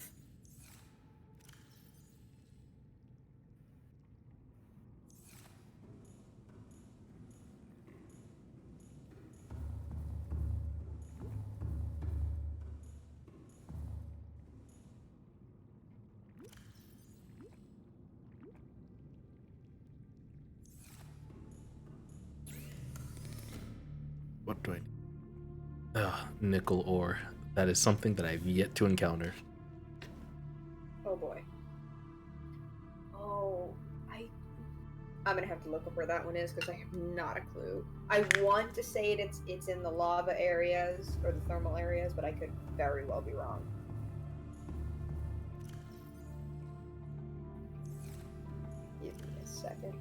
What do I need? Nickel ore. That is something that I've yet to encounter. Oh boy. Oh, I'm gonna have to look up where that one is because I have not a clue. I want to say it's in the lava areas or the thermal areas, but I could very well be wrong. Give me a second.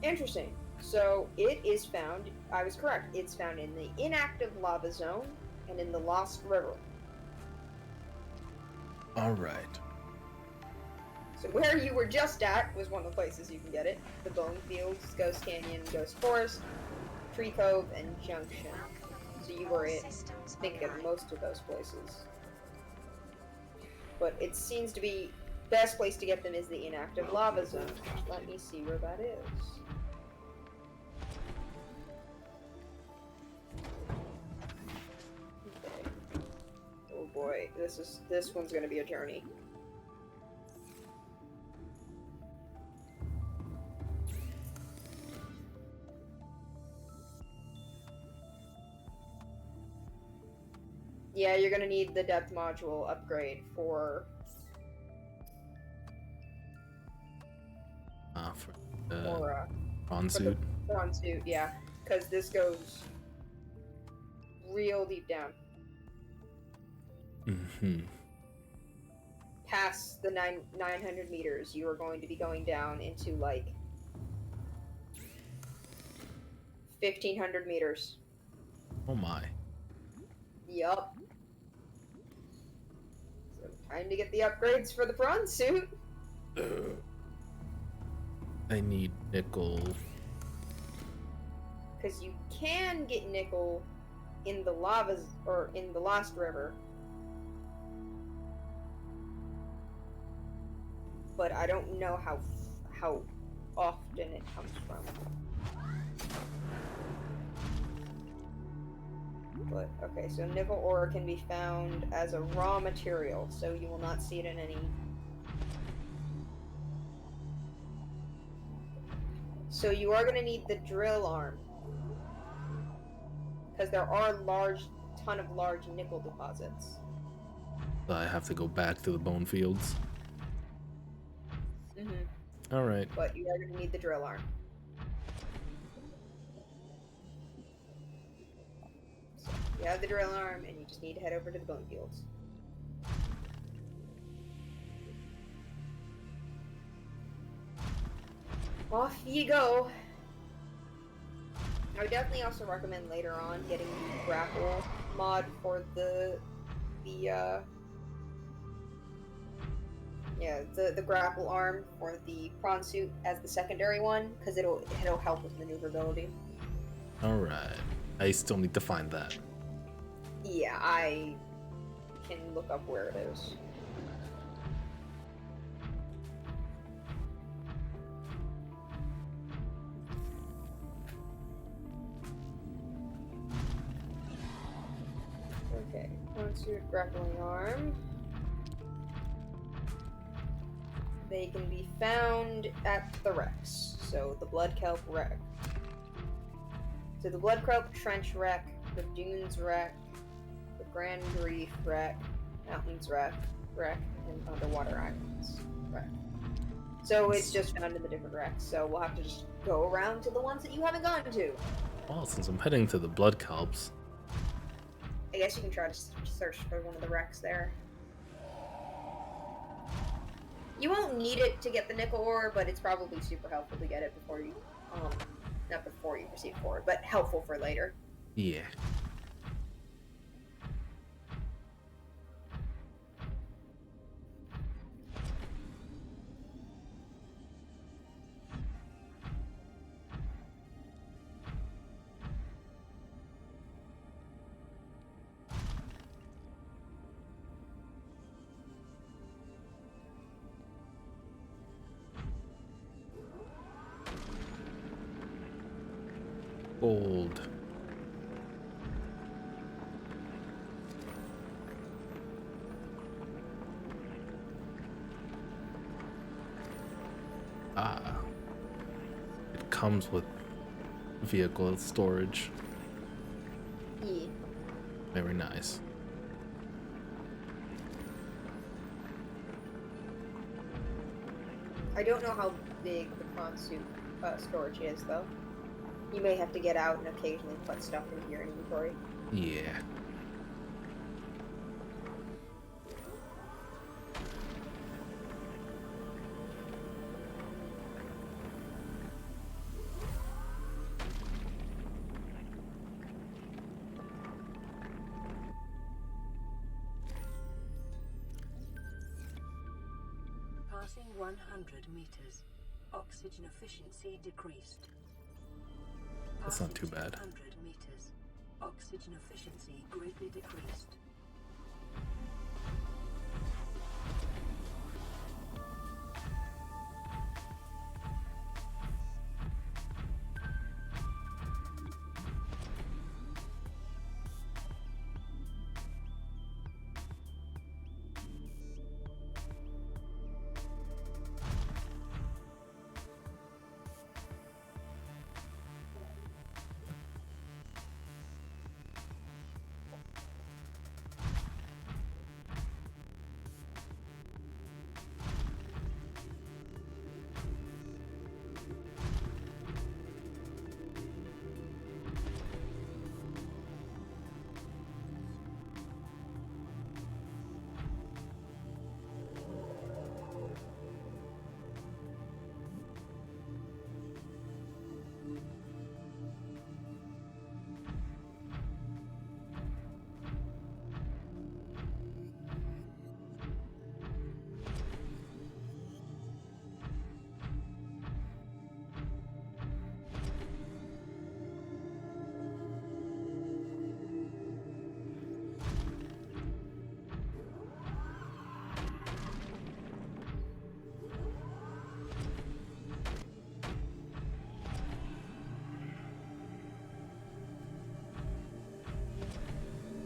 Interesting. So it is found, I was correct, it's found in the inactive lava zone and in the Lost River. Alright. So where you were just at was one of the places you can get it. The Bone Fields, Ghost Canyon, Ghost Forest, Tree Cove, and Junction. So you were at, I think, at most of those places. But it seems to be best place to get them is the inactive lava zone. Let me see where that is. Okay. Oh boy, this one's gonna be a journey. Yeah, you're gonna need the depth module upgrade for For the prawn for the suit. prawn suit, yeah, because this goes real deep down, past the 900 meters. You are going to be going down into like 1,500 meters. Oh my. Yup. So time to get the upgrades for the prawn suit. I need nickel. Because you can get nickel in the lavas or in the Lost River, but I don't know how often it comes from. But okay, so nickel ore can be found as a raw material, so you will not see it in any. So you are going to need the drill arm, because there are ton of large nickel deposits. So I have to go back to the bone fields. Mm-hmm. Alright. But you are going to need the drill arm. You have the drill arm, and you just need to head over to the bone fields. Off you go. I would definitely also recommend later on getting the grapple mod for the grapple arm for the prawn suit as the secondary one, because it'll help with maneuverability. All right. I still need to find that. Yeah, I can look up where it is. Okay, prawn suit, grappling arm. They can be found at the wrecks. So the Blood Kelp wreck. So the Blood Kelp Trench wreck, the Dunes wreck, the Grand Reef wreck, Mountains wreck, and Underwater Islands wreck. So it's just found in the different wrecks. So we'll have to just go around to the ones that you haven't gone to. Well, since I'm heading to the Blood Kelps, I guess you can try to search for one of the wrecks there. You won't need it to get the nickel ore, but it's probably super helpful to get it before you, not before you proceed forward, but helpful for later. yeah. Gold. Ah. It comes with vehicle storage. Yeah. Very nice. I don't know how big the prawn suit storage is, though. You may have to get out and occasionally put stuff into your inventory. Yeah. Passing 100 meters. Oxygen efficiency decreased. That's not too Passing bad. 200 meters. Oxygen efficiency greatly decreased.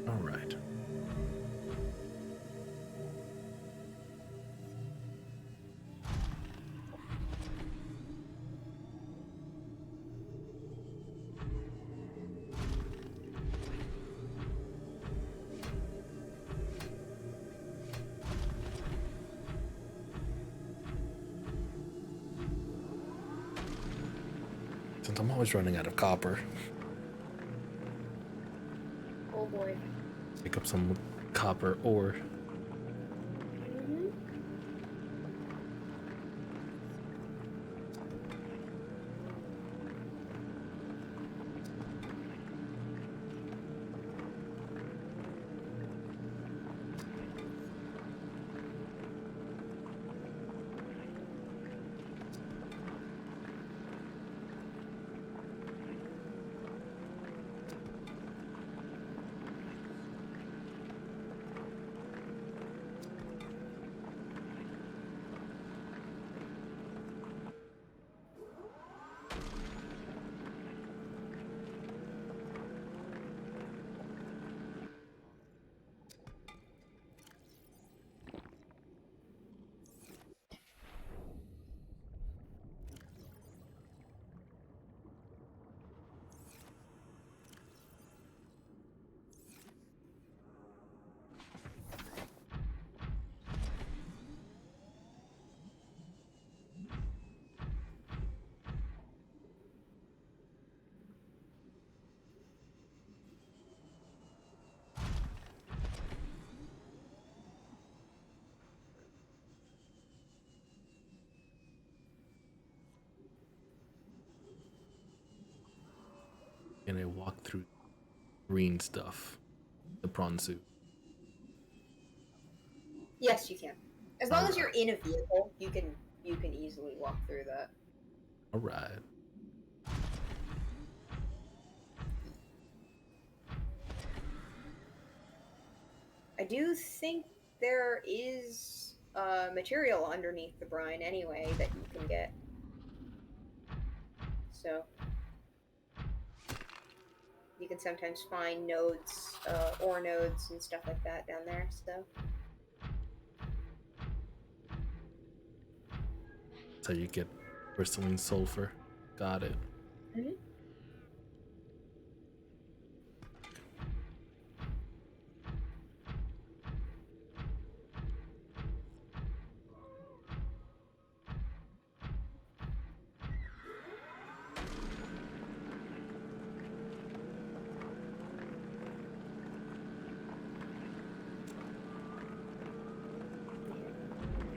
All right. Since I'm always running out of copper. Oh boy. Pick up some copper ore. Mhm. And I walk through green stuff. The prawn suit. Yes, you can. As long as you're Alright. in a vehicle, you can easily walk through that. Alright. I do think there is material underneath the brine anyway that you can get. So you can sometimes find nodes, ore nodes and stuff like that down there. So That's how you get crystalline sulfur. Got it. Mhm.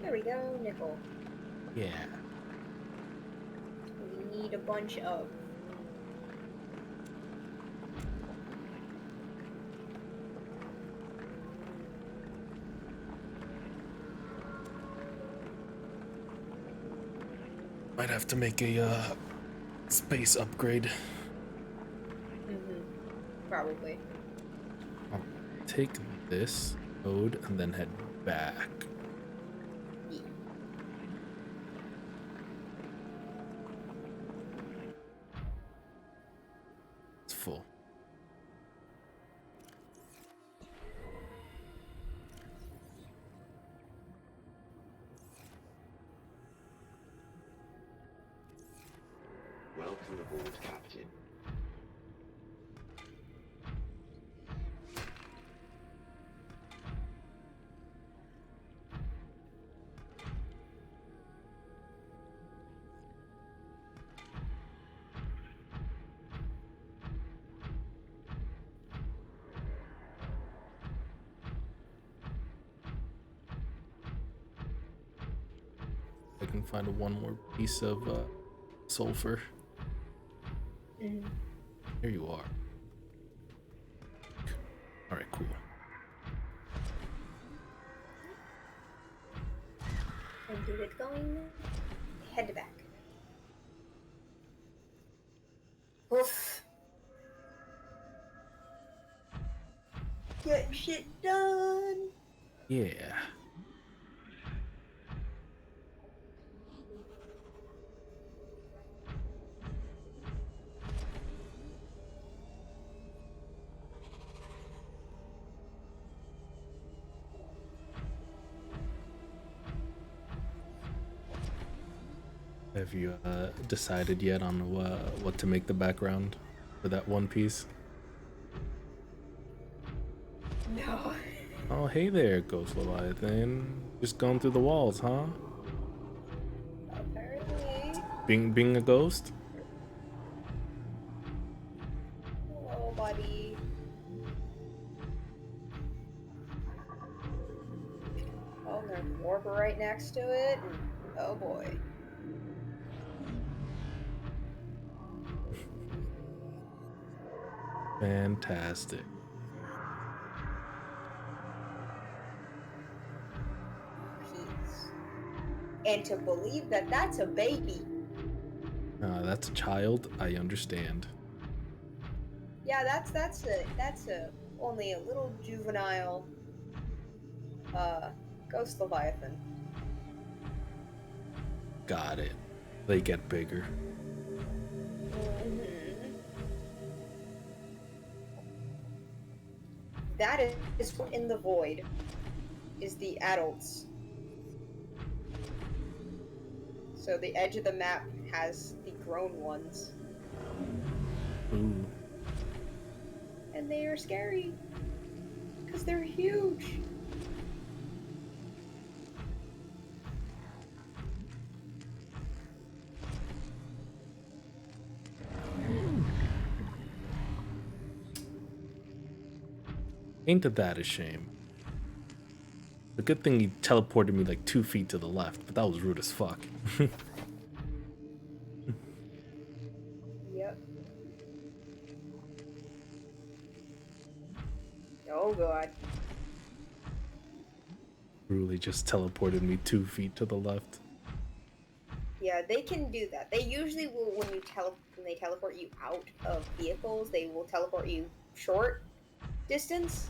There we go, nickel. Yeah. We need a bunch of. Might have to make a space upgrade. Probably. I'll take this node and then head back. Yeah. It's full. Welcome aboard, Captain. I can find one more piece of sulfur. Mhm. Here you are. Alright, cool. And keep it going. Head back. Oof. Get shit done. Yeah. Have you decided yet on what to make the background for that one piece? No. Oh, hey there, Ghost Leviathan. Just going through the walls, huh? Apparently. Being a ghost? Hello, buddy. Warp right next to it, and oh boy. Fantastic. Peace. And to believe that that's a baby. That's a child. I understand. Yeah, that's a only a little juvenile ghost leviathan. Got it. They get bigger. Mm-hmm. That is in the void. Is the adults. So the edge of the map has the grown ones. Ooh. And they are scary. Because they're huge. Ain't that a shame? The good thing he teleported me like 2 feet to the left, but that was rude as fuck. Yep. Oh god. Really just teleported me 2 feet to the left. Yeah, they can do that. They usually will when they teleport you out of vehicles, they will teleport you short distance.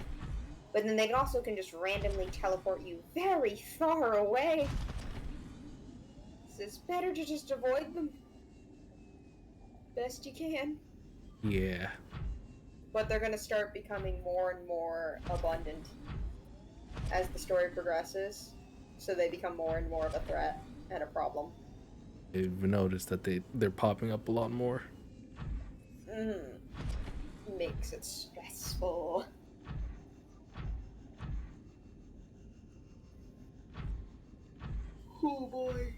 But then they also can just randomly teleport you very far away. So it's better to just avoid them best you can. Yeah. But they're gonna start becoming more and more abundant as the story progresses. So they become more and more of a threat and a problem. I've noticed that they're popping up a lot more. Makes it stressful. Oh boy.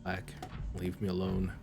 Back. Leave me alone.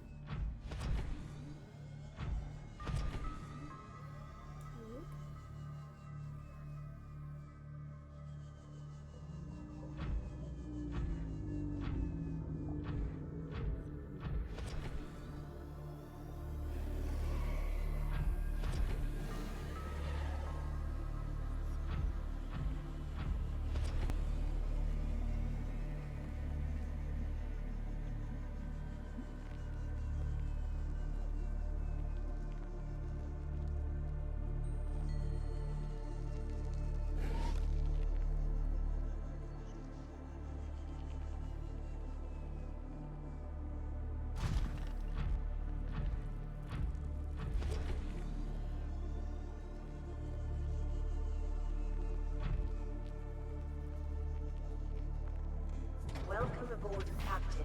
Welcome aboard, Captain.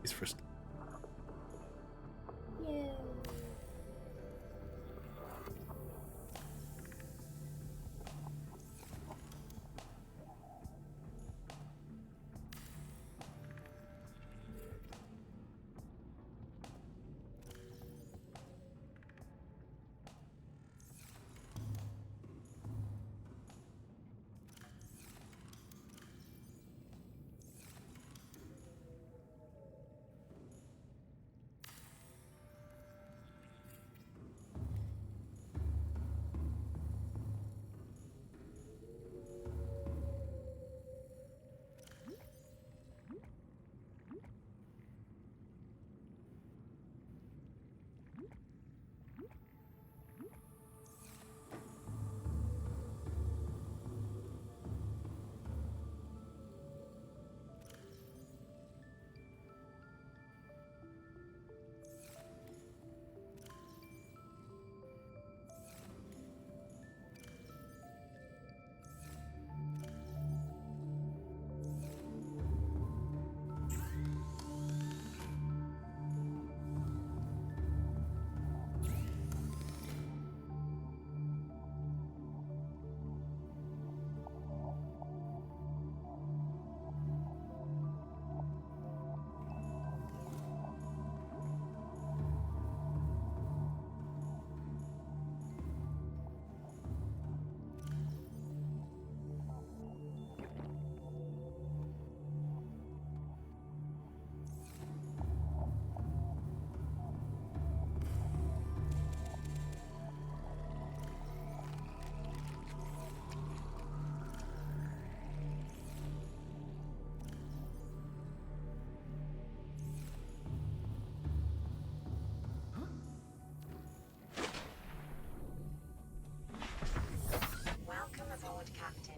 He's first. Yay. Welcome aboard, Captain.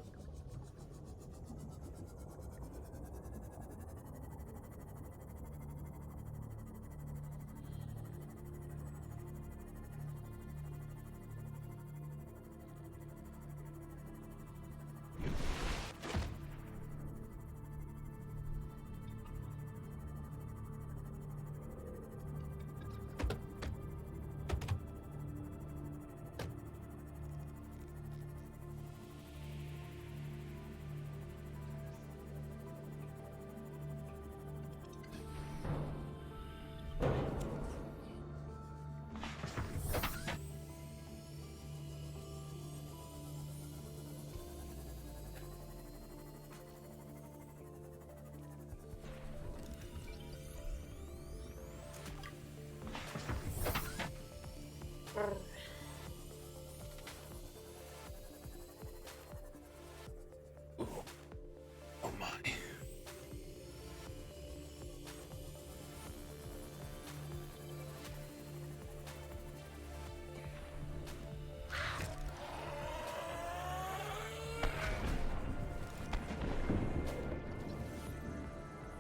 Oh my.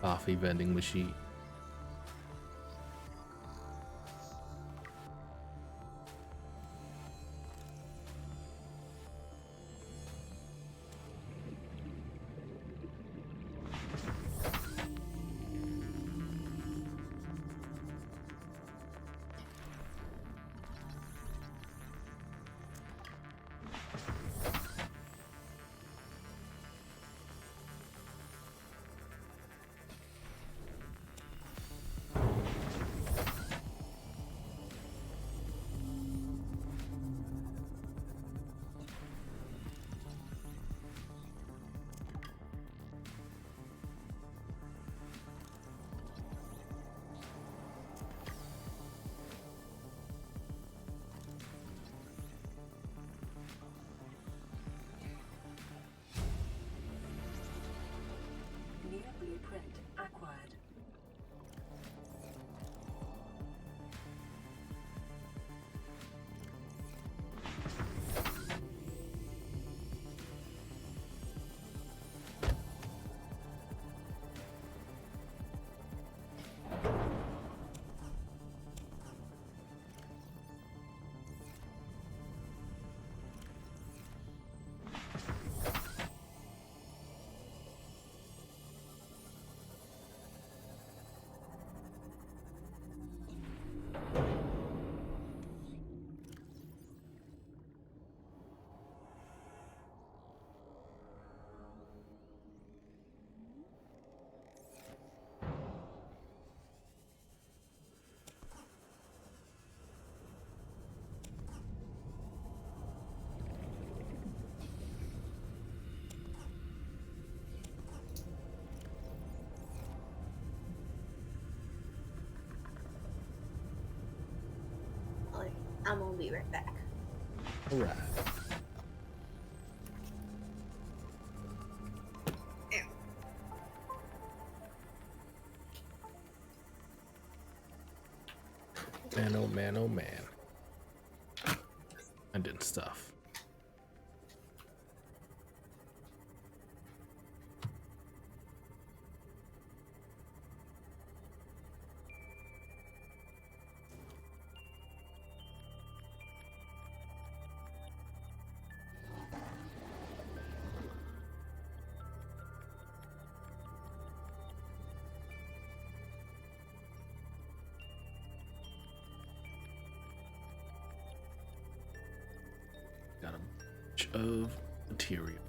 Coffee vending machine. I'm gonna be right back. All right. Man, oh man, oh man. I did stuff. Got a bunch of material.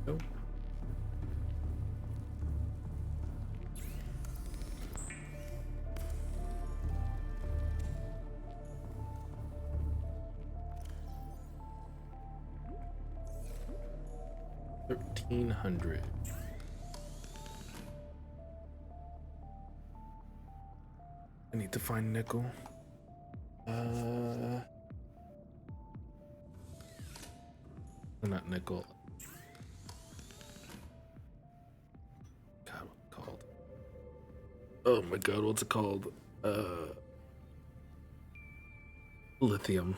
Oh. $1,300. I need to find nickel. Not nickel. God, what's it called? Oh my god, what's it called? Lithium.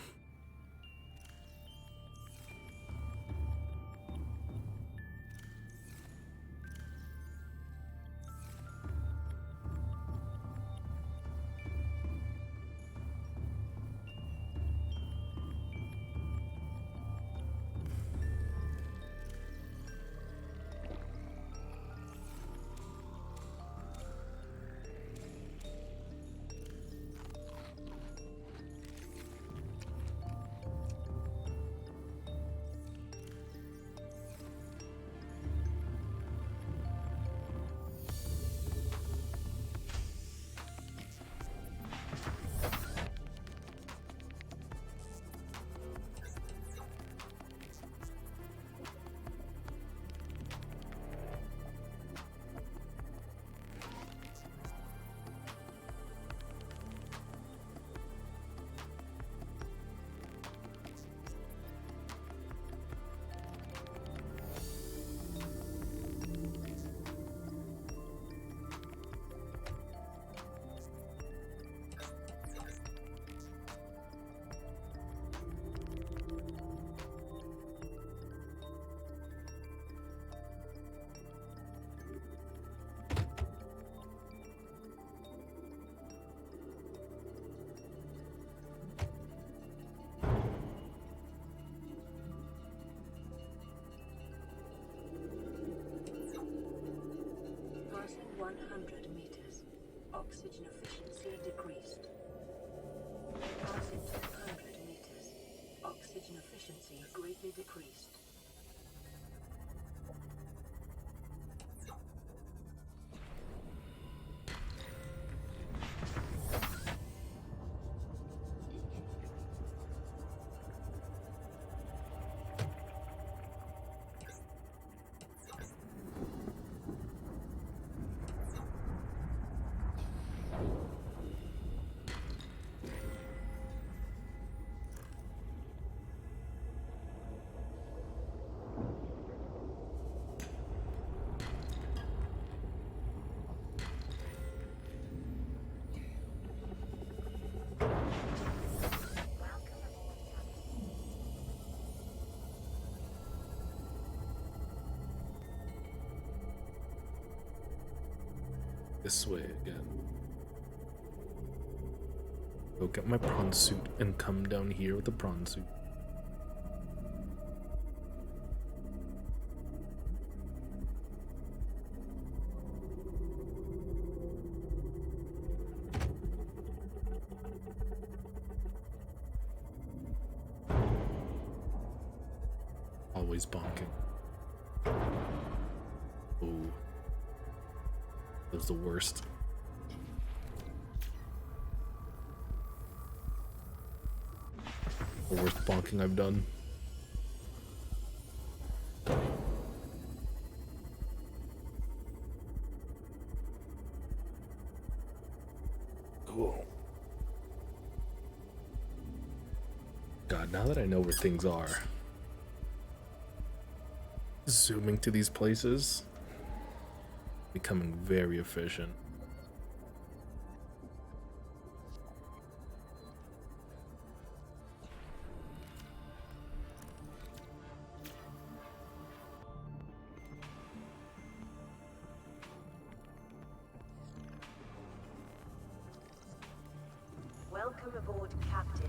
100 meters. Oxygen efficiency decreased. Passing 200 meters. Oxygen efficiency greatly decreased. This way again. Go get my prawn suit and come down here with the prawn suit. Always bonking. Oh. That was the worst. The worst bonking I've done. Cool. God, now that I know where things are, zooming to these places, becoming very efficient. Welcome aboard, Captain.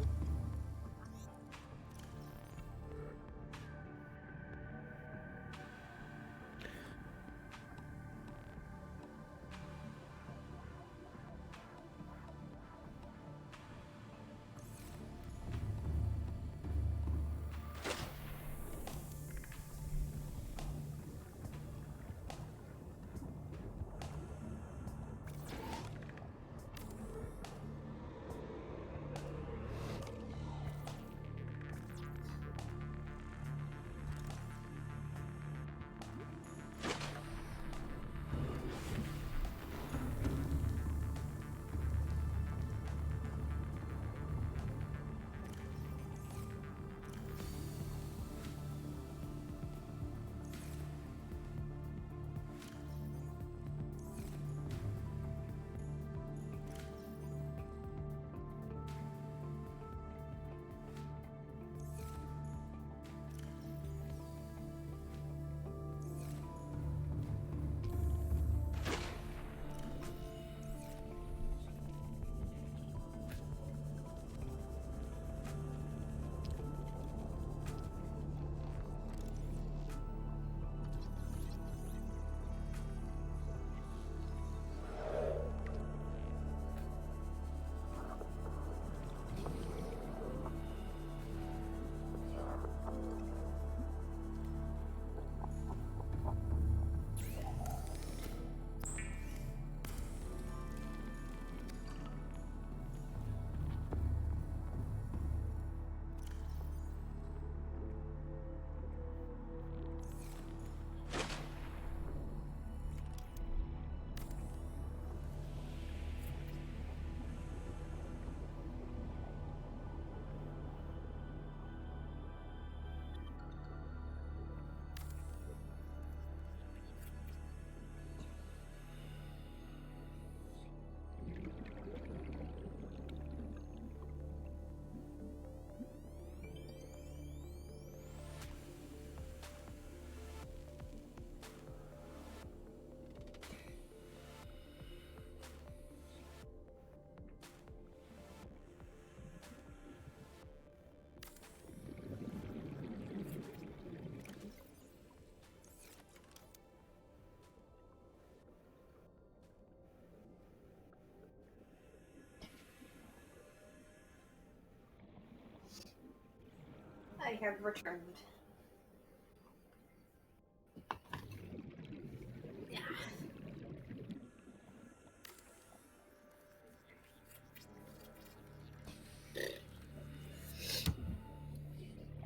I have returned.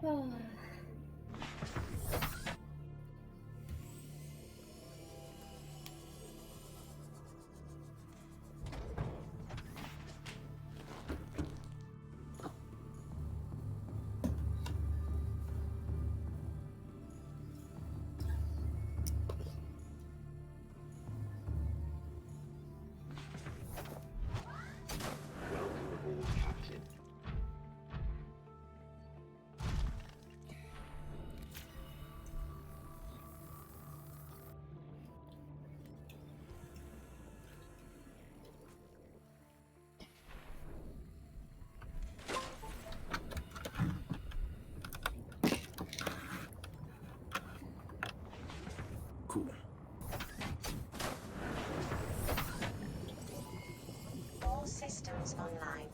Oh. Cool. All systems online.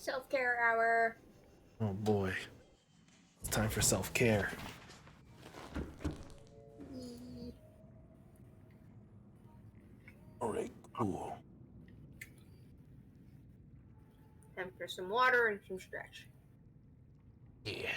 Self-care hour. Oh boy. It's time for self-care. Alright, cool. Time for some water and some stretch. Yeah.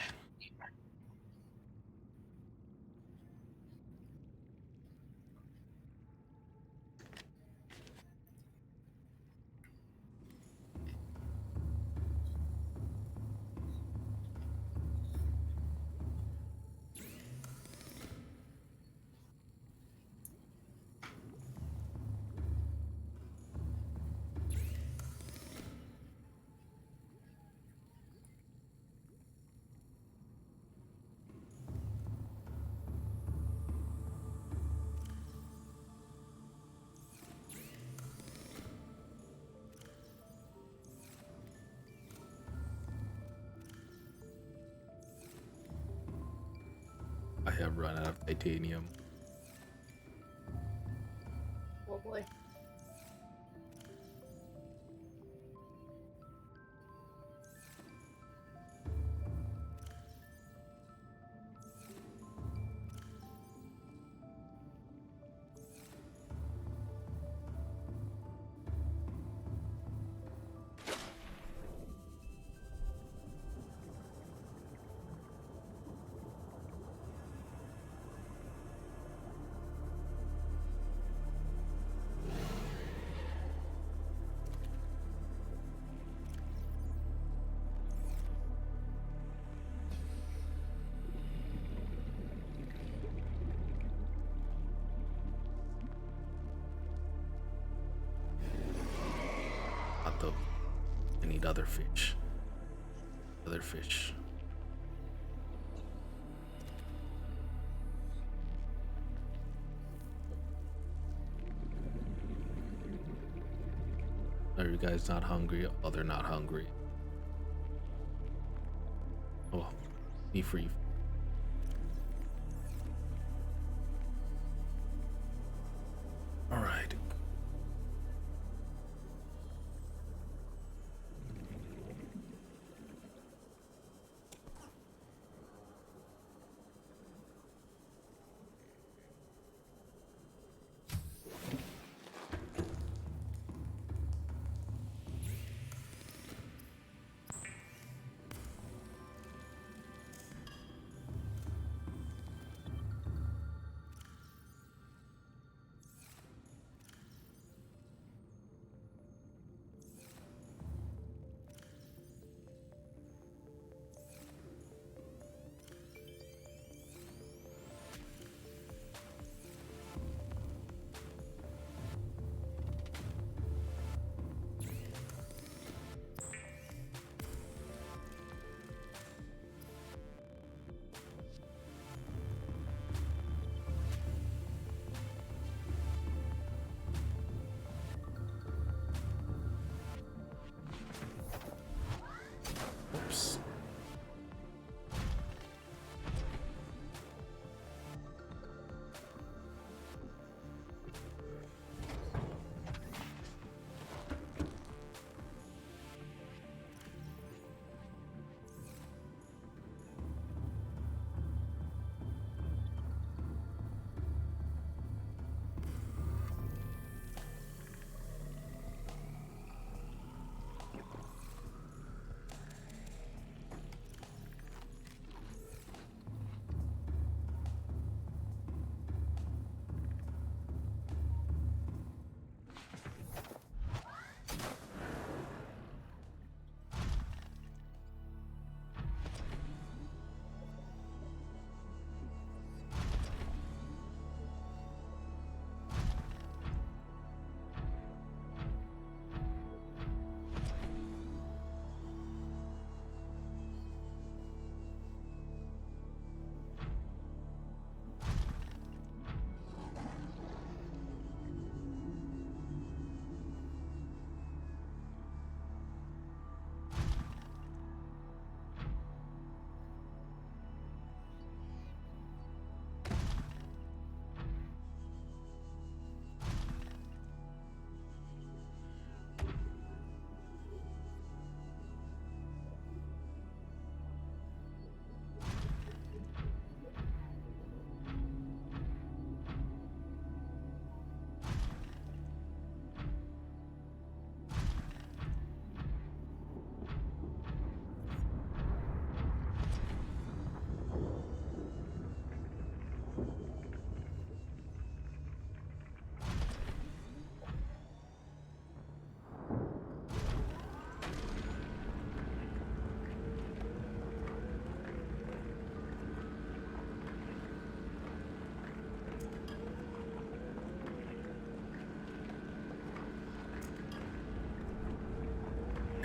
I have run out of titanium. Oh boy. Not those. I need other fish. Other fish. Are you guys not hungry? Oh, they're not hungry. Oh, be free. All right.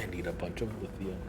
I need a bunch of lithium.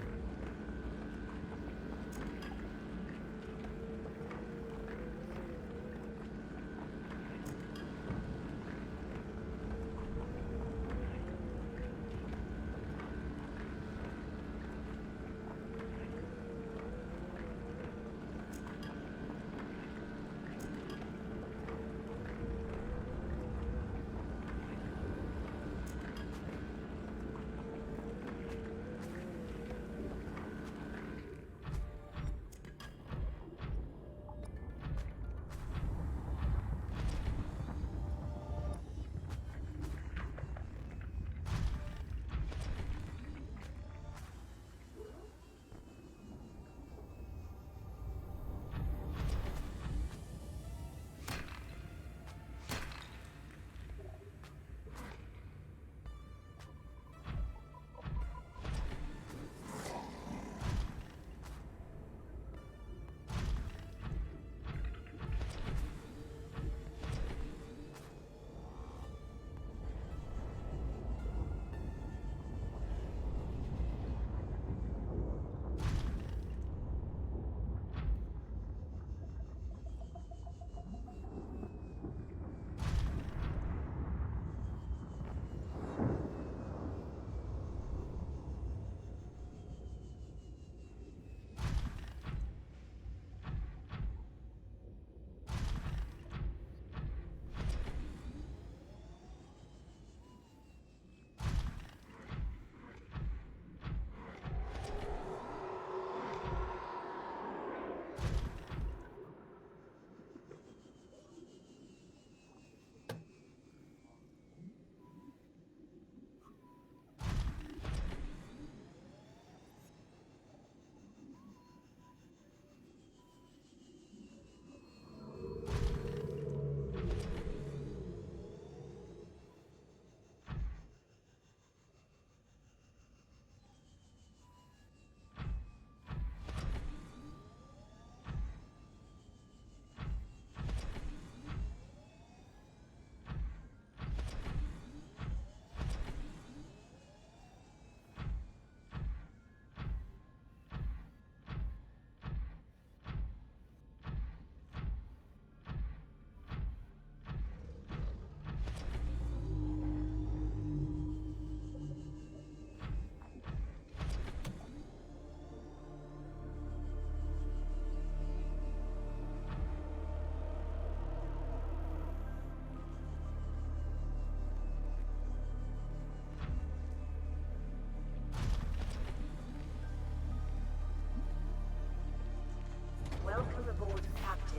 Welcome aboard, Captain.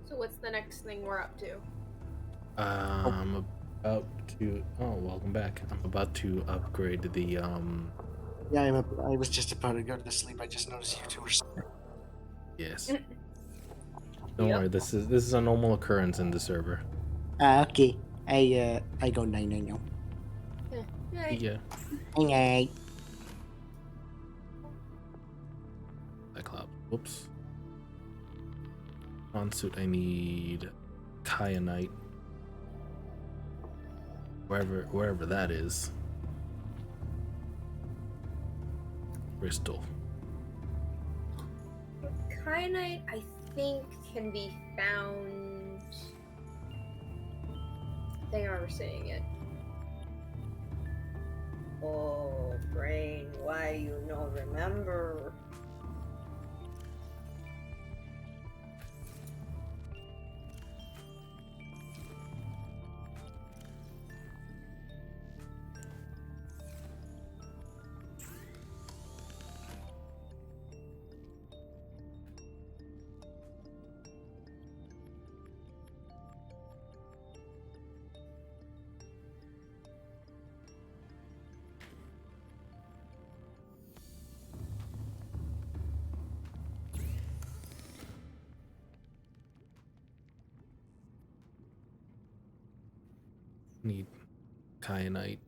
So what's the next thing we're up to? I'm about to. Oh, welcome back. I'm about to upgrade the Yeah, I was just about to go to sleep. I just noticed you two were sleeping. Yes. Don't Yep. worry. This is a normal occurrence in the server. Okay. I go night night now. Right. Yeah. Night night. Cyclops. Whoops. On suit. I need kyanite. Wherever that is. Crystal. Kyanite, I think, can be found. I think I remember seeing it. Oh, brain, why you no remember? need kyanite.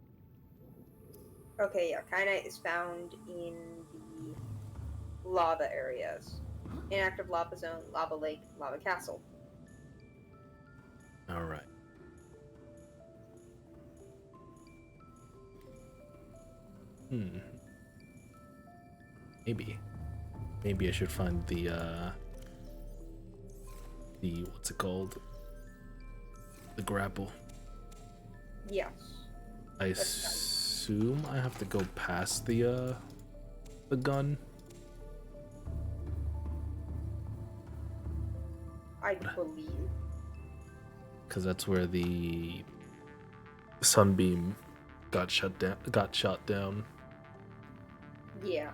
Okay, yeah, kyanite is found in the lava areas. Inactive lava zone, lava lake, lava castle. All right. Maybe I should find the what's it called? The grapple. Yes. I assume I have to go past the gun. I believe. Because that's where the sunbeam got shot down. Yeah.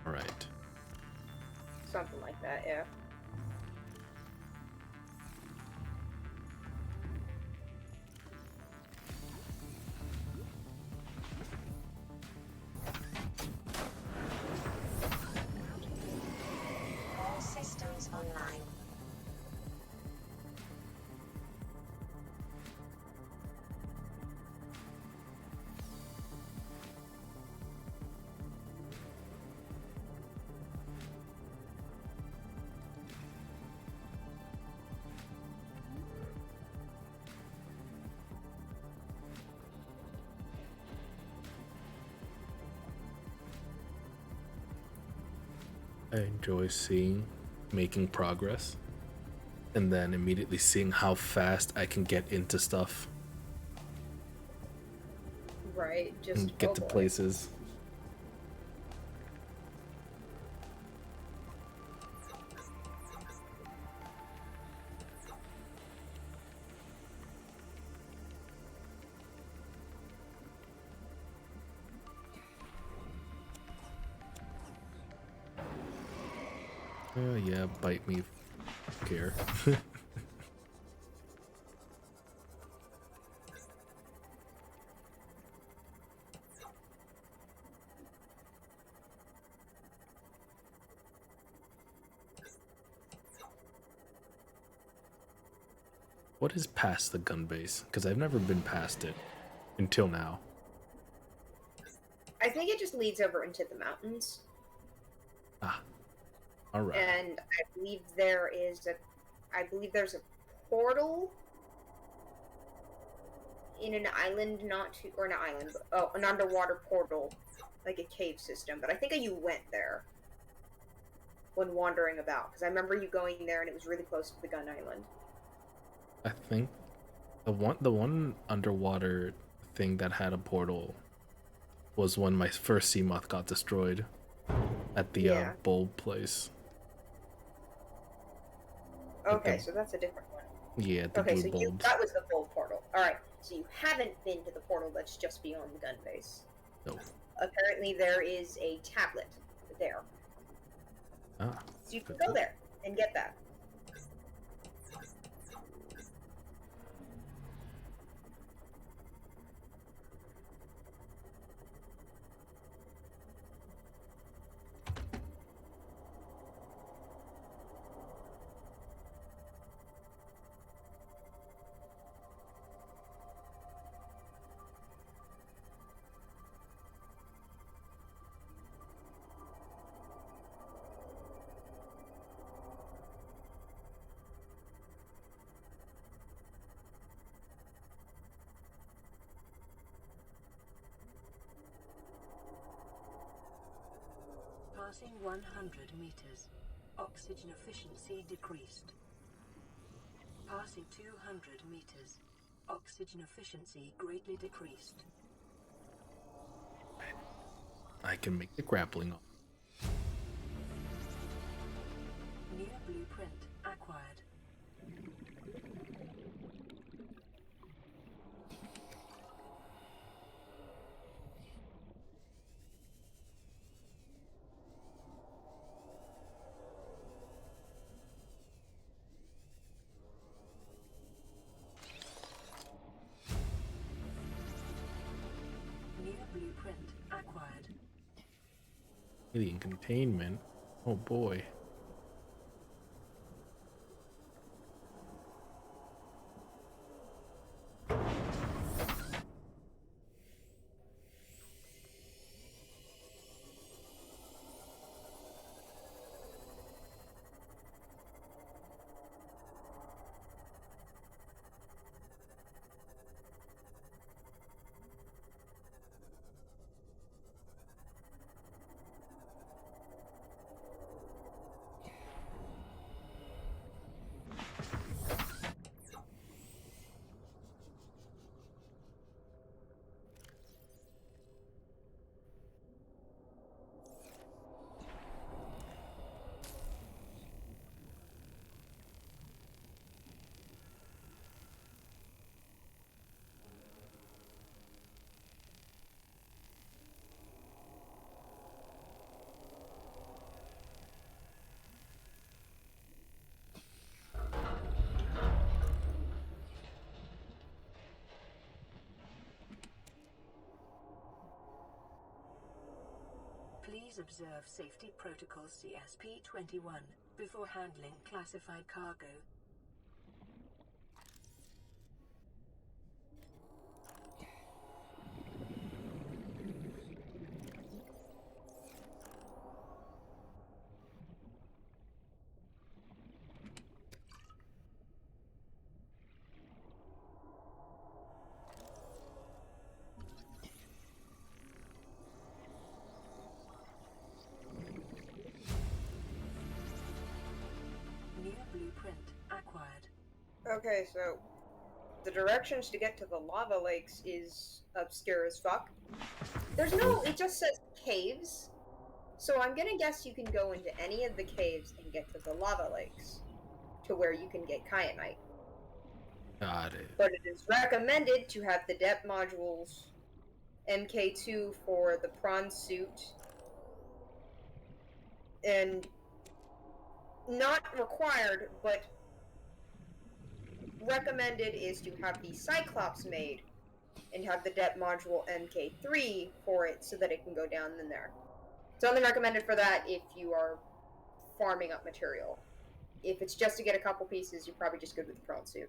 All right. Something like that, yeah. All systems online. I enjoy making progress, and then immediately seeing how fast I can get into stuff Right, just and get to places. Yeah, bite me. Care. What is past the gun base? Because I've never been past it until now. I think it just leads over into the mountains. Ah, all right. And I believe there's a portal in an island, an underwater portal, like a cave system. But I think you went there when wandering about, because I remember you going there and it was really close to the gun island. I think the one underwater thing that had a portal was when my first sea moth got destroyed at the bulb place. Okay, so that's a different one. Yeah, the okay, blue so bulbs. that was the bulb portal. Alright, so you haven't been to the portal that's just beyond the gun base. No. Apparently there is a tablet there. Ah. So you can go there and get that. Passing 100 meters. Oxygen efficiency decreased. Passing 200 meters. Oxygen efficiency greatly decreased. I can make the grappling up. New blueprint acquired. New blueprint acquired. Alien containment. Oh boy. Please observe Safety Protocol CSP-21 before handling classified cargo. New blueprint acquired. Okay, so the directions to get to the lava lakes is obscure as fuck. There's no, it just says caves. So I'm gonna guess you can go into any of the caves and get to the lava lakes, to where you can get kyanite. Got it. But it is recommended to have the depth modules MK2 for the prawn suit, and not required, but recommended is to have the Cyclops made and have the depth module MK3 for it so that it can go down in there. It's only recommended for that if you are farming up material. If it's just to get a couple pieces, you're probably just good with the prawn suit.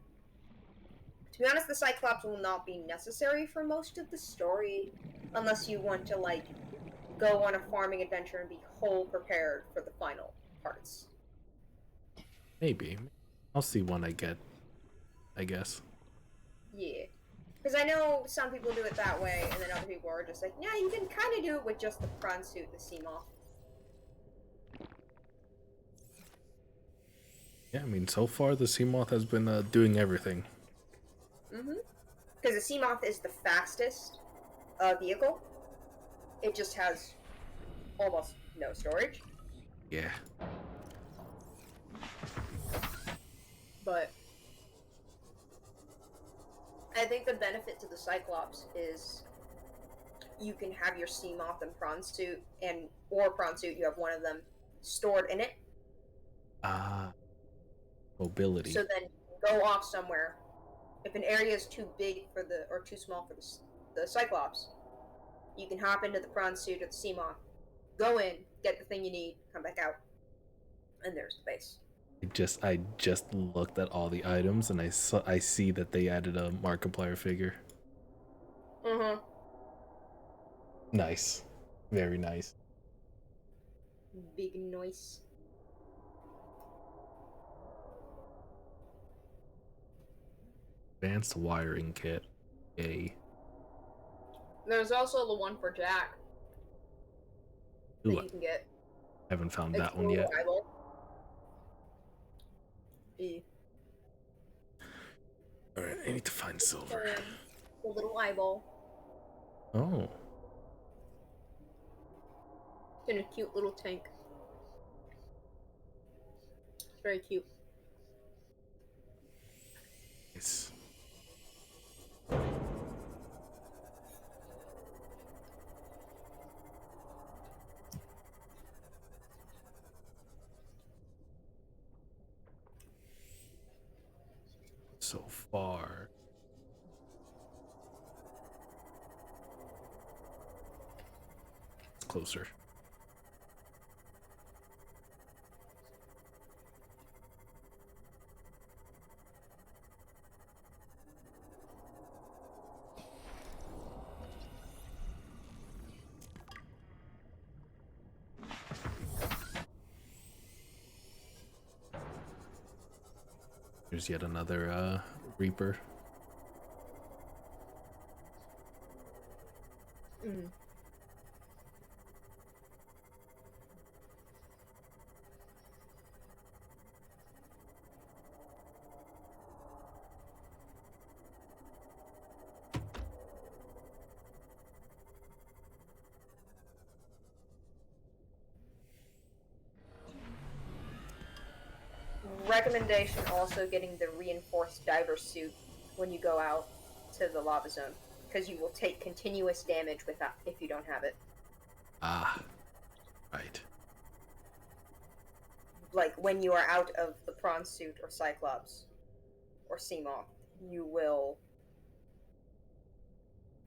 To be honest, the Cyclops will not be necessary for most of the story, unless you want to, like, go on a farming adventure and be whole prepared for the final parts. Maybe. I'll see when I get, I guess. Yeah. Because I know some people do it that way, and then other people are just like, yeah, you can kind of do it with just the prawn suit, the sea moth. Yeah, I mean, so far the Seamoth has been doing everything. Mm-hmm. Because the sea moth is the fastest vehicle. It just has almost no storage. Yeah. But I think the benefit to the Cyclops is you can have your sea moth and prawn suit, or prawn suit, you have one of them stored in it. Ah. Mobility. So then you can go off somewhere. If an area is too big for or too small for the Cyclops, you can hop into the prawn suit or the sea moth, go in, get the thing you need, come back out, and there's the base. I just looked at all the items and I see that they added a Markiplier figure. Mm-hmm. Nice. Very nice. Big noise. Advanced wiring kit. Yay. There's also the one for Jack that Ooh, you can get. haven't found It's that one yet. reliable. E. Alright, I need to find silver. The little eyeball. Oh. It's in a cute little tank. It's very cute. Nice. So far. It's closer. There's yet another Reaper. Mm. Recommendation also getting the reinforced diver suit when you go out to the lava zone, because you will take continuous damage without if you don't have it. Ah. Right. Like when you are out of the prawn suit or Cyclops or Seamoth, you will.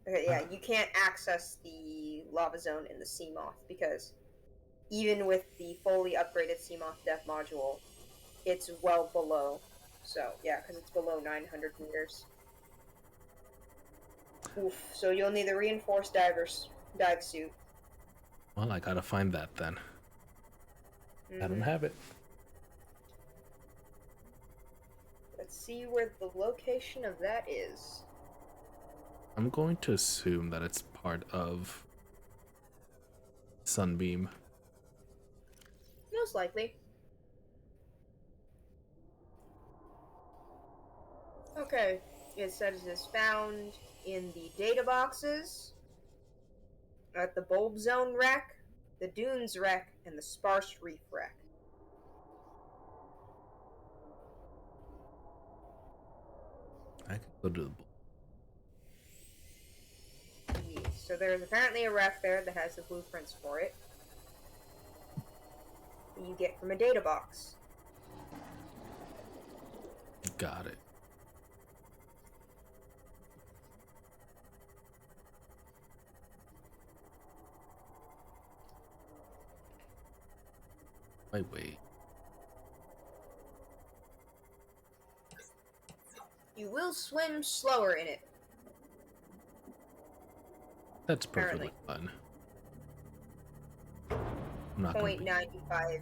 Okay, yeah, you can't access the lava zone in the Seamoth because even with the fully upgraded CMOS def module, it's well below. So, yeah, because it's below 900 meters. Oof, so you'll need a reinforced dive suit. Well, I gotta find that then. I don't Mhm. have it. Let's see where the location of that is. I'm going to assume that it's part of Sunbeam. Most likely. Okay, it says it is found in the data boxes, at the Bulb Zone wreck, the Dunes wreck, and the Sparse Reef wreck. I can go to the Yes, so there's apparently a wreck there that has the blueprints for it. That you get from a data box. Got it. Wait. You will swim slower in it. That's perfectly fine. I'm not gonna be... 0.95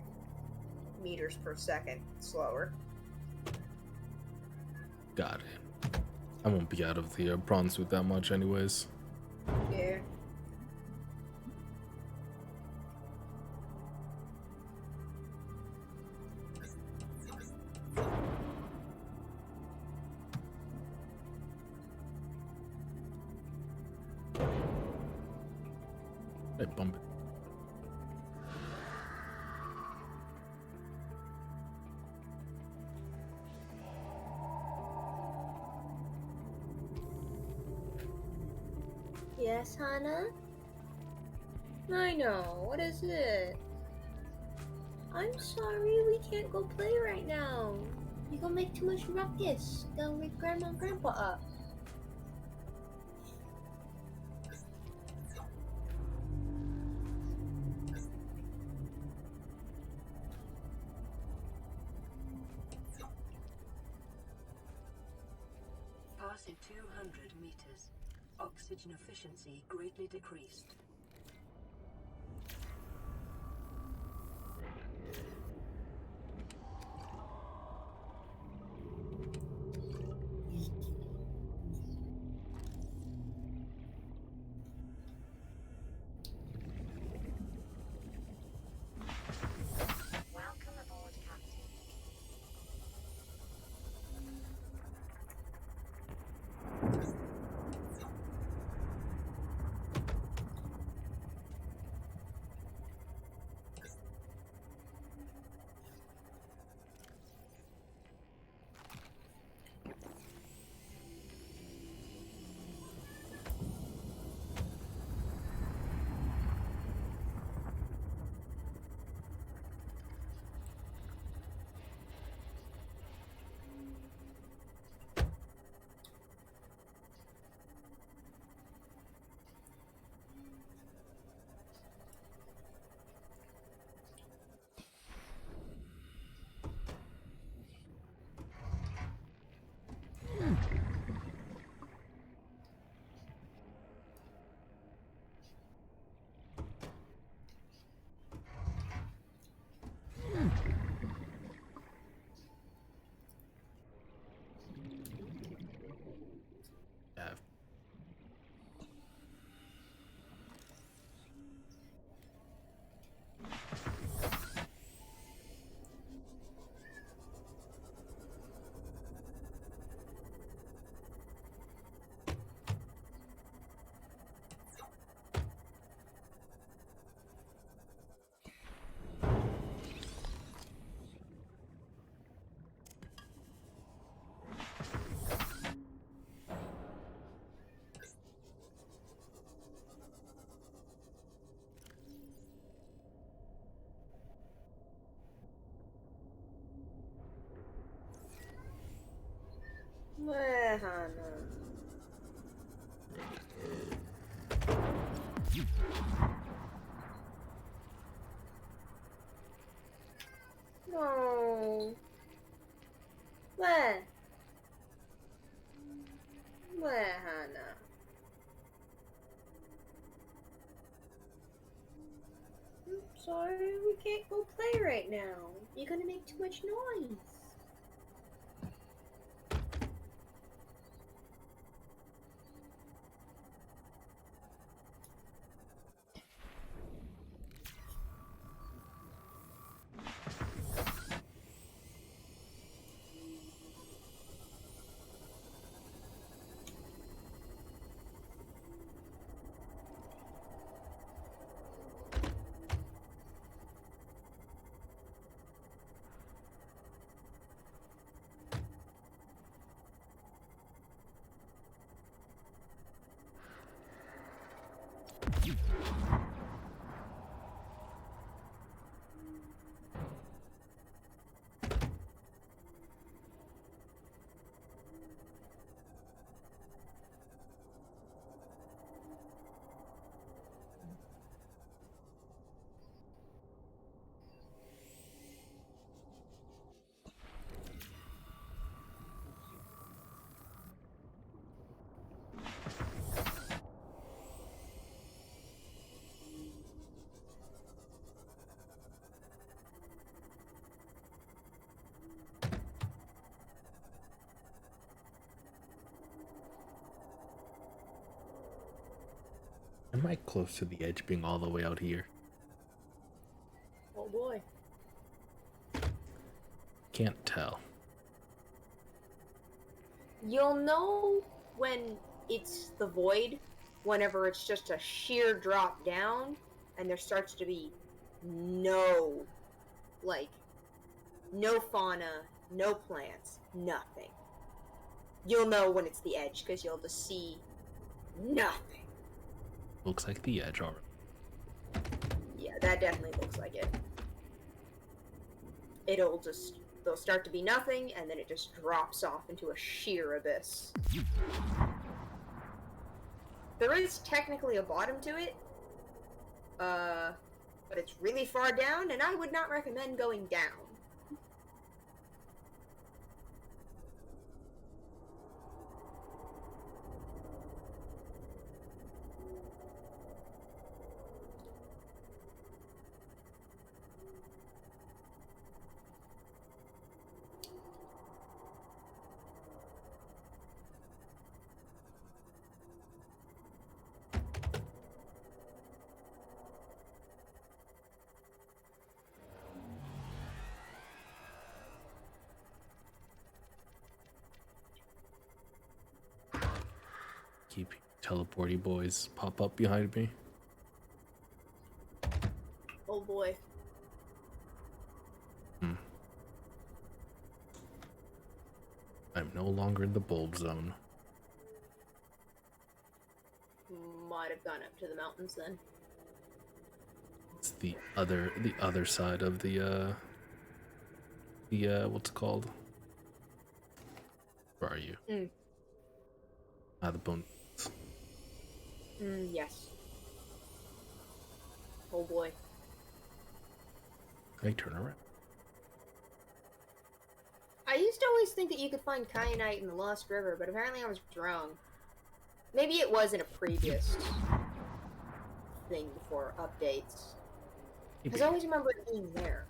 meters per second slower. Got it. I won't be out of the bronze suit that much anyways. Yeah. I bump it. Yes, Hannah? I know. What is it? I'm sorry, we can't go play right now. You gonna make too much ruckus. Gonna wake Grandma and Grandpa up. Passing 200 meters. Oxygen efficiency greatly decreased. Welcome aboard, Captain. No. Where? Where, Hannah? I'm sorry, we can't go play right now. You're gonna make too much noise. Am I close to the edge being all the way out here? Oh boy. Can't tell. You'll know when it's the void, whenever it's just a sheer drop down, and there starts to be no, like, no fauna, no plants, nothing. You'll know when it's the edge, because you'll just see nothing. Looks like the edge, alright. Yeah, that definitely looks like it. There'll start to be nothing, and then it just drops off into a sheer abyss. There is technically a bottom to it, but it's really far down, and I would not recommend going down. Keep teleporty boys pop up behind me. Oh boy. I'm no longer in the bulb zone. Might have gone up to the mountains then. It's the other side of the what's it called? Where are you? The bone. Yes. Oh boy. Can I turn around? I used to always think that you could find kyanite in the Lost River, but apparently I was wrong. Maybe it was in a previous thing before updates. Because I always remember it being there.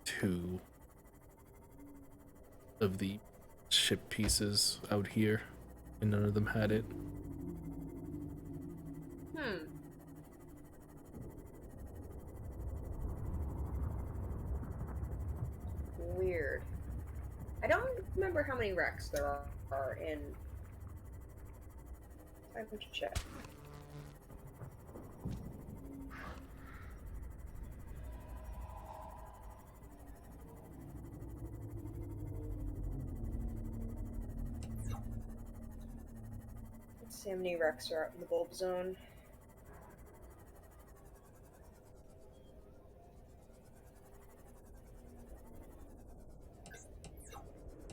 Two of the ship pieces out here, and none of them had it. Weird. I don't remember how many wrecks there are in. I have to check. Let's see how many wrecks are out in the bulb zone.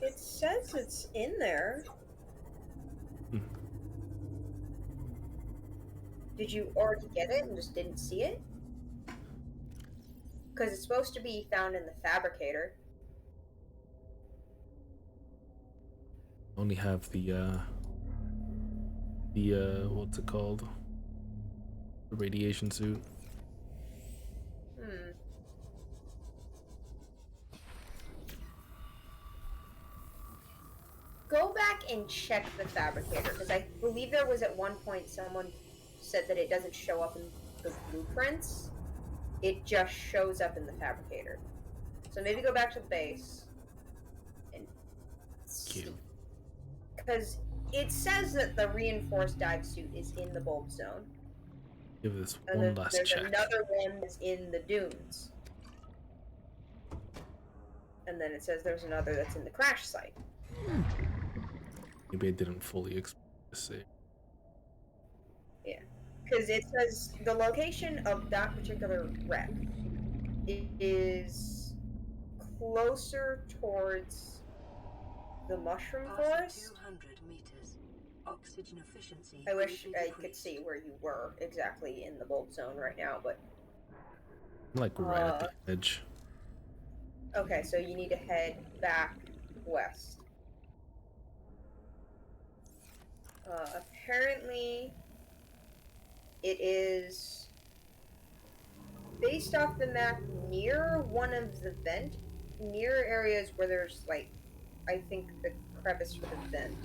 It says it's in there. Did you already get it and just didn't see it? Because it's supposed to be found in the fabricator. Only have the what's it called? The radiation suit. Go back and check the fabricator, because I believe there was at one point someone said that it doesn't show up in the blueprints. It just shows up in the fabricator. So maybe go back to the base and see. Because it says that the reinforced dive suit is in the bulb zone. Give this And one last there's check. another one that's in the dunes. And then it says there's another that's in the crash site. Maybe I didn't fully explain this. Yeah. Because it says the location of that particular wreck is closer towards the mushroom forest. 200 meters. Oxygen efficiency. I wish greatly I could decreased. see where you were exactly in the bulb zone right now, but I'm like right at the edge. okay, so you need to head back west. Apparently, it is based off the map near one of the near areas where there's, like, I think the crevice for the vent.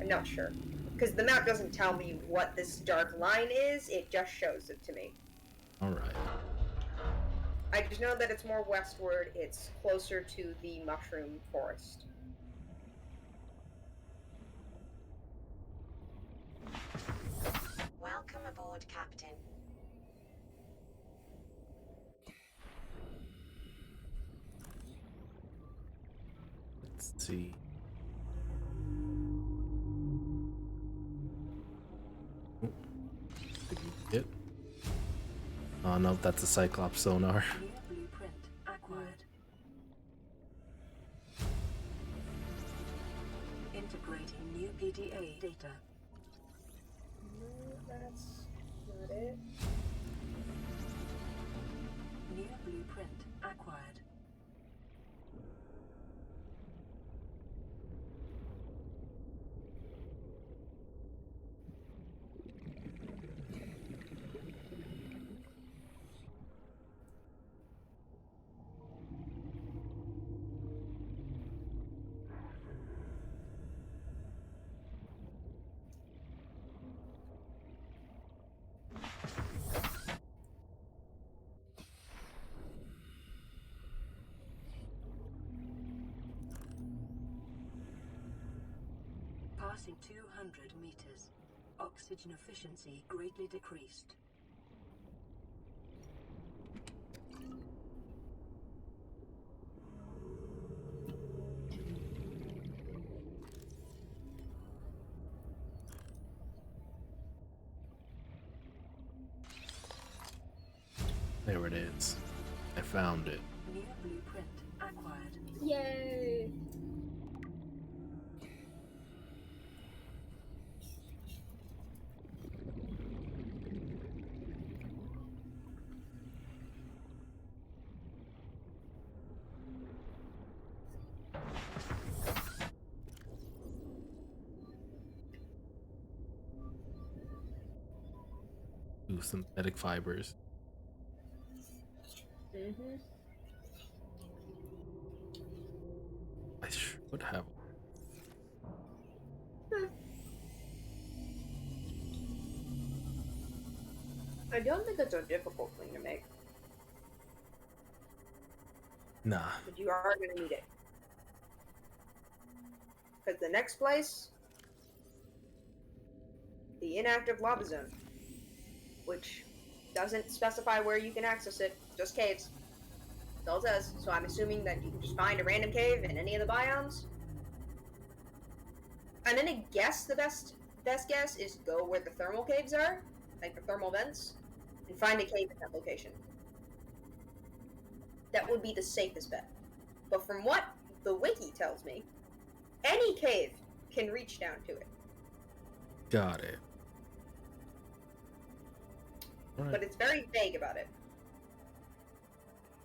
I'm not sure. Because the map doesn't tell me what this dark line is, it just shows it to me. Alright. I just know that it's more westward, it's closer to the mushroom forest. Welcome aboard, Captain. Let's see. Did you get? Oh no, that's a Cyclops sonar. New blueprint acquired. Integrating new PDA data. No, that's not it. New blueprint acquired. Passing 200 meters. Oxygen efficiency greatly decreased. it is. I found it. New blueprint acquired. Yay! Ooh, synthetic fibers. Mm-hmm. I should have. I don't think it's a difficult thing to make, Nah. but you are going to need it. Because the next place, the inactive lava zone, which doesn't specify where you can access it, just caves. That's all it says. So I'm assuming that you can just find a random cave in any of the biomes. I'm gonna guess the best guess is go where the thermal caves are, like the thermal vents, and find a cave in that location. That would be the safest bet. But from what the wiki tells me, any cave can reach down to it. Got it. Alright. But it's very vague about it.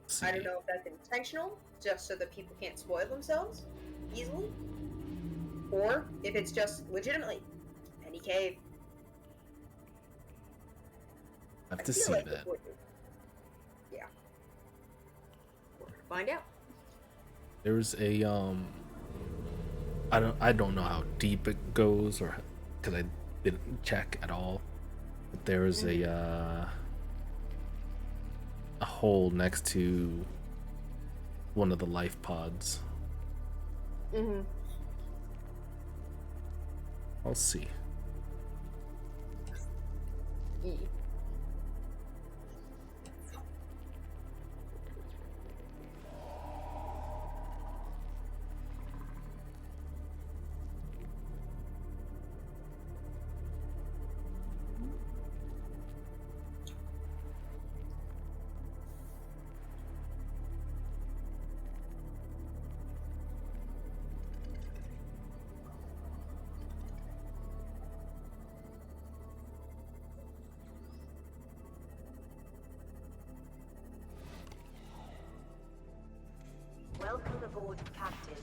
See. I don't know if that's intentional, just so that people can't spoil themselves easily, or if it's just legitimately any cave. I have to feel see like that. it would be. Yeah. We're gonna find out. There's a I don't know how deep it goes, or because I didn't check at all. But there is a hole next to one of the life pods. Mm-hmm. I'll see. Yeah. Welcome aboard, Captain.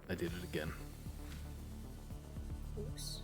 I did it again. Oops.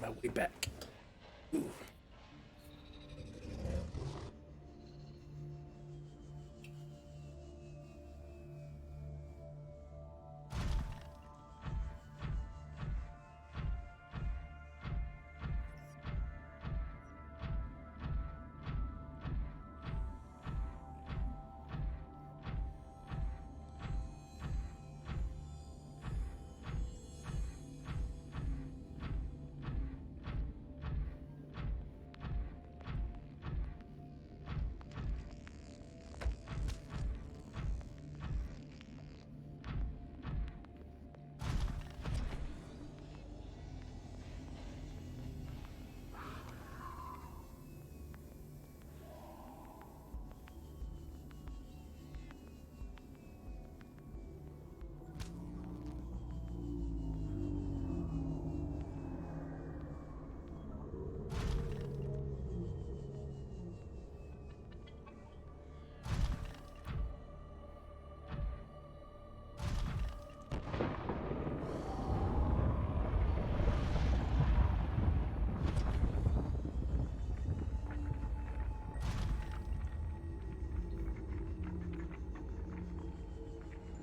my way back. Ooh.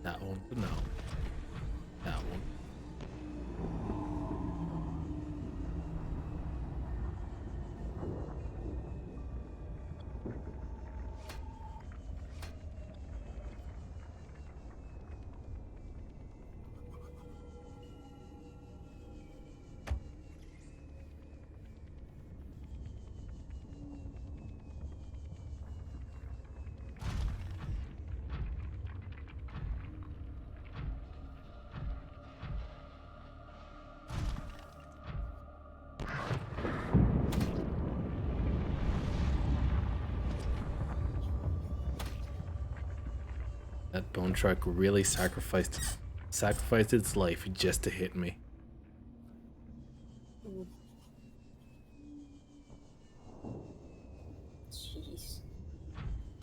That one, no. That one. That bone shark really sacrificed its life just to hit me. Jeez.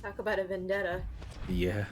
Talk about a vendetta. Yeah.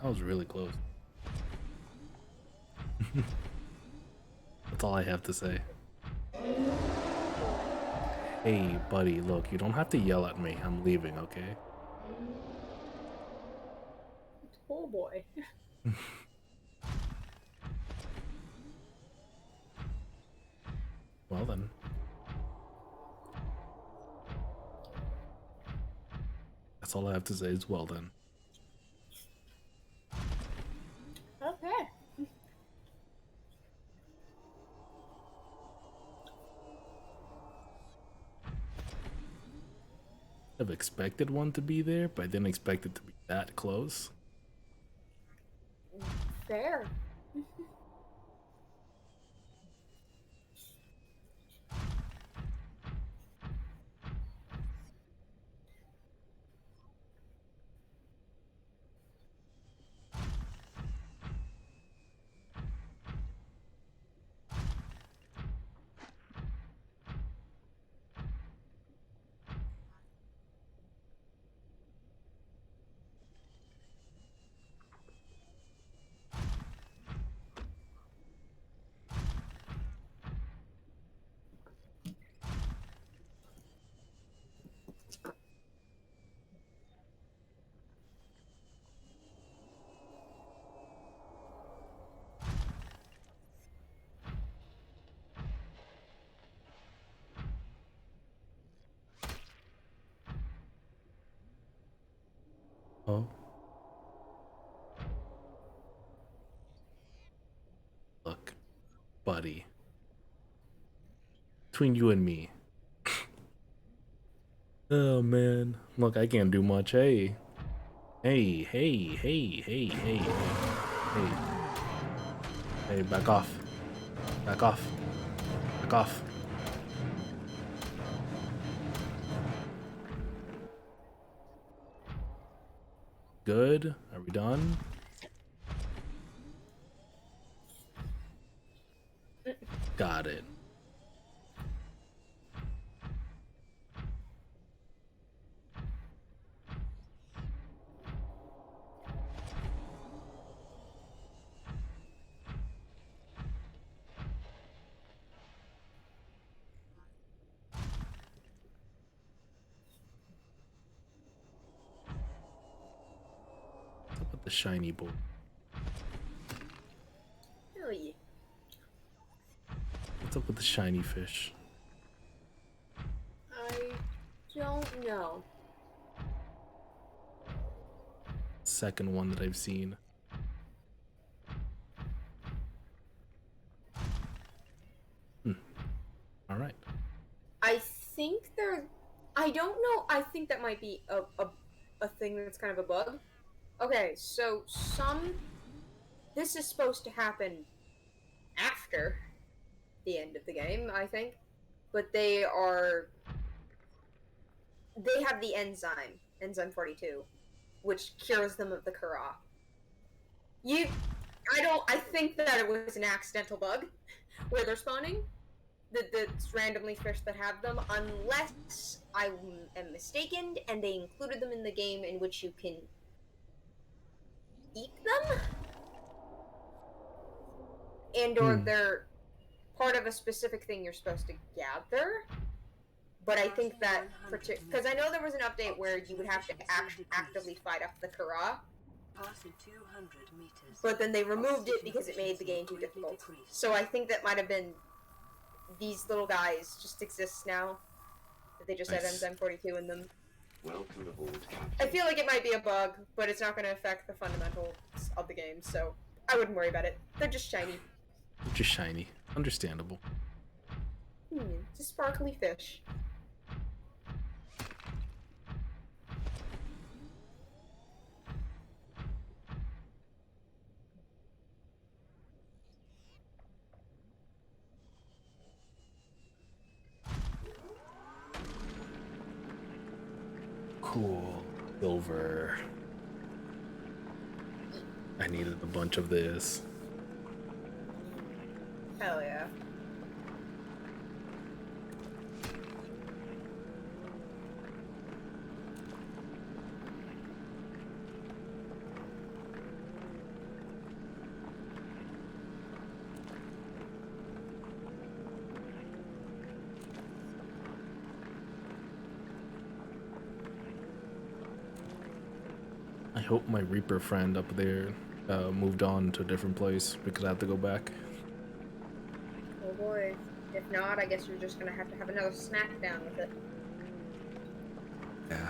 That was really close. That's all I have to say. Hey, buddy, look, you don't have to yell at me. I'm leaving, okay? Oh boy. Well then. That's all I have to say is well then. Okay. I've expected one to be there, but I didn't expect it to be that close. Fair. Oh. Look, buddy. Between you and me. Oh man. Look, I can't do much. Hey. Hey, hey, hey, hey, hey, hey. Hey. Hey, back off. Back off. Back off. Good. Are we done? Got it. What's up with the shiny boy? Hell yeah. What's up with the shiny fish? I don't know. Second one that I've seen. All right. I think there. I don't know. I think that might be a thing that's kind of a bug. Okay, so this is supposed to happen after the end of the game, I think. But they have the enzyme 42, which cures them of the Kara. I think that it was an accidental bug where they're spawning. That's randomly fish that have them, unless I am mistaken, and they included them in the game in which you can eat them, and or they're part of a specific thing you're supposed to gather. But I think that because I know there was an update where you would have to actively fight off the Kara, but then they removed it because it made the game too difficult. So I think that might have been these little guys just exist now. That they just have enzyme 42 in them. Welcome aboard, Captain. I feel like it might be a bug, but it's not going to affect the fundamentals of the game, so I wouldn't worry about it. They're just shiny. Just shiny. Understandable. It's a sparkly fish. Cool. Silver. I needed a bunch of this. Hell yeah. hope my Reaper friend up there moved on to a different place because I have to go back. Oh boy. If not, I guess you're just gonna have to have another snack down with it. Yeah.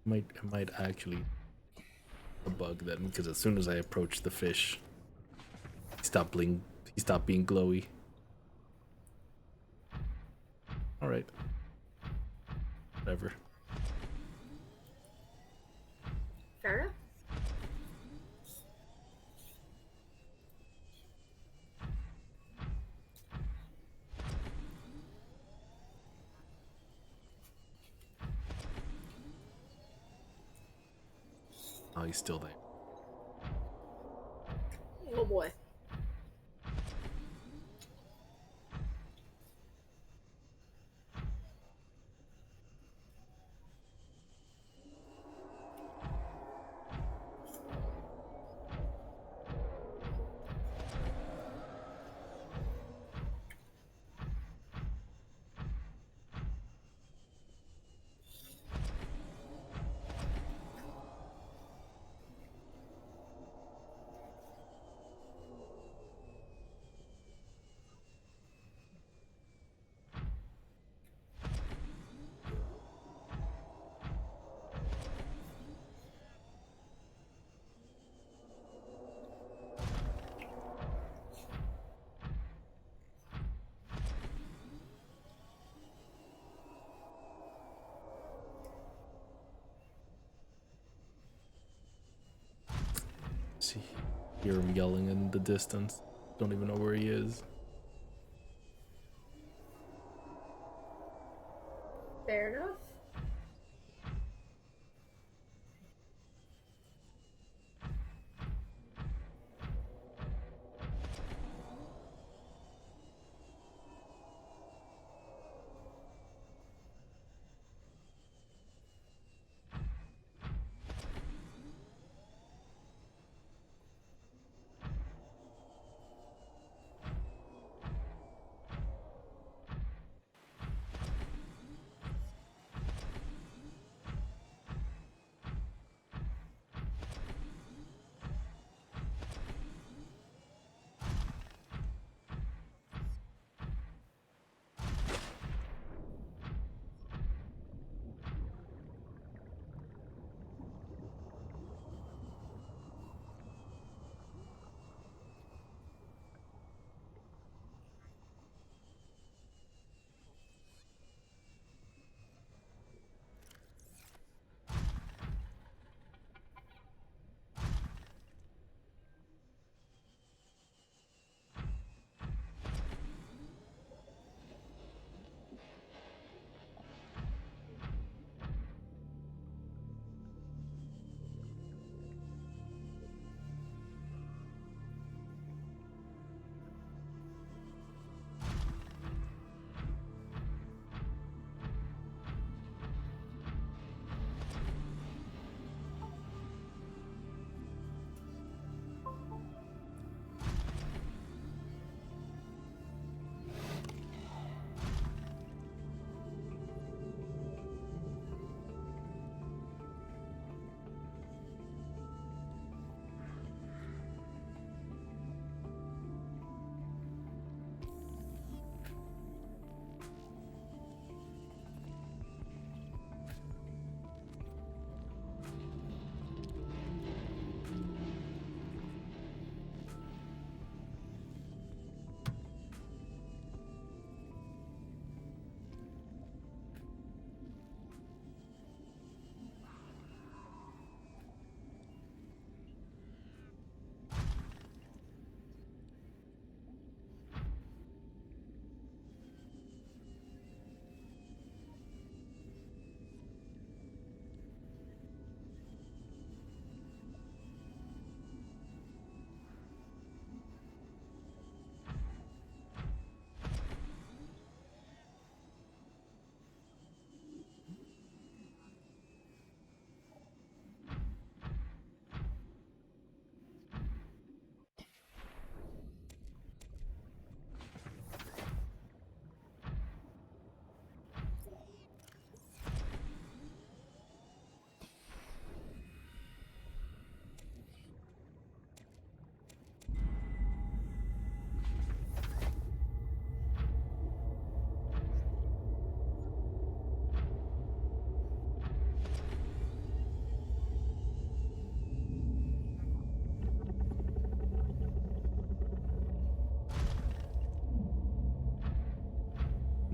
It might actually a bug then, because as soon as I approached the fish, he stopped being glowy. All right. Whatever. Fair enough. Oh, he's still there. Oh boy. See, hear him yelling in the distance. Don't even know where he is. Fair enough.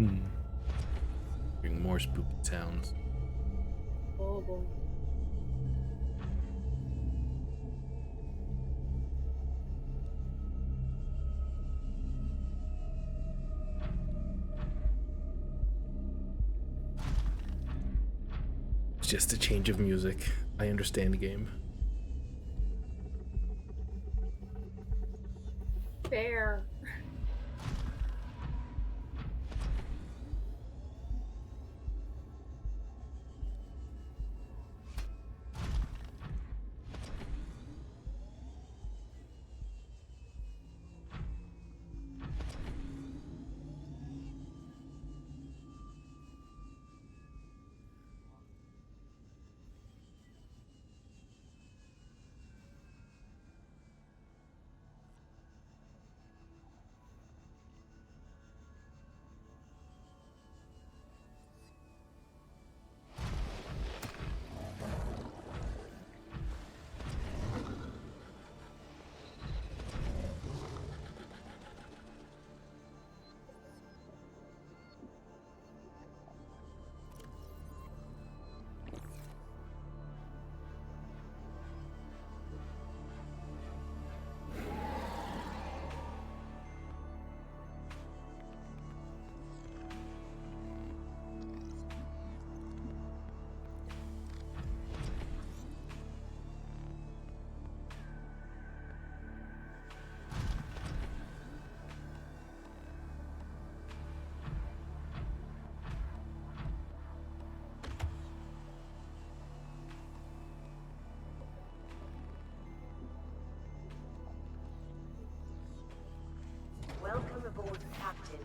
Hearing more spooky sounds. Oh boy. It's just a change of music. I understand the game. Fair. Welcome aboard, Captain.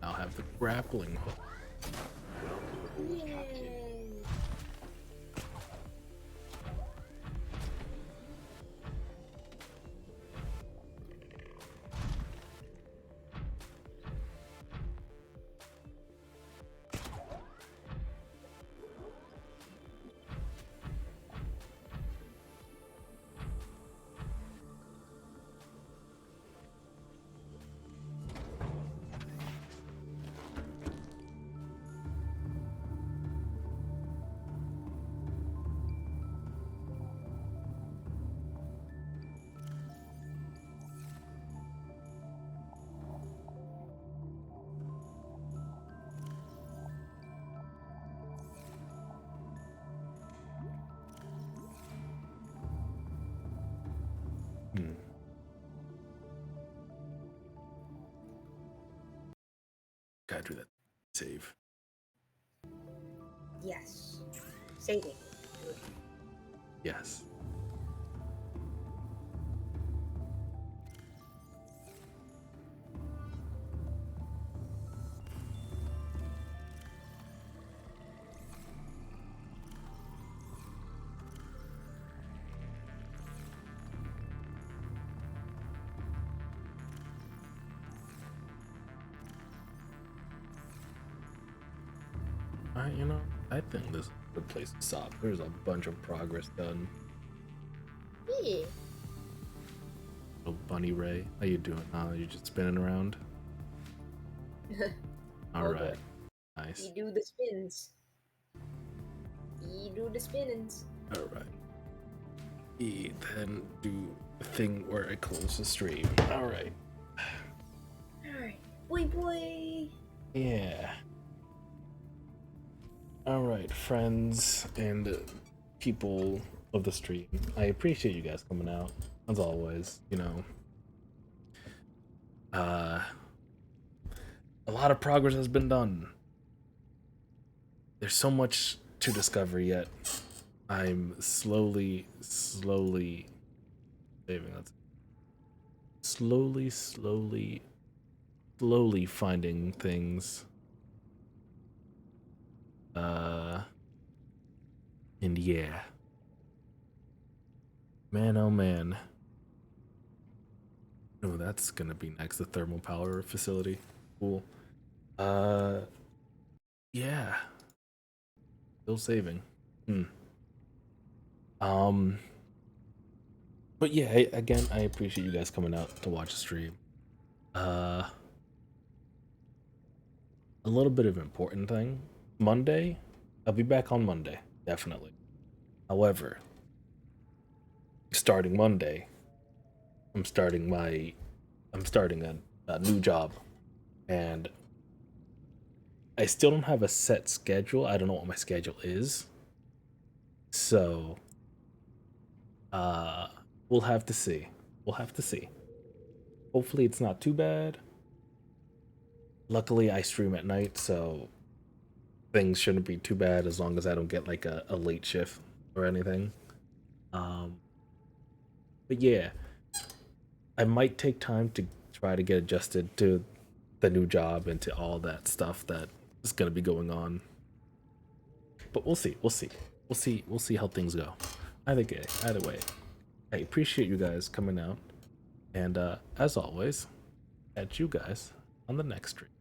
now have the grappling hook. Welcome aboard, Captain. Yay. Gotta do that. Save. Yes. Saving. Yes. You know, I think this is a good place to stop. There's a bunch of progress done. Yeah. Oh, Bunny Ray, how you doing? You just spinning around? All Oh, right, boy. nice. You do the spins. You do the spinnings. All right. Then do the thing where I close the stream. All right. Alright. Boy. Yeah. All right, friends and people of the stream. I appreciate you guys coming out as always. You know, a lot of progress has been done. There's so much to discover yet. I'm slowly saving that. Slowly finding things. And yeah. Man, oh man. Oh, that's gonna be next, the thermal power facility. Cool. Yeah. Still saving. But yeah, again, I appreciate you guys coming out to watch the stream. A little bit of an important thing. Monday, I'll be back on Monday, definitely. However, starting Monday, I'm starting a new job, and I still don't have a set schedule. I don't know what my schedule is. So, we'll have to see. We'll have to see. Hopefully it's not too bad. Luckily I stream at night, so things shouldn't be too bad as long as I don't get like a late shift or anything. But yeah, I might take time to try to get adjusted to the new job and to all that stuff that is gonna be going on. But we'll see. We'll see how things go. Either way, I appreciate you guys coming out, and as always, catch you guys on the next stream.